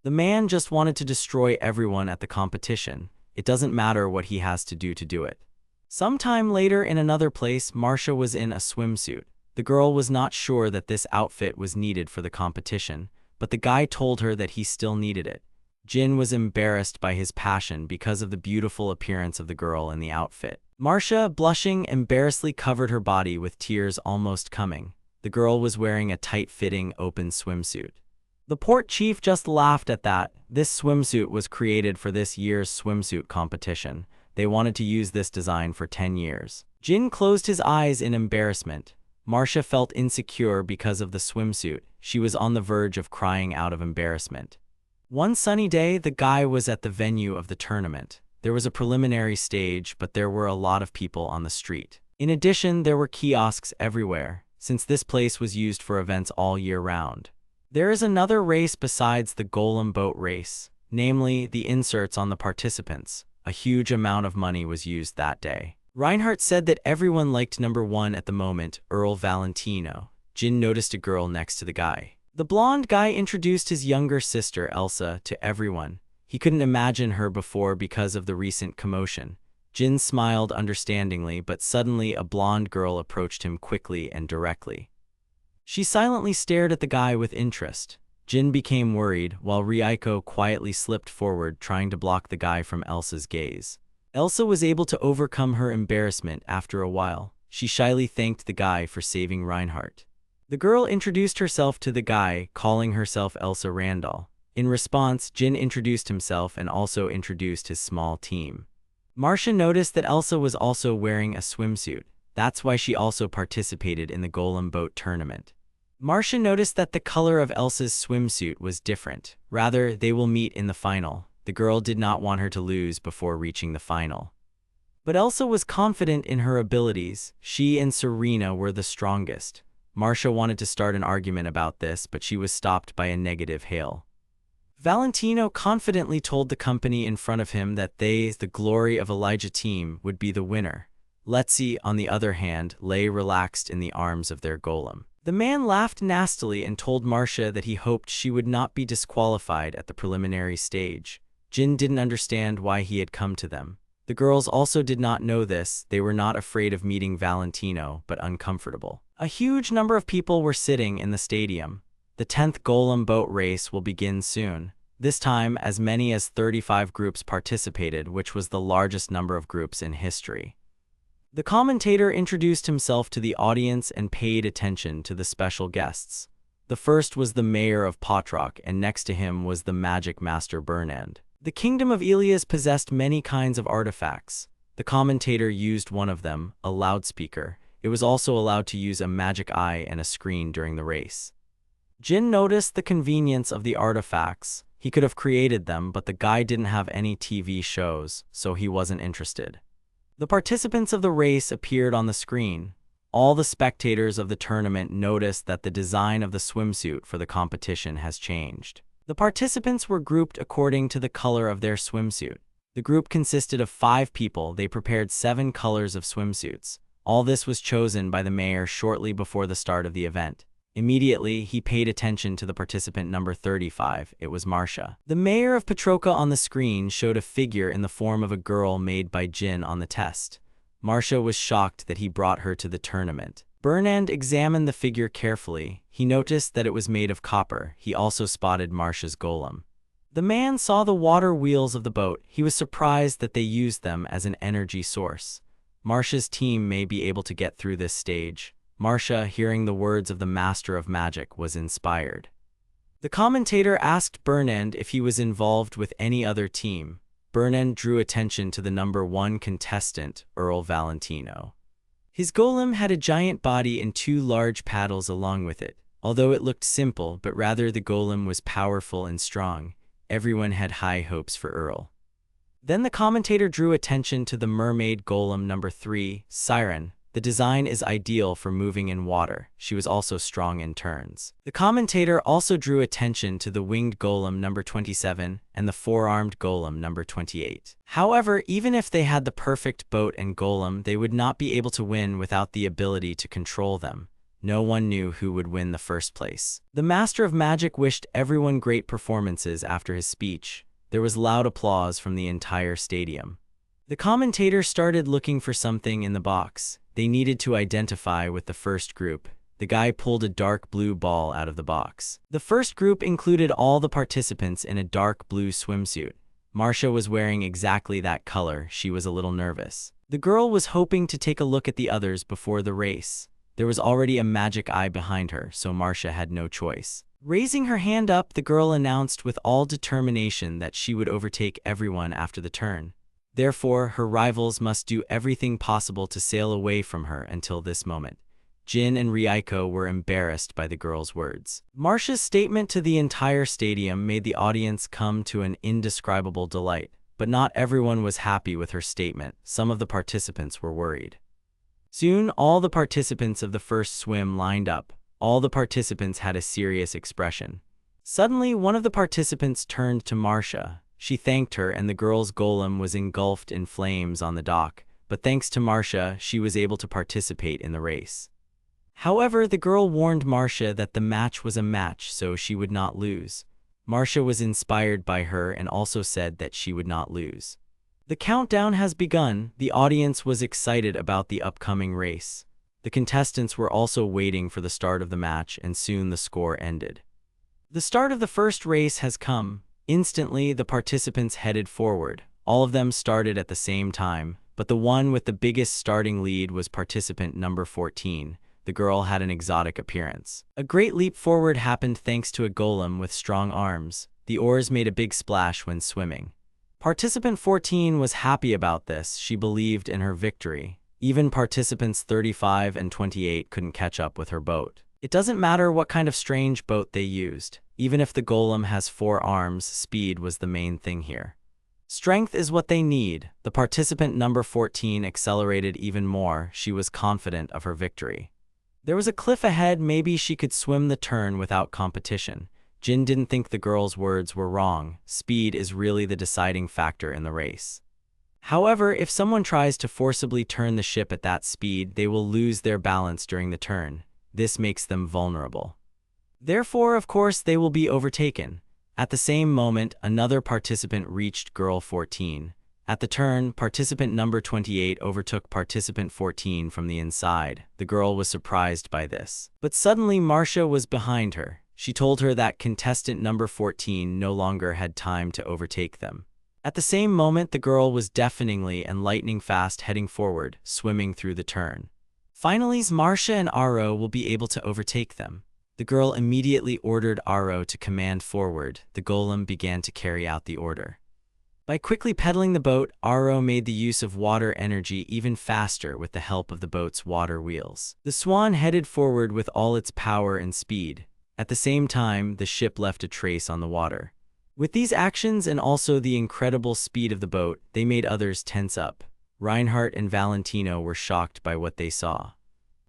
The man just wanted to destroy everyone at the competition. It doesn't matter what he has to do it. Sometime later in another place, Marcia was in a swimsuit. The girl was not sure that this outfit was needed for the competition, but the guy told her that he still needed it. Jin was embarrassed by his passion because of the beautiful appearance of the girl in the outfit. Marcia, blushing, embarrassedly covered her body with tears almost coming. The girl was wearing a tight-fitting, open swimsuit. The port chief just laughed at that. This swimsuit was created for this year's swimsuit competition. They wanted to use this design for 10 years. Jin closed his eyes in embarrassment. Marcia felt insecure because of the swimsuit. She was on the verge of crying out of embarrassment. One sunny day, the guy was at the venue of the tournament. There was a preliminary stage, but there were a lot of people on the street. In addition, there were kiosks everywhere, since this place was used for events all year round. There is another race besides the golem boat race, namely the inserts on the participants. A huge amount of money was used that day. Reinhardt said that everyone liked number 1 at the moment, Earl Valentino. Jin noticed a girl next to the guy. The blonde guy introduced his younger sister, Elsa, to everyone. He couldn't imagine her before because of the recent commotion. Jin smiled understandingly, but suddenly a blonde girl approached him quickly and directly. She silently stared at the guy with interest. Jin became worried, while Reiko quietly slipped forward, trying to block the guy from Elsa's gaze. Elsa was able to overcome her embarrassment after a while. She shyly thanked the guy for saving Reinhardt. The girl introduced herself to the guy, calling herself Elsa Randall. In response, Jin introduced himself and also introduced his small team. Marcia noticed that Elsa was also wearing a swimsuit. That's why she also participated in the golem boat tournament. Marcia noticed that the color of Elsa's swimsuit was different. Rather, they will meet in the final. The girl did not want her to lose before reaching the final. But Elsa was confident in her abilities. She and Serena were the strongest. Marcia wanted to start an argument about this, but she was stopped by a negative hail. Valentino confidently told the company in front of him that they, the glory of Elijah team, would be the winner. Letzi, on the other hand, lay relaxed in the arms of their golem. The man laughed nastily and told Marcia that he hoped she would not be disqualified at the preliminary stage. Jin didn't understand why he had come to them. The girls also did not know this. They were not afraid of meeting Valentino, but uncomfortable. A huge number of people were sitting in the stadium. The 10th golem boat race will begin soon. This time, as many as 35 groups participated, which was the largest number of groups in history. The commentator introduced himself to the audience and paid attention to the special guests. The first was the mayor of Potrock, and next to him was the magic master Burnand. The kingdom of Elias possessed many kinds of artifacts. The commentator used one of them, a loudspeaker. It was also allowed to use a magic eye and a screen during the race. Jin noticed the convenience of the artifacts. He could have created them, but the guy didn't have any TV shows, so he wasn't interested. The participants of the race appeared on the screen. all the spectators of the tournament noticed that the design of the swimsuit for the competition has changed. The participants were grouped according to the color of their swimsuit. The group consisted of 5 people. They prepared 7 colors of swimsuits. All this was chosen by the mayor shortly before the start of the event. Immediately, he paid attention to the participant number 35. It was Marcia. The mayor of Petroka on the screen showed a figure in the form of a girl made by Jin on the test. Marcia was shocked that he brought her to the tournament. Burnand examined the figure carefully. He noticed that it was made of copper. He also spotted Marcia's golem. The man saw the water wheels of the boat. He was surprised that they used them as an energy source. Marcia's team may be able to get through this stage. Marcia, hearing the words of the Master of Magic, was inspired. The commentator asked Burnand if he was involved with any other team. Burnand drew attention to the number 1 contestant, Earl Valentino. His golem had a giant body and 2 large paddles along with it. Although it looked simple, but rather the golem was powerful and strong. Everyone had high hopes for Earl. Then the commentator drew attention to the mermaid golem number 3, Siren. The design is ideal for moving in water. She was also strong in turns. The commentator also drew attention to the winged golem number 27 and the 4-armed golem number 28. However, even if they had the perfect boat and golem, they would not be able to win without the ability to control them. No one knew who would win the first place. The Master of Magic wished everyone great performances after his speech. There was loud applause from the entire stadium. The commentator started looking for something in the box. They needed to identify with the first group. The guy pulled a dark blue ball out of the box. The first group included all the participants in a dark blue swimsuit. Marcia was wearing exactly that color. She was a little nervous. The girl was hoping to take a look at the others before the race. There was already a magic eye behind her, so Marcia had no choice. Raising her hand up, the girl announced with all determination that she would overtake everyone after the turn. Therefore, her rivals must do everything possible to sail away from her until this moment. Jin and Ryuko were embarrassed by the girl's words. Marcia's statement to the entire stadium made the audience come to an indescribable delight, but not everyone was happy with her statement. Some of the participants were worried. Soon, all the participants of the first swim lined up. All the participants had a serious expression. Suddenly, one of the participants turned to Marcia. She thanked her, and the girl's golem was engulfed in flames on the dock, but thanks to Marcia, she was able to participate in the race. However, the girl warned Marcia that the match was a match, so she would not lose. Marcia was inspired by her and also said that she would not lose. The countdown has begun. The audience was excited about the upcoming race. The contestants were also waiting for the start of the match, and soon the score ended. The start of the first race has come. Instantly, the participants headed forward. All of them started at the same time, but the one with the biggest starting lead was participant number 14. The girl had an exotic appearance. A great leap forward happened thanks to a golem with strong arms. The oars made a big splash when swimming. Participant 14 was happy about this. She believed in her victory. Even participants 35 and 28 couldn't catch up with her boat. It doesn't matter what kind of strange boat they used. Even if the golem has 4 arms, speed was the main thing here. Strength is what they need. The participant number 14 accelerated even more. She was confident of her victory. There was a cliff ahead. Maybe she could swim the turn without competition. Jin didn't think the girl's words were wrong. Speed is really the deciding factor in the race. However, if someone tries to forcibly turn the ship at that speed, they will lose their balance during the turn. This makes them vulnerable. Therefore, of course, they will be overtaken. At the same moment, another participant reached girl 14. At the turn, participant number 28 overtook participant 14 from the inside. The girl was surprised by this. But suddenly, Marcia was behind her. She told her that contestant number 14 no longer had time to overtake them. At the same moment, the girl was deafeningly and lightning fast heading forward, swimming through the turn. Finally, Marcia and Aro will be able to overtake them. The girl immediately ordered Aro to command forward. The golem began to carry out the order. By quickly pedaling the boat, Aro made the use of water energy even faster with the help of the boat's water wheels. The swan headed forward with all its power and speed. At the same time, the ship left a trace on the water. With these actions and also the incredible speed of the boat, they made others tense up. Reinhardt and Valentino were shocked by what they saw.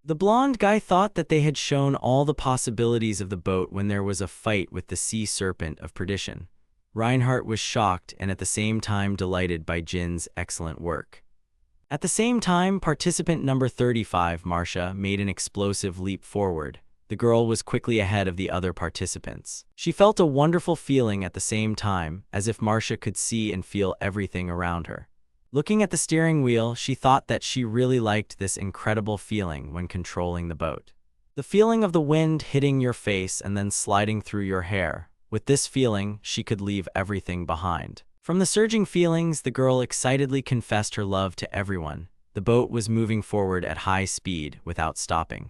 The blonde guy thought that they had shown all the possibilities of the boat when there was a fight with the sea serpent of perdition. Reinhardt was shocked and at the same time delighted by Jin's excellent work. At the same time, participant number 35, Marcia, made an explosive leap forward. The girl was quickly ahead of the other participants. She felt a wonderful feeling at the same time, as if Marcia could see and feel everything around her. Looking at the steering wheel, she thought that she really liked this incredible feeling when controlling the boat. The feeling of the wind hitting your face and then sliding through your hair. With this feeling, she could leave everything behind. From the surging feelings, the girl excitedly confessed her love to everyone. The boat was moving forward at high speed without stopping.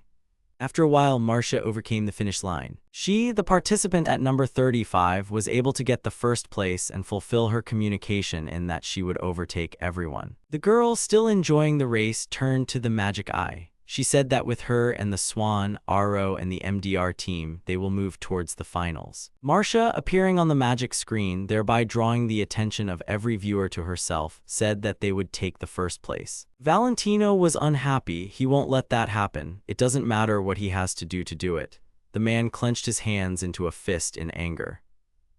After a while, Marcia overcame the finish line. She, the participant at number 35, was able to get the first place and fulfill her communication in that she would overtake everyone. The girl, still enjoying the race, turned to the Magic Eye. She said that with her and the Swan, Aro, and the MDR team, they will move towards the finals. Marcia, appearing on the magic screen, thereby drawing the attention of every viewer to herself, said that they would take the first place. Valentino was unhappy. He won't let that happen. It doesn't matter what he has to do it. The man clenched his hands into a fist in anger.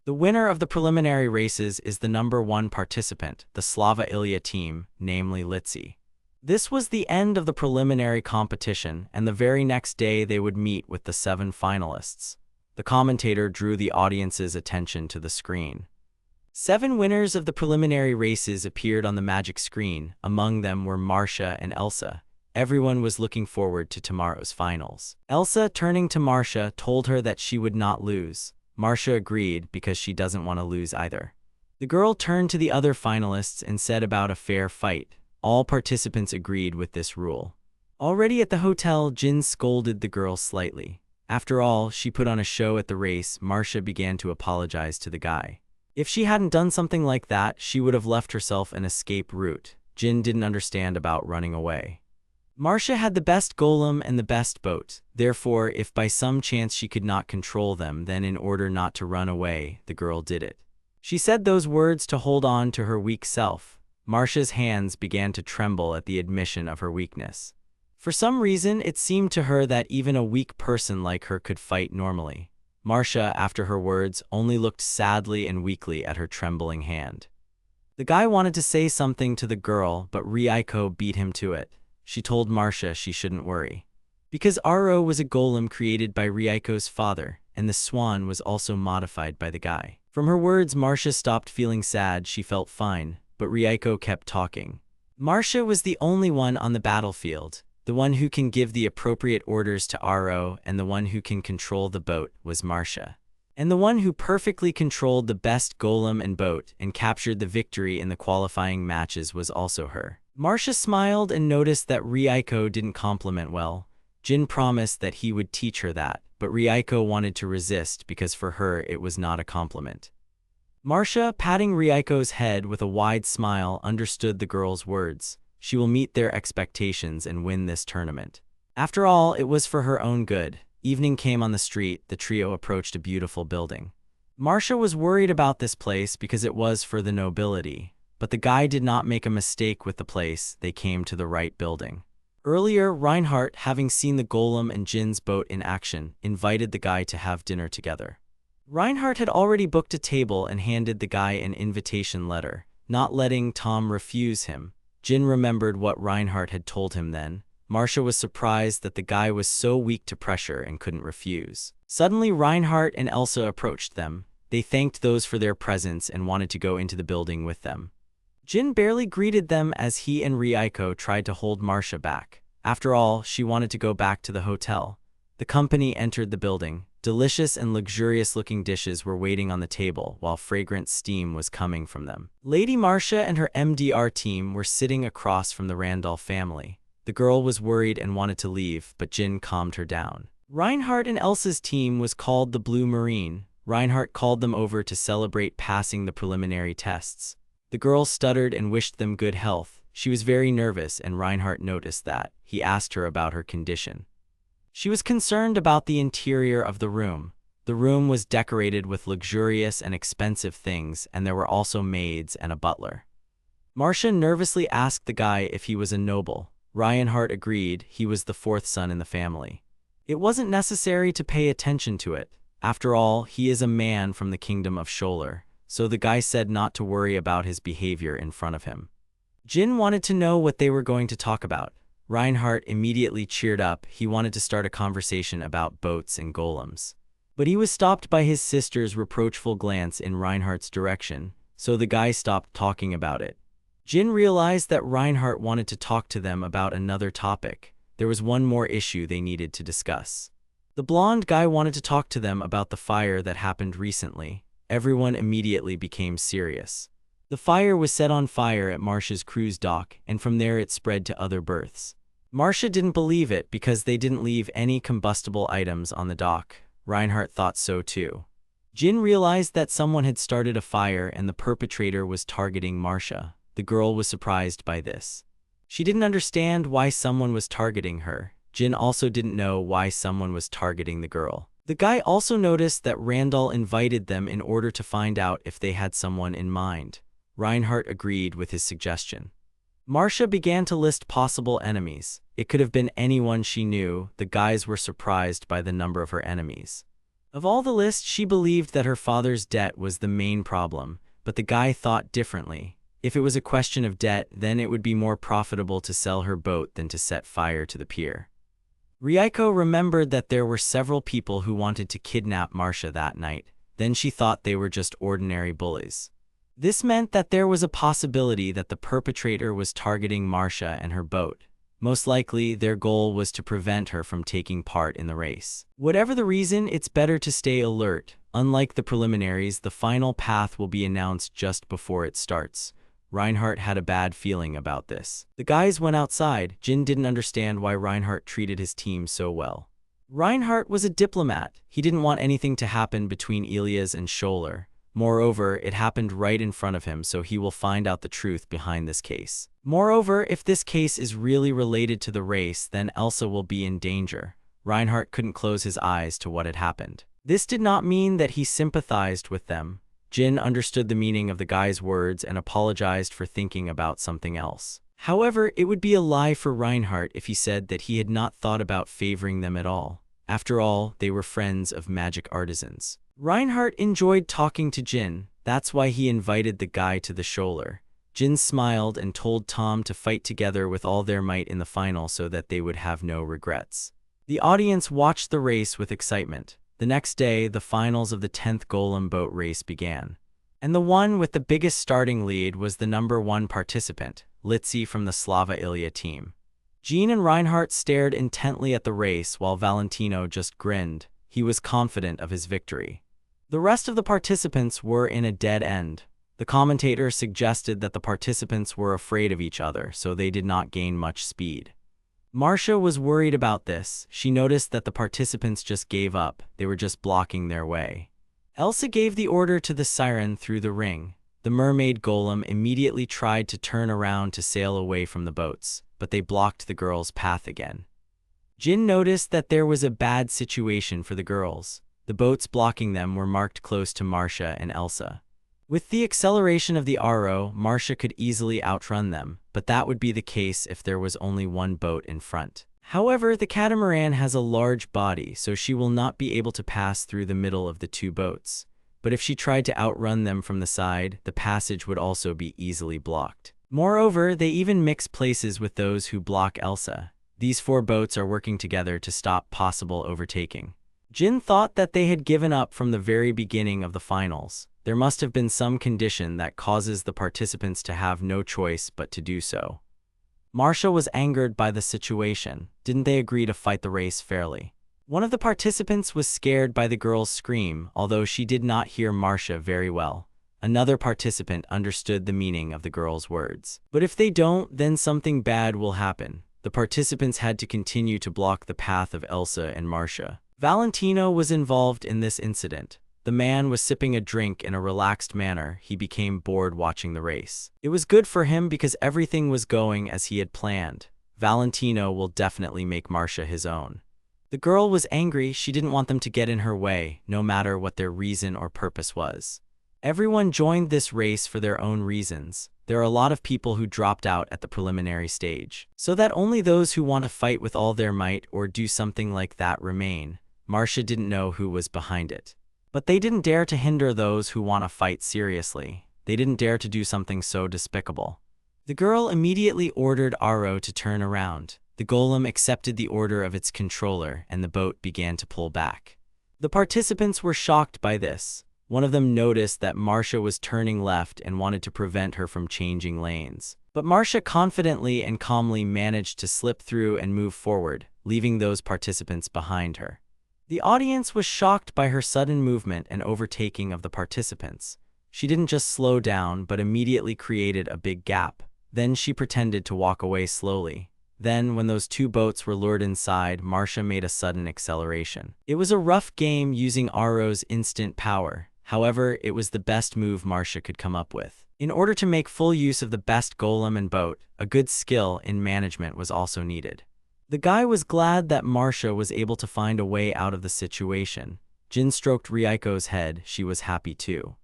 The winner of the preliminary races is the number 1 participant, the Slava Ilya team, namely Litzy. This was the end of the preliminary competition, and the very next day they would meet with the 7 finalists. The commentator drew the audience's attention to the screen. 7 winners of the preliminary races appeared on the magic screen. Among them were Marcia and Elsa. Everyone was looking forward to tomorrow's finals. Elsa, turning to Marcia, told her that she would not lose. Marcia agreed because she doesn't want to lose either. The girl turned to the other finalists and said about a fair fight. All participants agreed with this rule. Already at the hotel, Jin scolded the girl slightly. After all, she put on a show at the race. Marcia began to apologize to the guy. If she hadn't done something like that, she would have left herself an escape route. Jin didn't understand about running away. Marcia had the best golem and the best boat. Therefore, if by some chance she could not control them, then in order not to run away, the girl did it. She said those words to hold on to her weak self. Marcia's hands began to tremble at the admission of her weakness. For some reason, it seemed to her that even a weak person like her could fight normally. Marcia, after her words, only looked sadly and weakly at her trembling hand. The guy wanted to say something to the girl, but Reiko beat him to it. She told Marcia she shouldn't worry. Because Aro was a golem created by Reiko's father, and the swan was also modified by the guy. From her words, Marcia stopped feeling sad. She felt fine. But Reiko kept talking. Marcia was the only one on the battlefield. The one who can give the appropriate orders to Aro and the one who can control the boat was Marcia. And the one who perfectly controlled the best golem and boat and captured the victory in the qualifying matches was also her. Marcia smiled and noticed that Reiko didn't compliment well. Jin promised that he would teach her that, but Reiko wanted to resist because for her it was not a compliment. Marcia, patting Reiko's head with a wide smile, understood the girl's words. She will meet their expectations and win this tournament. After all, it was for her own good. Evening came on the street. The trio approached a beautiful building. Marcia was worried about this place because it was for the nobility. But the guy did not make a mistake with the place. They came to the right building. Earlier, Reinhardt, having seen the golem and Jin's boat in action, invited the guy to have dinner together. Reinhardt had already booked a table and handed the guy an invitation letter, not letting Tom refuse him. Jin remembered what Reinhardt had told him then. Marcia was surprised that the guy was so weak to pressure and couldn't refuse. Suddenly, Reinhardt and Elsa approached them. They thanked those for their presence and wanted to go into the building with them. Jin barely greeted them as he and Reiko tried to hold Marcia back. After all, she wanted to go back to the hotel. The company entered the building. Delicious and luxurious-looking dishes were waiting on the table, while fragrant steam was coming from them. Lady Marcia and her MDR team were sitting across from the Randolph family. The girl was worried and wanted to leave, but Jin calmed her down. Reinhardt and Elsa's team was called the Blue Marine. Reinhardt called them over to celebrate passing the preliminary tests. The girl stuttered and wished them good health. She was very nervous, and Reinhardt noticed that. He asked her about her condition. She was concerned about the interior of the room. The room was decorated with luxurious and expensive things, and there were also maids and a butler. Marcia nervously asked the guy if he was a noble. Reinhardt agreed. He was the fourth son in the family. It wasn't necessary to pay attention to it. After all, he is a man from the kingdom of Shounen, so the guy said not to worry about his behavior in front of him. Jin wanted to know what they were going to talk about. Reinhardt immediately cheered up. He wanted to start a conversation about boats and golems. But he was stopped by his sister's reproachful glance in Reinhardt's direction, so the guy stopped talking about it. Jin realized that Reinhardt wanted to talk to them about another topic. There was one more issue they needed to discuss. The blonde guy wanted to talk to them about the fire that happened recently. Everyone immediately became serious. The fire was set on fire at Marcia's cruise dock, and from there it spread to other berths. Marcia didn't believe it because they didn't leave any combustible items on the dock. Reinhardt thought so too. Jin realized that someone had started a fire and the perpetrator was targeting Marcia. The girl was surprised by this. She didn't understand why someone was targeting her. Jin also didn't know why someone was targeting the girl. The guy also noticed that Randall invited them in order to find out if they had someone in mind. Reinhardt agreed with his suggestion. Marcia began to list possible enemies. It could have been anyone she knew. The guys were surprised by the number of her enemies. Of all the list, she believed that her father's debt was the main problem, but the guy thought differently. If it was a question of debt, then it would be more profitable to sell her boat than to set fire to the pier. Ryuko remembered that there were several people who wanted to kidnap Marcia that night. Then she thought they were just ordinary bullies. This meant that there was a possibility that the perpetrator was targeting Marcia and her boat. Most likely, their goal was to prevent her from taking part in the race. Whatever the reason, it's better to stay alert. Unlike the preliminaries, the final path will be announced just before it starts. Reinhardt had a bad feeling about this. The guys went outside. Jin didn't understand why Reinhardt treated his team so well. Reinhardt was a diplomat. He didn't want anything to happen between Elias and Shounen. Moreover, it happened right in front of him, so he will find out the truth behind this case. Moreover, if this case is really related to the race, then Elsa will be in danger. Reinhardt couldn't close his eyes to what had happened. This did not mean that he sympathized with them. Jin understood the meaning of the guy's words and apologized for thinking about something else. However, it would be a lie for Reinhardt if he said that he had not thought about favoring them at all. After all, they were friends of magic artisans. Reinhardt enjoyed talking to Jin. That's why he invited the guy to the Shounen. Jin smiled and told Tom to fight together with all their might in the final so that they would have no regrets. The audience watched the race with excitement. The next day, the finals of the 10th Golem boat race began. And the one with the biggest starting lead was the number 1 participant, Litzy from the Slava Ilya team. Jean and Reinhardt stared intently at the race while Valentino just grinned. He was confident of his victory. The rest of the participants were in a dead end. The commentator suggested that the participants were afraid of each other, so they did not gain much speed. Marcia was worried about this. She noticed that the participants just gave up. They were just blocking their way. Elsa gave the order to the siren through the ring. The mermaid golem immediately tried to turn around to sail away from the boats, but they blocked the girls' path again. Jin noticed that there was a bad situation for the girls. The boats blocking them were marked close to Marcia and Elsa. With the acceleration of the RO, Marcia could easily outrun them, but that would be the case if there was only one boat in front. However, the catamaran has a large body, so she will not be able to pass through the middle of the two boats. But if she tried to outrun them from the side, the passage would also be easily blocked. Moreover, they even mix places with those who block Elsa. These 4 boats are working together to stop possible overtaking. Jin thought that they had given up from the very beginning of the finals. There must have been some condition that causes the participants to have no choice but to do so. Marcia was angered by the situation. Didn't they agree to fight the race fairly? One of the participants was scared by the girl's scream, although she did not hear Marcia very well. Another participant understood the meaning of the girl's words. But if they don't, then something bad will happen. The participants had to continue to block the path of Elsa and Marcia. Valentino was involved in this incident. The man was sipping a drink in a relaxed manner. He became bored watching the race. It was good for him because everything was going as he had planned. Valentino will definitely make Marcia his own. The girl was angry. She didn't want them to get in her way, no matter what their reason or purpose was. Everyone joined this race for their own reasons. There are a lot of people who dropped out at the preliminary stage, so that only those who want to fight with all their might or do something like that remain. Marcia didn't know who was behind it. But they didn't dare to hinder those who want to fight seriously. They didn't dare to do something so despicable. The girl immediately ordered Aro to turn around. The golem accepted the order of its controller, and the boat began to pull back. The participants were shocked by this. One of them noticed that Marcia was turning left and wanted to prevent her from changing lanes. But Marcia confidently and calmly managed to slip through and move forward, leaving those participants behind her. The audience was shocked by her sudden movement and overtaking of the participants. She didn't just slow down, but immediately created a big gap. Then she pretended to walk away slowly. Then, when those two boats were lured inside, Marcia made a sudden acceleration. It was a rough game using Aro's instant power. However, it was the best move Marcia could come up with. In order to make full use of the best golem and boat, a good skill in management was also needed. The guy was glad that Marcia was able to find a way out of the situation. Jin stroked Reiko's head. She was happy too.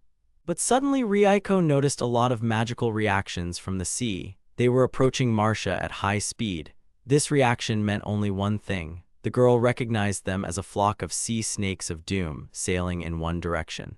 But suddenly Reiko noticed a lot of magical reactions from the sea. They were approaching Marcia at high speed. This reaction meant only one thing. The girl recognized them as a flock of sea snakes of doom, sailing in one direction.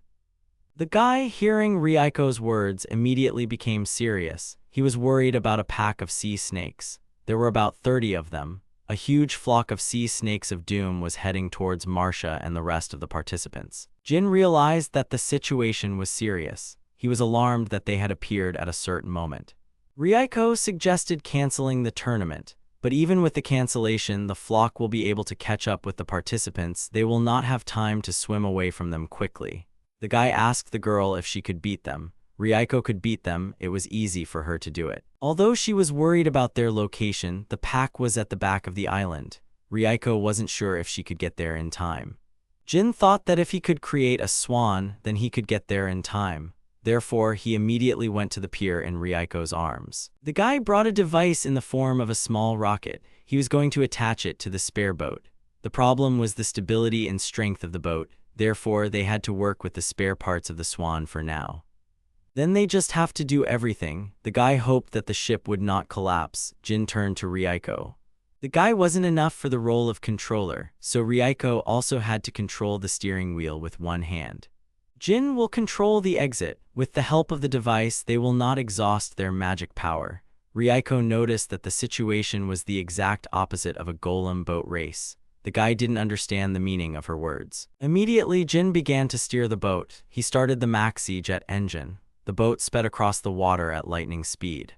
The guy, hearing Reiko's words, immediately became serious. He was worried about a pack of sea snakes. There were about 30 of them. A huge flock of sea snakes of doom was heading towards Marcia and the rest of the participants. Jin realized that the situation was serious. He was alarmed that they had appeared at a certain moment. Reiko suggested canceling the tournament, but even with the cancellation, the flock will be able to catch up with the participants. They will not have time to swim away from them quickly. The guy asked the girl if she could beat them. Reiko could beat them. It was easy for her to do it. Although she was worried about their location, the pack was at the back of the island. Reiko wasn't sure if she could get there in time. Jin thought that if he could create a swan, then he could get there in time. Therefore, he immediately went to the pier in Reiko's arms. The guy brought a device in the form of a small rocket. He was going to attach it to the spare boat. The problem was the stability and strength of the boat. Therefore, they had to work with the spare parts of the swan for now. Then they just have to do everything. The guy hoped that the ship would not collapse. Jin turned to Reiko. The guy wasn't enough for the role of controller, so Reiko also had to control the steering wheel with one hand. Jin will control the exit. With the help of the device, they will not exhaust their magic power. Reiko noticed that the situation was the exact opposite of a golem boat race. The guy didn't understand the meaning of her words. Immediately, Jin began to steer the boat. He started the maxi jet engine. The boat sped across the water at lightning speed.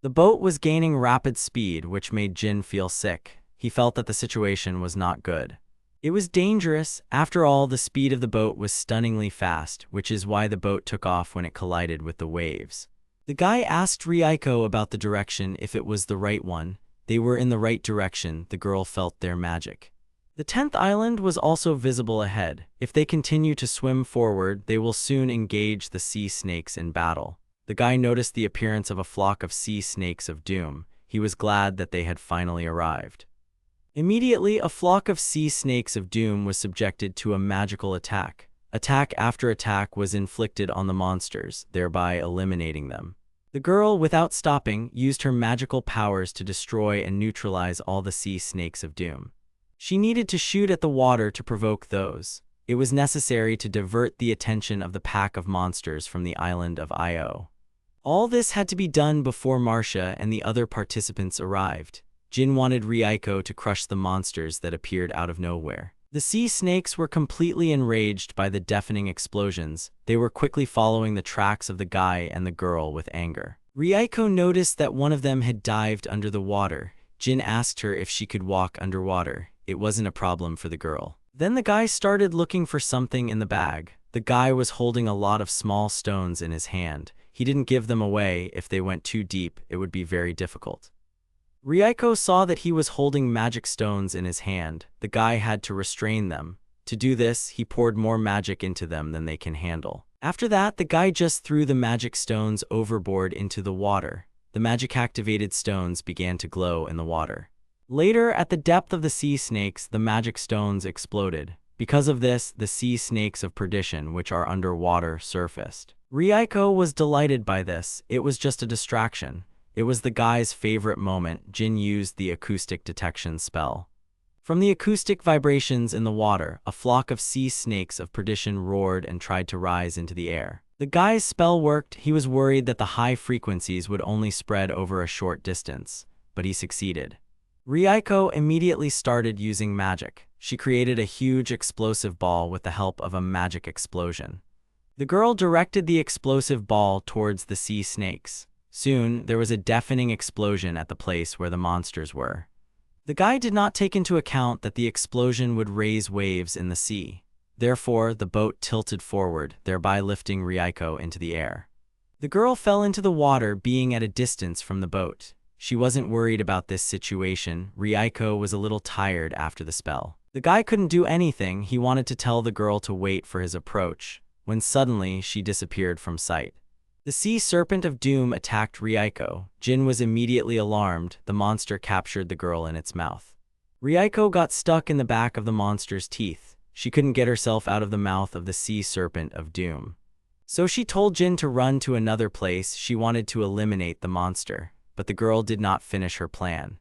The boat was gaining rapid speed, which made Jin feel sick. He felt that the situation was not good. It was dangerous. After all, the speed of the boat was stunningly fast, which is why the boat took off when it collided with the waves. The guy asked Reiko about the direction, if it was the right one. They were in the right direction. The girl felt their magic. The 10th island was also visible ahead. If they continue to swim forward, they will soon engage the sea snakes in battle. The guy noticed the appearance of a flock of sea snakes of doom. He was glad that they had finally arrived. Immediately, a flock of sea snakes of doom was subjected to a magical attack. Attack after attack was inflicted on the monsters, thereby eliminating them. The girl, without stopping, used her magical powers to destroy and neutralize all the sea snakes of doom. She needed to shoot at the water to provoke those. It was necessary to divert the attention of the pack of monsters from the island of Io. All this had to be done before Marcia and the other participants arrived. Jin wanted Reiko to crush the monsters that appeared out of nowhere. The sea snakes were completely enraged by the deafening explosions. They were quickly following the tracks of the guy and the girl with anger. Reiko noticed that one of them had dived under the water. Jin asked her if she could walk underwater. It wasn't a problem for the girl. Then the guy started looking for something in the bag. The guy was holding a lot of small stones in his hand. He didn't give them away. If they went too deep, it would be very difficult. Reiko saw that he was holding magic stones in his hand. The guy had to restrain them. To do this, he poured more magic into them than they can handle. After that, the guy just threw the magic stones overboard into the water. The magic-activated stones began to glow in the water. Later, at the depth of the sea snakes, the magic stones exploded. Because of this, the sea snakes of perdition, which are underwater, surfaced. Ryuko was delighted by this. It was just a distraction. It was the guy's favorite moment. Jin used the acoustic detection spell. From the acoustic vibrations in the water, a flock of sea snakes of perdition roared and tried to rise into the air. The guy's spell worked. He was worried that the high frequencies would only spread over a short distance, but he succeeded. Ryuko immediately started using magic. She created a huge explosive ball with the help of a magic explosion. The girl directed the explosive ball towards the sea snakes. Soon, there was a deafening explosion at the place where the monsters were. The guy did not take into account that the explosion would raise waves in the sea. Therefore, the boat tilted forward, thereby lifting Ryuko into the air. The girl fell into the water, being at a distance from the boat. She wasn't worried about this situation. Ryuko was a little tired after the spell. The guy couldn't do anything. He wanted to tell the girl to wait for his approach, when suddenly she disappeared from sight. The sea serpent of doom attacked Ryuko. Jin was immediately alarmed. The monster captured the girl in its mouth. Ryuko got stuck in the back of the monster's teeth. She couldn't get herself out of the mouth of the sea serpent of doom. So she told Jin to run to another place. She wanted to eliminate the monster, but the girl did not finish her plan.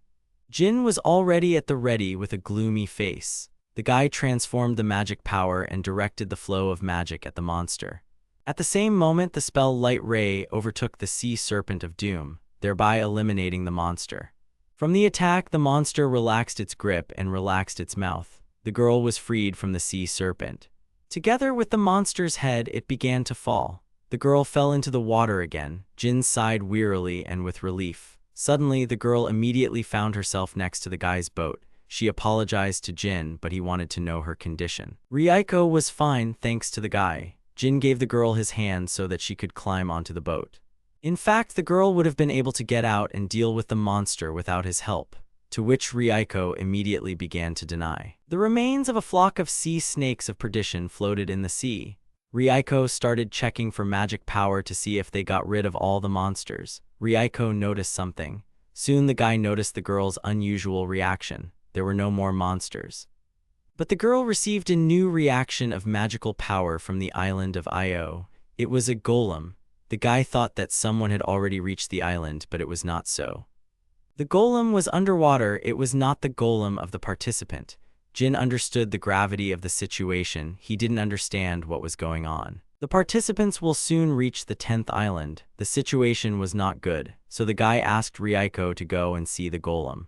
Jin was already at the ready with a gloomy face. The guy transformed the magic power and directed the flow of magic at the monster. At the same moment, the spell Light Ray overtook the sea serpent of doom, thereby eliminating the monster. From the attack, the monster relaxed its grip and relaxed its mouth. The girl was freed from the sea serpent. Together with the monster's head, it began to fall. The girl fell into the water again. Jin sighed wearily and with relief. Suddenly, the girl immediately found herself next to the guy's boat. She apologized to Jin, but he wanted to know her condition. Ryuko was fine thanks to the guy. Jin gave the girl his hand so that she could climb onto the boat. In fact, the girl would have been able to get out and deal with the monster without his help, to which Ryuko immediately began to deny. The remains of a flock of sea snakes of perdition floated in the sea. Ryuko started checking for magic power to see if they got rid of all the monsters. Ryuko noticed something. Soon the guy noticed the girl's unusual reaction. There were no more monsters. But the girl received a new reaction of magical power from the island of Io. It was a golem. The guy thought that someone had already reached the island, but it was not so. The golem was underwater. It was not the golem of the participant. Jin understood the gravity of the situation. He didn't understand what was going on. The participants will soon reach the 10th island. The situation was not good, so the guy asked Ryuko to go and see the golem.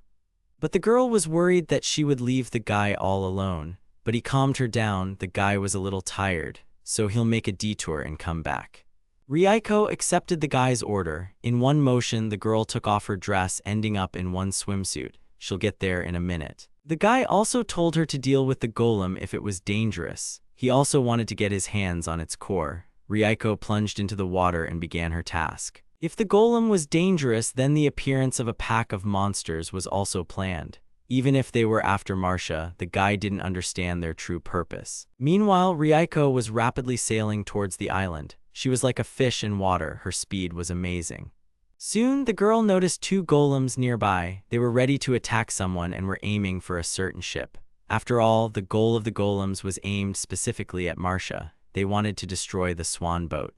But the girl was worried that she would leave the guy all alone. But he calmed her down. The guy was a little tired, so he'll make a detour and come back. Ryuko accepted the guy's order. In one motion, the girl took off her dress, ending up in one swimsuit. She'll get there in a minute. The guy also told her to deal with the golem if it was dangerous. He also wanted to get his hands on its core. Ryuko plunged into the water and began her task. If the golem was dangerous, then the appearance of a pack of monsters was also planned. Even if they were after Marcia, the guy didn't understand their true purpose. Meanwhile, Ryuko was rapidly sailing towards the island. She was like a fish in water. Her speed was amazing. Soon, the girl noticed two golems nearby. They were ready to attack someone and were aiming for a certain ship. After all, the goal of the golems was aimed specifically at Marcia. They wanted to destroy the swan boat.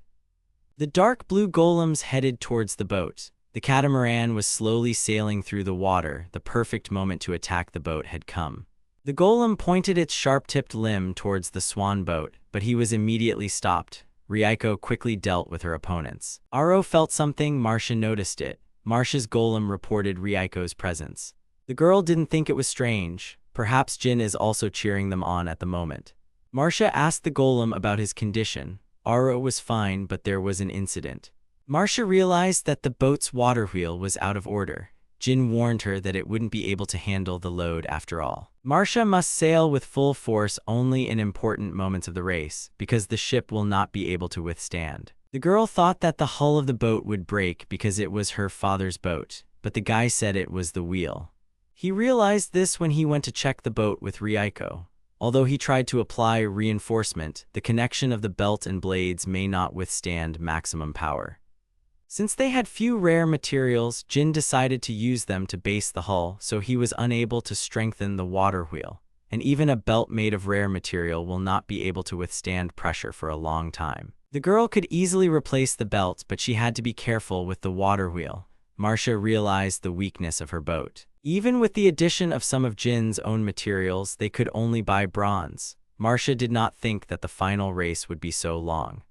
The dark blue golems headed towards the boat. The catamaran was slowly sailing through the water. The perfect moment to attack the boat had come. The golem pointed its sharp-tipped limb towards the swan boat, but he was immediately stopped. Ryuko quickly dealt with her opponents. Aro felt something. Marcia noticed it. Marcia's golem reported Ryuko's presence. The girl didn't think it was strange. Perhaps Jin is also cheering them on at the moment. Marcia asked the golem about his condition. Aro was fine, but there was an incident. Marcia realized that the boat's water wheel was out of order. Jin warned her that it wouldn't be able to handle the load after all. Marcia must sail with full force only in important moments of the race, because the ship will not be able to withstand. The girl thought that the hull of the boat would break because it was her father's boat, but the guy said it was the wheel. He realized this when he went to check the boat with Ryuko. Although he tried to apply reinforcement, the connection of the belt and blades may not withstand maximum power. Since they had few rare materials, Jin decided to use them to base the hull, so he was unable to strengthen the water wheel. And even a belt made of rare material will not be able to withstand pressure for a long time. The girl could easily replace the belt, but she had to be careful with the water wheel. Marcia realized the weakness of her boat. Even with the addition of some of Jin's own materials, they could only buy bronze. Marcia did not think that the final race would be so long.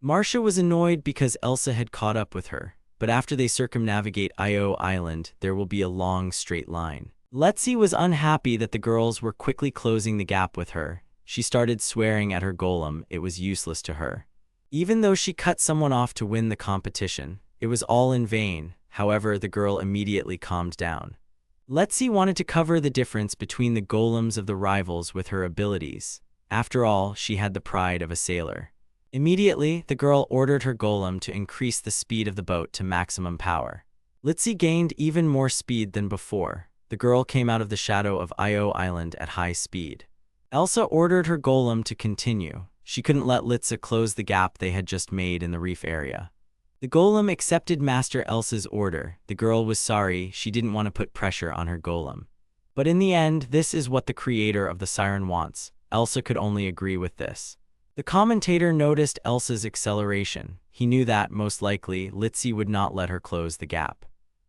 Marcia was annoyed because Elsa had caught up with her, but after they circumnavigate Io Island, there will be a long straight line. Letzi was unhappy that the girls were quickly closing the gap with her. She started swearing at her golem it was useless to her. Even though she cut someone off to win the competition, it was all in vain. However, the girl immediately calmed down. Letzi wanted to cover the difference between the golems of the rivals with her abilities. After all, she had the pride of a sailor. Immediately, the girl ordered her golem to increase the speed of the boat to maximum power. Letzi gained even more speed than before. The girl came out of the shadow of Io Island at high speed. Elsa ordered her golem to continue. She couldn't let Litza close the gap they had just made in the reef area. The golem accepted Master Elsa's order. The girl was sorry, she didn't want to put pressure on her golem. But in the end, this is what the creator of the siren wants. Elsa could only agree with this. The commentator noticed Elsa's acceleration. He knew that, most likely, Litzi would not let her close the gap.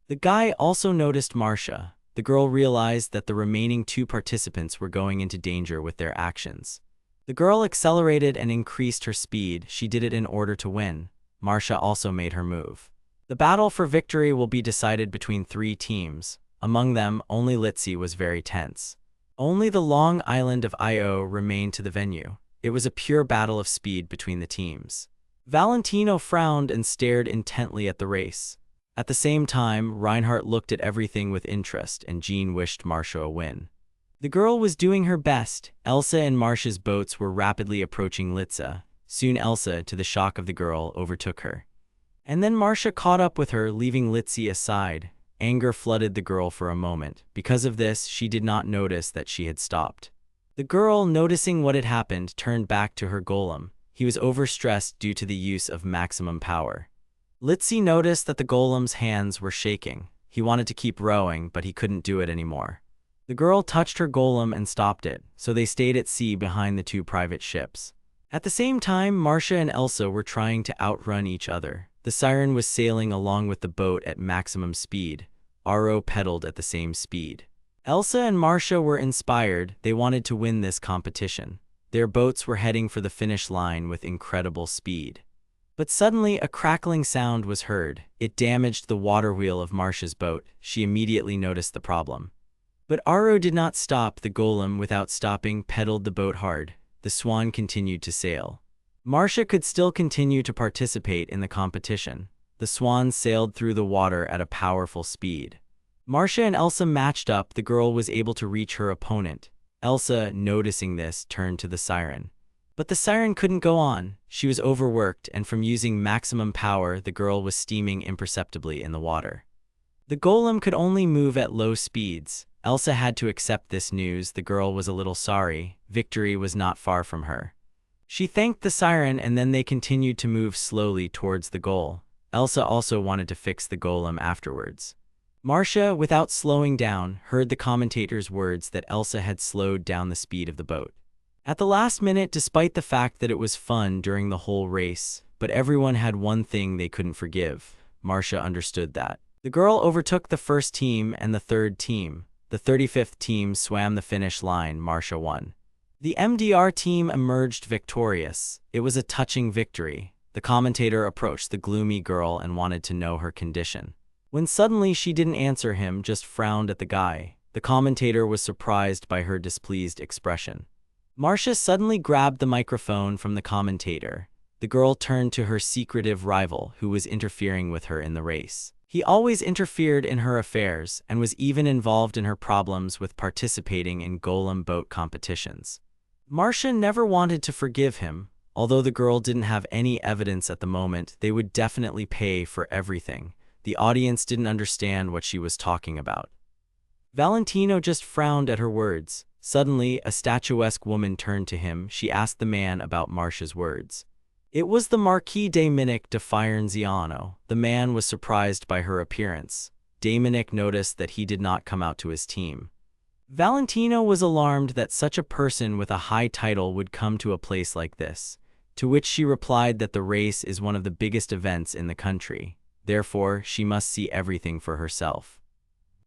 The guy also noticed Marcia. The girl realized that the remaining two participants were going into danger with their actions. The girl accelerated and increased her speed. She did it in order to win. Marcia also made her move. The battle for victory will be decided between 3 teams. Among them, only Litzi was very tense. Only the long island of Io remained to the venue. It was a pure battle of speed between the teams. Valentino frowned and stared intently at the race. At the same time, Reinhardt looked at everything with interest, and Jean wished Marcia a win. The girl was doing her best. Elsa and Marcia's boats were rapidly approaching Litza. Soon Elsa, to the shock of the girl, overtook her. And then Marcia caught up with her, leaving Litzi aside. Anger flooded the girl for a moment. Because of this, she did not notice that she had stopped. The girl, noticing what had happened, turned back to her golem. He was overstressed due to the use of maximum power. Litzi noticed that the golem's hands were shaking. He wanted to keep rowing, but he couldn't do it anymore. The girl touched her golem and stopped it, so they stayed at sea behind the 2 private ships. At the same time, Marcia and Elsa were trying to outrun each other. The siren was sailing along with the boat at maximum speed. Aro pedaled at the same speed. Elsa and Marcia were inspired. They wanted to win this competition. Their boats were heading for the finish line with incredible speed. But suddenly, a crackling sound was heard. It damaged the water wheel of Marcia's boat. She immediately noticed the problem. But Aro did not stop. The golem, without stopping, pedaled the boat hard. The swan continued to sail. Marcia could still continue to participate in the competition. The swan sailed through the water at a powerful speed. Marcia and Elsa matched up. The girl was able to reach her opponent. Elsa, noticing this, turned to the siren. But the siren couldn't go on. She was overworked, and from using maximum power, the girl was steaming imperceptibly in the water. The golem could only move at low speeds. Elsa had to accept this news. The girl was a little sorry. Victory was not far from her. She thanked the siren, and then they continued to move slowly towards the goal. Elsa also wanted to fix the golem afterwards. Marcia, without slowing down, heard the commentator's words that Elsa had slowed down the speed of the boat. At the last minute, despite the fact that it was fun during the whole race, but everyone had one thing they couldn't forgive. Marcia understood that. The girl overtook the first team and the third team. The 35th team swam the finish line. Marcia won. The MDR team emerged victorious. It was a touching victory. The commentator approached the gloomy girl and wanted to know her condition. When suddenly she didn't answer him, just frowned at the guy. The commentator was surprised by her displeased expression. Marcia suddenly grabbed the microphone from the commentator. The girl turned to her secretive rival, who was interfering with her in the race. He always interfered in her affairs and was even involved in her problems with participating in golem boat competitions. Marcia never wanted to forgive him. Although the girl didn't have any evidence at the moment, they would definitely pay for everything. The audience didn't understand what she was talking about. Valentino just frowned at her words. Suddenly, a statuesque woman turned to him. She asked the man about Marcia's words. It was the Marquis Dominic de Firenziano. The man was surprised by her appearance. Dominic noticed that he did not come out to his team. Valentino was alarmed that such a person with a high title would come to a place like this. to which she replied that the race is one of the biggest events in the country. Therefore, she must see everything for herself.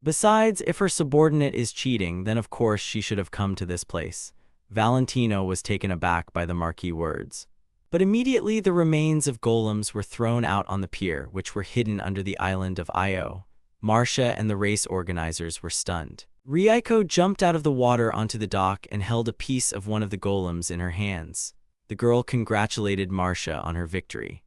Besides, if her subordinate is cheating, then of course she should have come to this place. Valentino was taken aback by the Marquis' words. But immediately the remains of golems were thrown out on the pier, which were hidden under the island of Io. Marcia and the race organizers were stunned. Reiko jumped out of the water onto the dock and held a piece of one of the golems in her hands. The girl congratulated Marcia on her victory.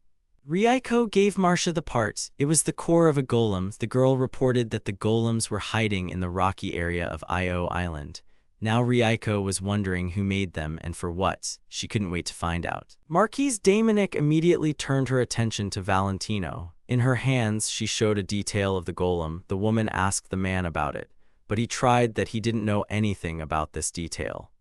Reiko gave Marcia the parts. It was the core of a golem. The girl reported that the golems were hiding in the rocky area of Io Island. Now Reiko was wondering who made them and for what. She couldn't wait to find out. Marquise Daemonic immediately turned her attention to Valentino. In her hands, she showed a detail of the golem. The woman asked the man about it, but he tried that he didn't know anything about this detail.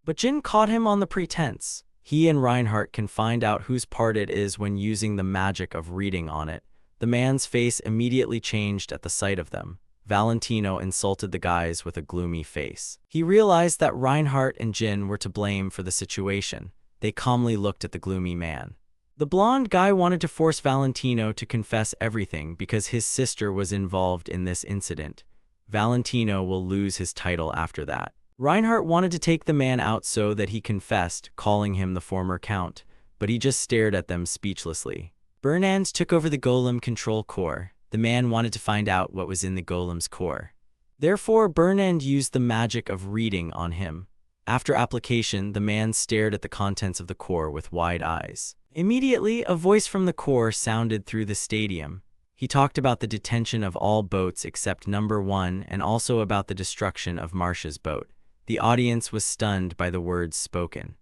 But Jin caught him on the pretense. He and Reinhardt can find out whose part it is when using the magic of reading on it. The man's face immediately changed at the sight of them. Valentino insulted the guys with a gloomy face. He realized that Reinhardt and Jin were to blame for the situation. They calmly looked at the gloomy man. The blonde guy wanted to force Valentino to confess everything because his sister was involved in this incident. Valentino will lose his title after that. Reinhardt wanted to take the man out so that he confessed, calling him the former count, but he just stared at them speechlessly. Bernand took over the golem control core. The man wanted to find out what was in the golem's core. Therefore, Bernand used the magic of reading on him. After application, the man stared at the contents of the core with wide eyes. Immediately, a voice from the core sounded through the stadium. He talked about the detention of all boats except number 1 and also about the destruction of Marcia's boat. The audience was stunned by the words spoken.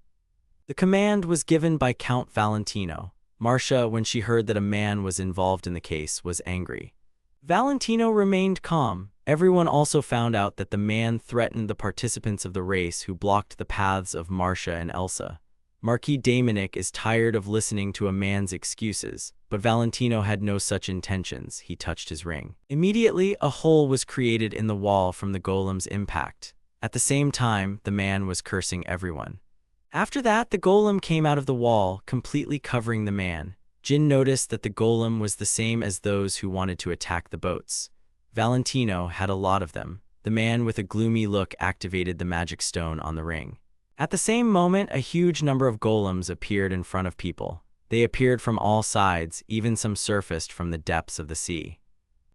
The command was given by Count Valentino. Marcia, when she heard that a man was involved in the case, was angry. Valentino remained calm. Everyone also found out that the man threatened the participants of the race who blocked the paths of Marcia and Elsa. Marquis Daemonic is tired of listening to a man's excuses, but Valentino had no such intentions. He touched his ring. Immediately, a hole was created in the wall from the golem's impact. At the same time, the man was cursing everyone. After that, the golem came out of the wall, completely covering the man. Jin noticed that the golem was the same as those who wanted to attack the boats. Valentino had a lot of them. The man with a gloomy look activated the magic stone on the ring. At the same moment, a huge number of golems appeared in front of people. They appeared from all sides, even some surfaced from the depths of the sea.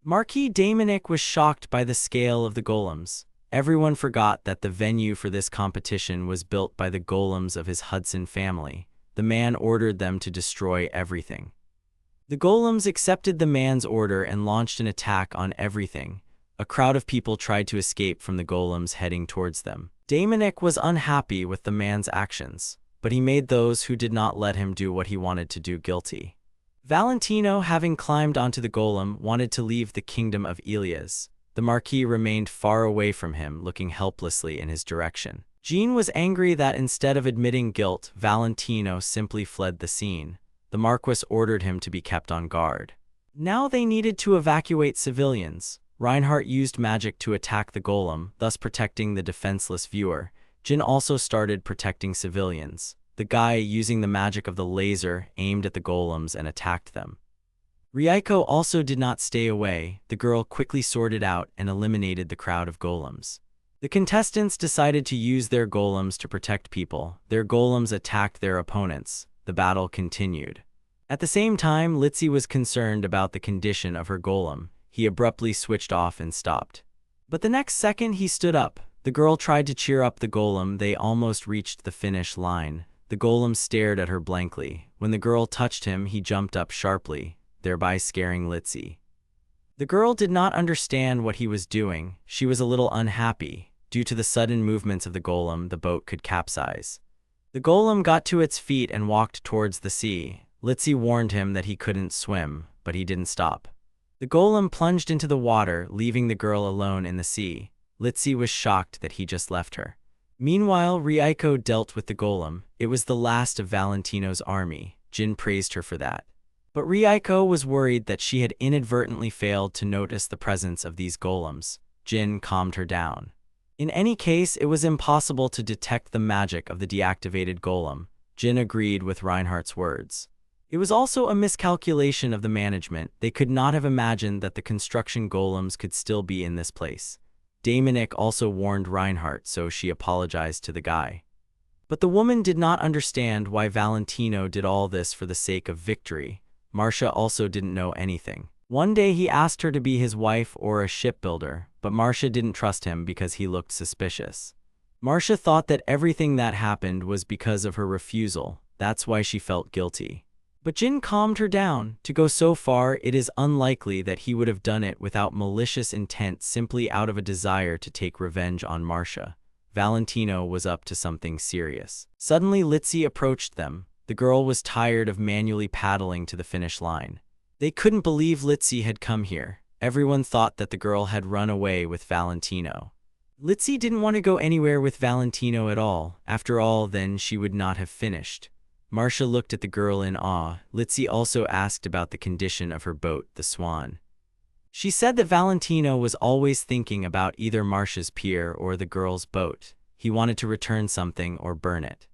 Marquis Daemonic was shocked by the scale of the golems. Everyone forgot that the venue for this competition was built by the golems of his Hudson family. The man ordered them to destroy everything. The golems accepted the man's order and launched an attack on everything. A crowd of people tried to escape from the golems heading towards them. Daemonic was unhappy with the man's actions, but he made those who did not let him do what he wanted to do guilty. Valentino, having climbed onto the golem, wanted to leave the kingdom of Ilias. The Marquis remained far away from him, looking helplessly in his direction. Jean was angry that instead of admitting guilt, Valentino simply fled the scene. The Marquis ordered him to be kept on guard. Now they needed to evacuate civilians. Reinhardt used magic to attack the golem, thus protecting the defenseless viewer. Jin also started protecting civilians. The guy, using the magic of the laser, aimed at the golems and attacked them. Reiko also did not stay away. The girl quickly sorted out and eliminated the crowd of golems. The contestants decided to use their golems to protect people. Their golems attacked their opponents. The battle continued. At the same time, Litzy was concerned about the condition of her golem. He abruptly switched off and stopped. But the next second he stood up. The girl tried to cheer up the golem. They almost reached the finish line. The golem stared at her blankly. When the girl touched him, he jumped up sharply, thereby scaring Litzy. The girl did not understand what he was doing. She was a little unhappy. Due to the sudden movements of the golem, the boat could capsize. The golem got to its feet and walked towards the sea. Litzy warned him that he couldn't swim, but he didn't stop. The golem plunged into the water, leaving the girl alone in the sea. Litzy was shocked that he just left her. Meanwhile, Reiko dealt with the golem. It was the last of Valentino's army. Jin praised her for that. But Reiko was worried that she had inadvertently failed to notice the presence of these golems. Jin calmed her down. In any case, it was impossible to detect the magic of the deactivated golem. Jin agreed with Reinhardt's words. It was also a miscalculation of the management. They could not have imagined that the construction golems could still be in this place. Daemonic also warned Reinhardt, so she apologized to the guy. But the woman did not understand why Valentino did all this for the sake of victory. Marcia also didn't know anything. One day he asked her to be his wife or a shipbuilder, but Marcia didn't trust him because he looked suspicious. Marcia thought that everything that happened was because of her refusal. That's why she felt guilty. But Jin calmed her down. To go so far, it is unlikely that he would have done it without malicious intent, simply out of a desire to take revenge on Marcia. Valentino was up to something serious. Suddenly Litzy approached them. The girl was tired of manually paddling to the finish line. They couldn't believe Litzy had come here. Everyone thought that the girl had run away with Valentino. Litzy didn't want to go anywhere with Valentino at all. After all, then she would not have finished. Marcia looked at the girl in awe. Litzy also asked about the condition of her boat, the Swan. She said that Valentino was always thinking about either Marcia's pier or the girl's boat. He wanted to return something or burn it.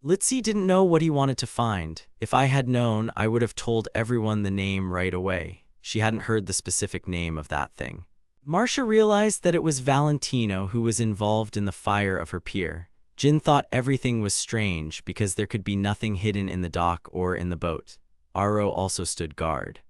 Litzy didn't know what he wanted to find. If I had known, I would have told everyone the name right away. She hadn't heard the specific name of that thing. Marcia realized that it was Valentino who was involved in the fire of her pier. Jin thought everything was strange because there could be nothing hidden in the dock or in the boat. Aro also stood guard.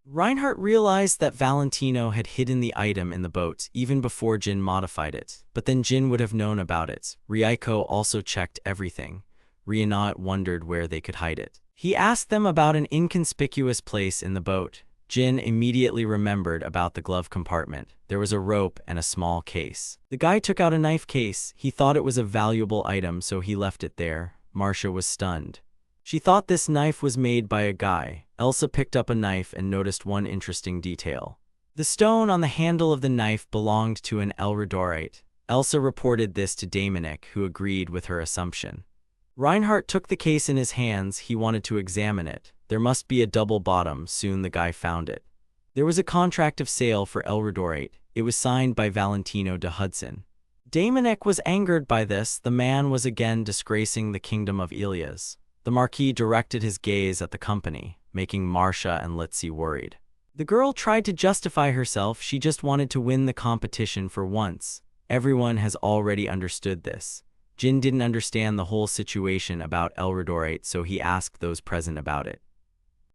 Reinhardt realized that Valentino had hidden the item in the boat even before Jin modified it, but then Jin would have known about it. Ryuko also checked everything. Reinhardt wondered where they could hide it. He asked them about an inconspicuous place in the boat. Jin immediately remembered about the glove compartment. There was a rope and a small case. The guy took out a knife case. He thought it was a valuable item, so he left it there. Marcia was stunned. She thought this knife was made by a guy. Elsa picked up a knife and noticed one interesting detail. The stone on the handle of the knife belonged to an Elridorite. Elsa reported this to Daemonic, who agreed with her assumption. Reinhardt took the case in his hands. He wanted to examine it. There must be a double bottom. Soon the guy found it. There was a contract of sale for Elridorite. It was signed by Valentino de Hudson. Daemonic was angered by this. The man was again disgracing the kingdom of Ilias. The Marquis directed his gaze at the company, making Marcia and Litzy worried. The girl tried to justify herself. She just wanted to win the competition for once. Everyone has already understood this. Jin didn't understand the whole situation about Elridorite, so he asked those present about it.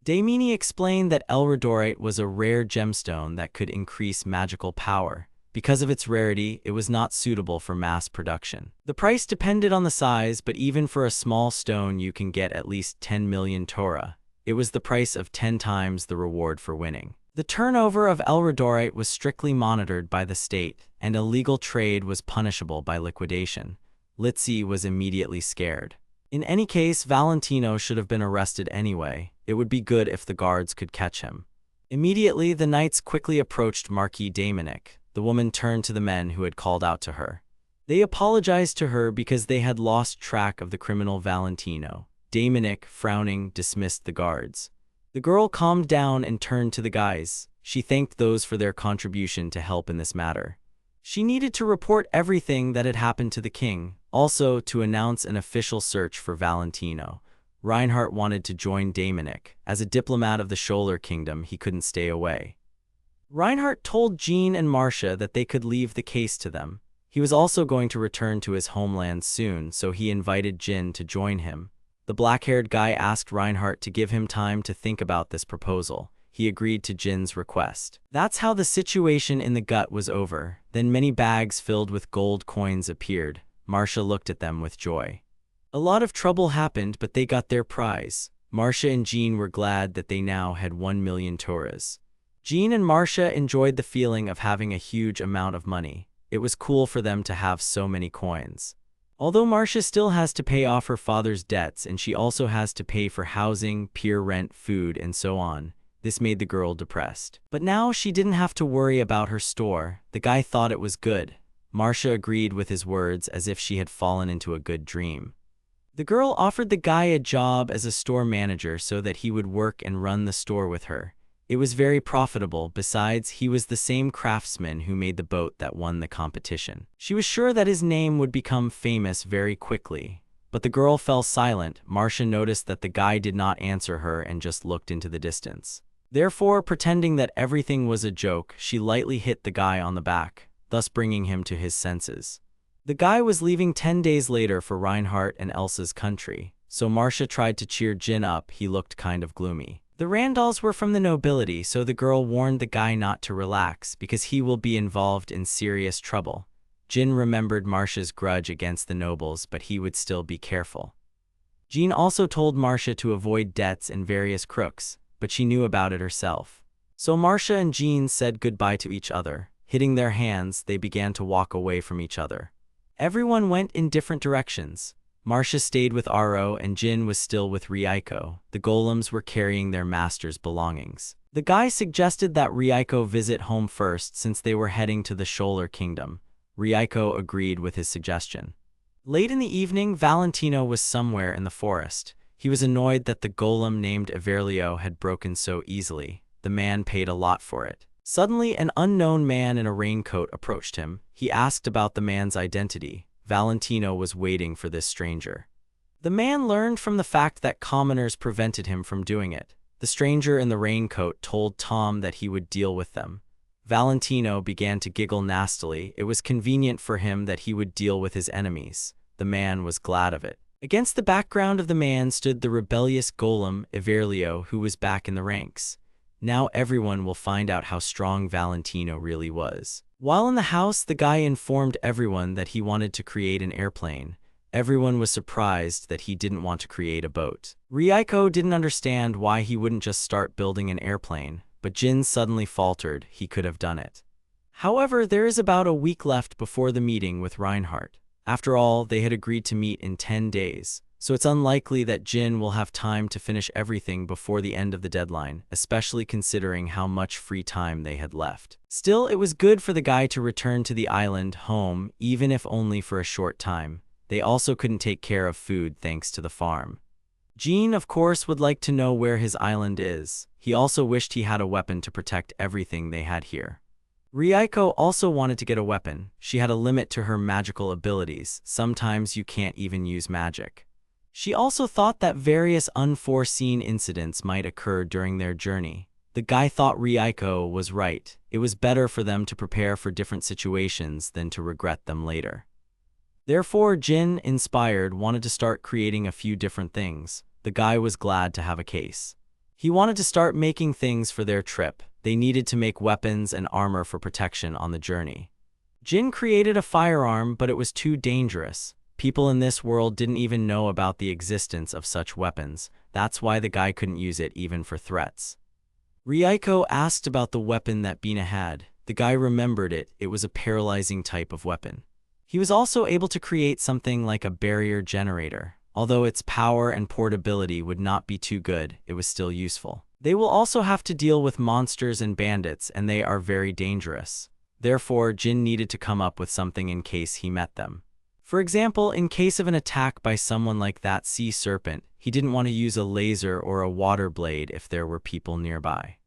Daemini explained that Elridorite was a rare gemstone that could increase magical power. Because of its rarity, it was not suitable for mass production. The price depended on the size, but even for a small stone you can get at least 10 million Torah. It was the price of 10 times the reward for winning. The turnover of Elridorite was strictly monitored by the state, and illegal trade was punishable by liquidation. Litzy was immediately scared. In any case, Valentino should have been arrested anyway. It would be good if the guards could catch him. Immediately, the knights quickly approached Marquis Daemonic. The woman turned to the men who had called out to her. They apologized to her because they had lost track of the criminal Valentino. Daemonic, frowning, dismissed the guards. The girl calmed down and turned to the guys. She thanked those for their contribution to help in this matter. She needed to report everything that had happened to the king, also to announce an official search for Valentino. Reinhardt wanted to join Daemonic. As a diplomat of the Scholar Kingdom, he couldn't stay away. Reinhardt told Jean and Marcia that they could leave the case to them. He was also going to return to his homeland soon, so he invited Jin to join him. The black-haired guy asked Reinhardt to give him time to think about this proposal. He agreed to Jin's request. That's how the situation in the gut was over. Then many bags filled with gold coins appeared. Marcia looked at them with joy. A lot of trouble happened, but they got their prize. Marcia and Jean were glad that they now had 1 million Torahs. Jean and Marcia enjoyed the feeling of having a huge amount of money. It was cool for them to have so many coins. Although Marcia still has to pay off her father's debts and she also has to pay for housing, pier rent, food, and so on, this made the girl depressed. But now she didn't have to worry about her store. The guy thought it was good. Marcia agreed with his words as if she had fallen into a good dream. The girl offered the guy a job as a store manager so that he would work and run the store with her. It was very profitable. Besides, he was the same craftsman who made the boat that won the competition. She was sure that his name would become famous very quickly. but the girl fell silent. Marcia noticed that the guy did not answer her and just looked into the distance. Therefore, pretending that everything was a joke, she lightly hit the guy on the back, thus bringing him to his senses. The guy was leaving 10 days later for Reinhardt and Elsa's country, so Marcia tried to cheer Jin up. He looked kind of gloomy. The Randalls were from the nobility, so the girl warned the guy not to relax because he will be involved in serious trouble. Jin remembered Marcia's grudge against the nobles, but he would still be careful. Jin also told Marcia to avoid debts and various crooks, but she knew about it herself. So Marcia and Jin said goodbye to each other. Hitting their hands, they began to walk away from each other. Everyone went in different directions. Marcia stayed with Aro and Jin was still with Reiko. The golems were carrying their master's belongings. The guy suggested that Reiko visit home first since they were heading to the Shoaler Kingdom. Reiko agreed with his suggestion. Late in the evening, Valentino was somewhere in the forest. He was annoyed that the golem named Everlio had broken so easily. The man paid a lot for it. Suddenly, an unknown man in a raincoat approached him. He asked about the man's identity. Valentino was waiting for this stranger. The man learned from the fact that commoners prevented him from doing it. The stranger in the raincoat told Tom that he would deal with them. Valentino began to giggle nastily. It was convenient for him that he would deal with his enemies. The man was glad of it. Against the background of the man stood the rebellious golem, Everlio, who was back in the ranks. Now everyone will find out how strong Valentino really was. While in the house, the guy informed everyone that he wanted to create an airplane. Everyone was surprised that he didn't want to create a boat. Reiko didn't understand why he wouldn't just start building an airplane, but Jin suddenly faltered. He could have done it. However, there is about a week left before the meeting with Reinhardt. After all, they had agreed to meet in 10 days. So it's unlikely that Jin will have time to finish everything before the end of the deadline, especially considering how much free time they had left. Still, it was good for the guy to return to the island home, even if only for a short time. They also couldn't take care of food thanks to the farm. Jin, of course, would like to know where his island is. He also wished he had a weapon to protect everything they had here. Reiko also wanted to get a weapon. She had a limit to her magical abilities. Sometimes you can't even use magic. She also thought that various unforeseen incidents might occur during their journey. The guy thought Reiko was right. It was better for them to prepare for different situations than to regret them later. Therefore, Jin, inspired, wanted to start creating a few different things. The guy was glad to have a case. He wanted to start making things for their trip. They needed to make weapons and armor for protection on the journey. Jin created a firearm, but it was too dangerous. People in this world didn't even know about the existence of such weapons. That's why the guy couldn't use it even for threats. Reiko asked about the weapon that Bina had. The guy remembered it. It was a paralyzing type of weapon. He was also able to create something like a barrier generator. Although its power and portability would not be too good, it was still useful. They will also have to deal with monsters and bandits, and they are very dangerous. Therefore, Jin needed to come up with something in case he met them. For example, in case of an attack by someone like that sea serpent, he didn't want to use a laser or a water blade if there were people nearby.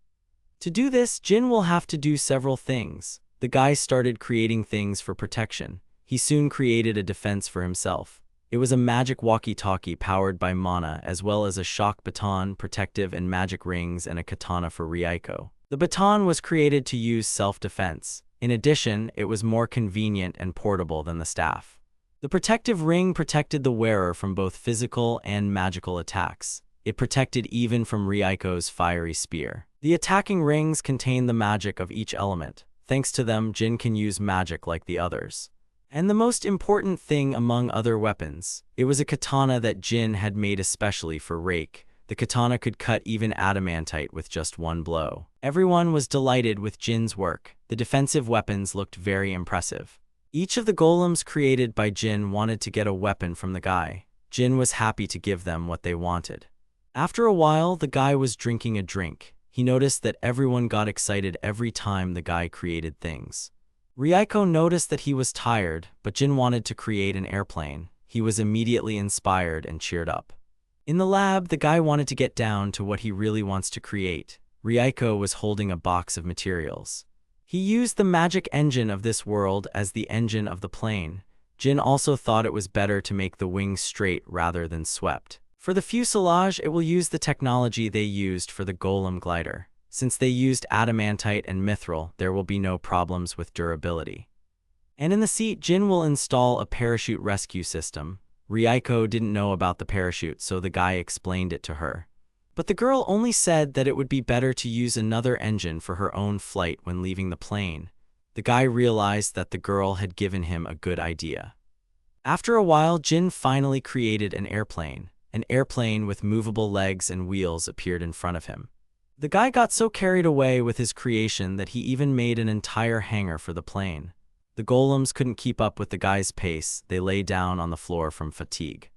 To do this, Jin will have to do several things. The guy started creating things for protection. He soon created a defense for himself. It was a magic walkie-talkie powered by mana, as well as a shock baton, protective and magic rings, and a katana for Reiko. The baton was created to use self-defense. In addition, it was more convenient and portable than the staff. The protective ring protected the wearer from both physical and magical attacks. It protected even from Reiko's fiery spear. The attacking rings contained the magic of each element. Thanks to them, Jin can use magic like the others. And the most important thing among other weapons, it was a katana that Jin had made especially for Reik. The katana could cut even adamantite with just one blow. Everyone was delighted with Jin's work. The defensive weapons looked very impressive. Each of the golems created by Jin wanted to get a weapon from the guy. Jin was happy to give them what they wanted. After a while, the guy was drinking a drink. He noticed that everyone got excited every time the guy created things. Reiko noticed that he was tired, but Jin wanted to create an airplane. He was immediately inspired and cheered up. In the lab, the guy wanted to get down to what he really wants to create. Reiko was holding a box of materials. He used the magic engine of this world as the engine of the plane. Jin also thought it was better to make the wings straight rather than swept. For the fuselage, it will use the technology they used for the golem glider. Since they used adamantite and mithril, there will be no problems with durability. And in the seat, Jin will install a parachute rescue system. Ryuko didn't know about the parachute, so the guy explained it to her. But the girl only said that it would be better to use another engine for her own flight when leaving the plane. The guy realized that the girl had given him a good idea. After a while, Jin finally created an airplane. An airplane with movable legs and wheels appeared in front of him. The guy got so carried away with his creation that he even made an entire hangar for the plane. The golems couldn't keep up with the guy's pace. They lay down on the floor from fatigue.